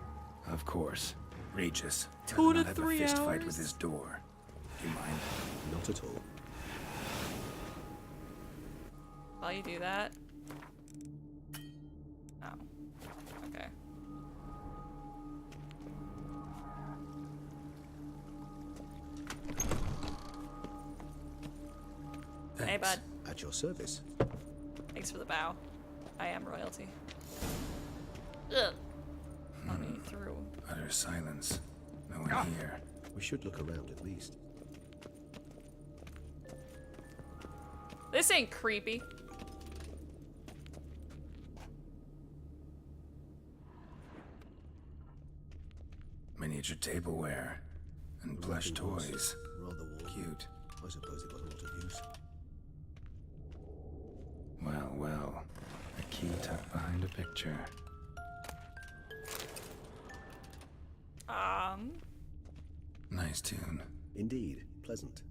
Of course. Regis. 2 to have 3 a fist fight hours? with this door. Do you mind? Not at all. While you do that. Oh. Okay. Thanks. Hey, bud. At your service. Thanks for the bow. I am royalty. Ugh. Let me through. Utter silence. No one here. We should look around at least. This ain't creepy. Miniature tableware. And plush toys. Rather warm. Cute. I suppose it got a lot of use. Well, well. A key tucked behind a picture. Nice tune. Indeed, pleasant.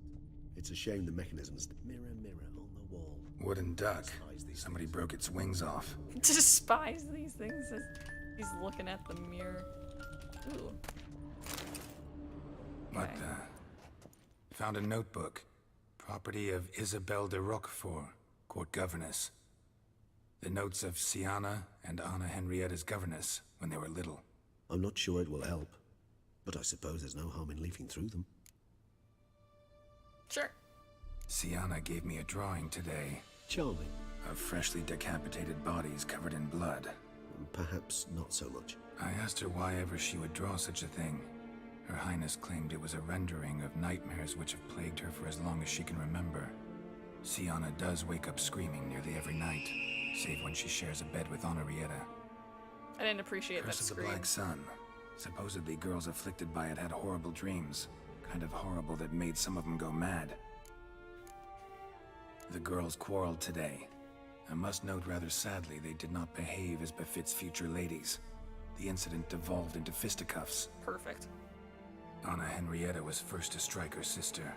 It's a shame the mechanism's mirror, mirror on the wall. Wooden duck. Somebody broke its wings off. Despise these things as he's looking at the mirror. Ooh. What the? Found a notebook. Property of Isabelle de Roquefort, court governess. The notes of Siana and Anna Henrietta's governess when they were little. I'm not sure it will help, but I suppose there's no harm in leafing through them. Sure. Siana gave me a drawing today. Charming. Of freshly decapitated bodies covered in blood. Perhaps not so much. I asked her why ever she would draw such a thing. Her Highness claimed it was a rendering of nightmares which have plagued her for as long as she can remember. Siana does wake up screaming nearly every night, save when she shares a bed with Henrietta. I didn't appreciate that Curse of the scream. Black Sun. Supposedly girls afflicted by it had horrible dreams. Kind of horrible that made some of them go mad. The girls quarreled today. I must note rather sadly they did not behave as befits future ladies. The incident devolved into fisticuffs. Perfect. Anna Henrietta was first to strike her sister.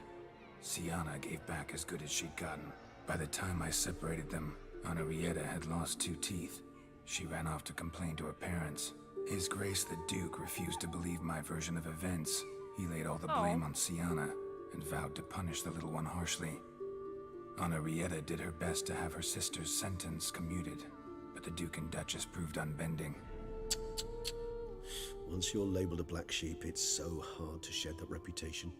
Siana gave back as good as she'd gotten. By the time I separated them, Henrietta had lost 2 teeth. She ran off to complain to her parents. His Grace the Duke refused to believe my version of events. He laid all the blame on Siana and vowed to punish the little one harshly. Henrietta did her best to have her sister's sentence commuted, but the Duke and Duchess proved unbending. Once you're labeled a black sheep, it's so hard to shed that reputation.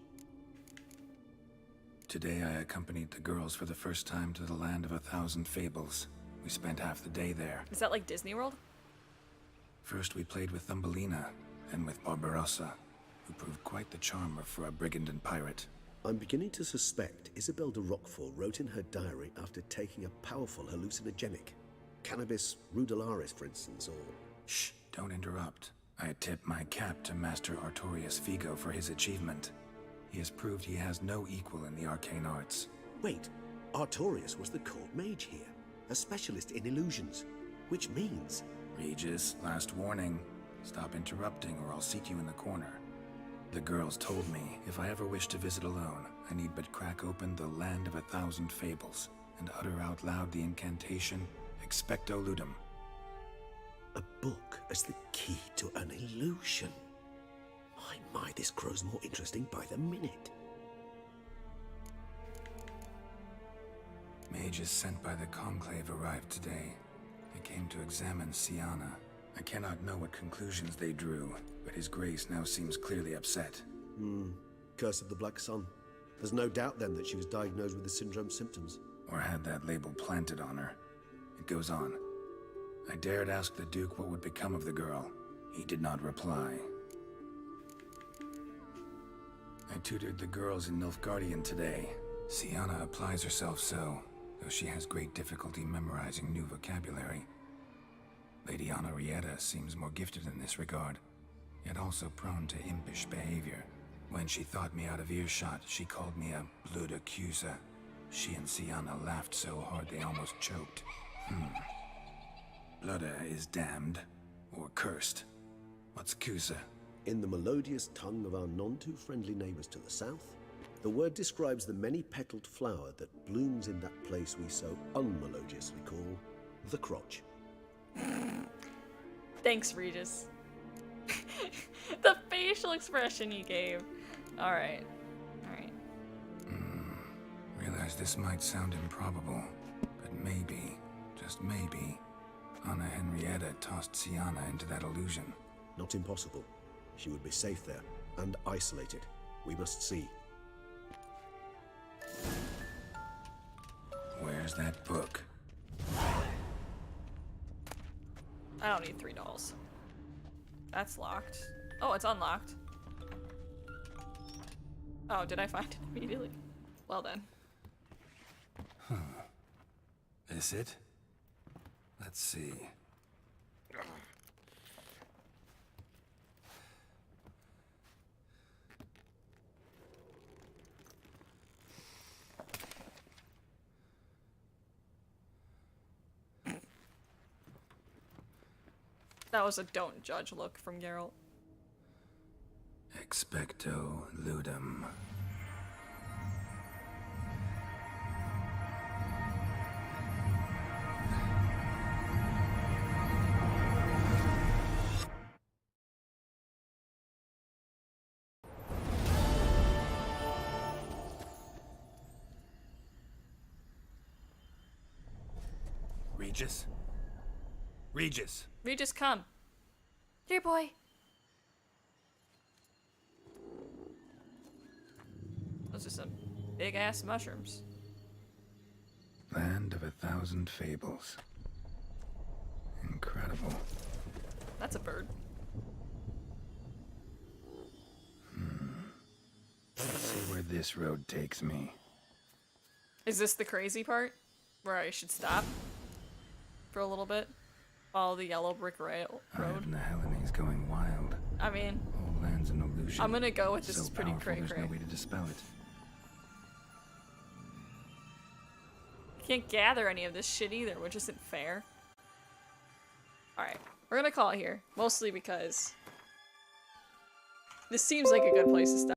Today I accompanied the girls for the first time to the land of 1,000 fables. We spent half the day there. Is that like Disney World? First we played with Thumbelina, then with Barbarossa, who proved quite the charmer for a brigand and pirate. I'm beginning to suspect Isabelle de Roquefort wrote in her diary after taking a powerful hallucinogenic. Cannabis rudelaris, for instance, or... Shh, don't interrupt. I tip my cap to Master Artorius Figo for his achievement. He has proved he has no equal in the arcane arts. Wait, Artorius was the court mage here, a specialist in illusions, which means... Regis, last warning. Stop interrupting or I'll seat you in the corner. The girls told me if I ever wish to visit alone, I need but crack open the land of 1,000 fables and utter out loud the incantation Expecto Ludum. A book as the key to an illusion. My, this grows more interesting by the minute. Mages sent by the Conclave arrived today. They came to examine Siana. I cannot know what conclusions they drew, but His Grace now seems clearly upset. Curse of the Black Sun. There's no doubt then that she was diagnosed with the syndrome symptoms. Or had that label planted on her. It goes on. I dared ask the Duke what would become of the girl. He did not reply. I tutored the girls in Nilfgaardian today. Siana applies herself so, though she has great difficulty memorizing new vocabulary. Lady Henrietta seems more gifted in this regard, yet also prone to impish behavior. When she thought me out of earshot, she called me a blood accuser. She and Siana laughed so hard they almost choked. Blooda is damned, or cursed. What's Kusa? In the melodious tongue of our none-too-friendly neighbors to the south, the word describes the many-petaled flower that blooms in that place we so unmelodiously call the crotch. Thanks, Regis. The facial expression you gave. Alright. Alright. Realize this might sound improbable, but maybe, just maybe, Anna Henrietta tossed Siana into that illusion. Not impossible. She would be safe there, and isolated. We must see. Where's that book? I don't need $3. That's locked. Oh, it's unlocked. Oh, did I find it immediately? Well then. Is it? Let's see. That was a don't judge look from Geralt. Expecto ludum. Regis? Regis! Regis, come. Here, boy. Those are some big-ass mushrooms. Land of 1,000 fables. Incredible. That's a bird. Let's see where this road takes me. Is this the crazy part? Where I should stop? For a little bit? Follow the yellow brick road? Ivan the Hellenes going wild. I mean... All land's an illusion. I'm gonna go with this So is pretty powerful, there's cray-cray. no way to dispel it. Can't gather any of this shit either, which isn't fair. Alright, we're gonna call it here. Mostly because... this seems like a good place to stop.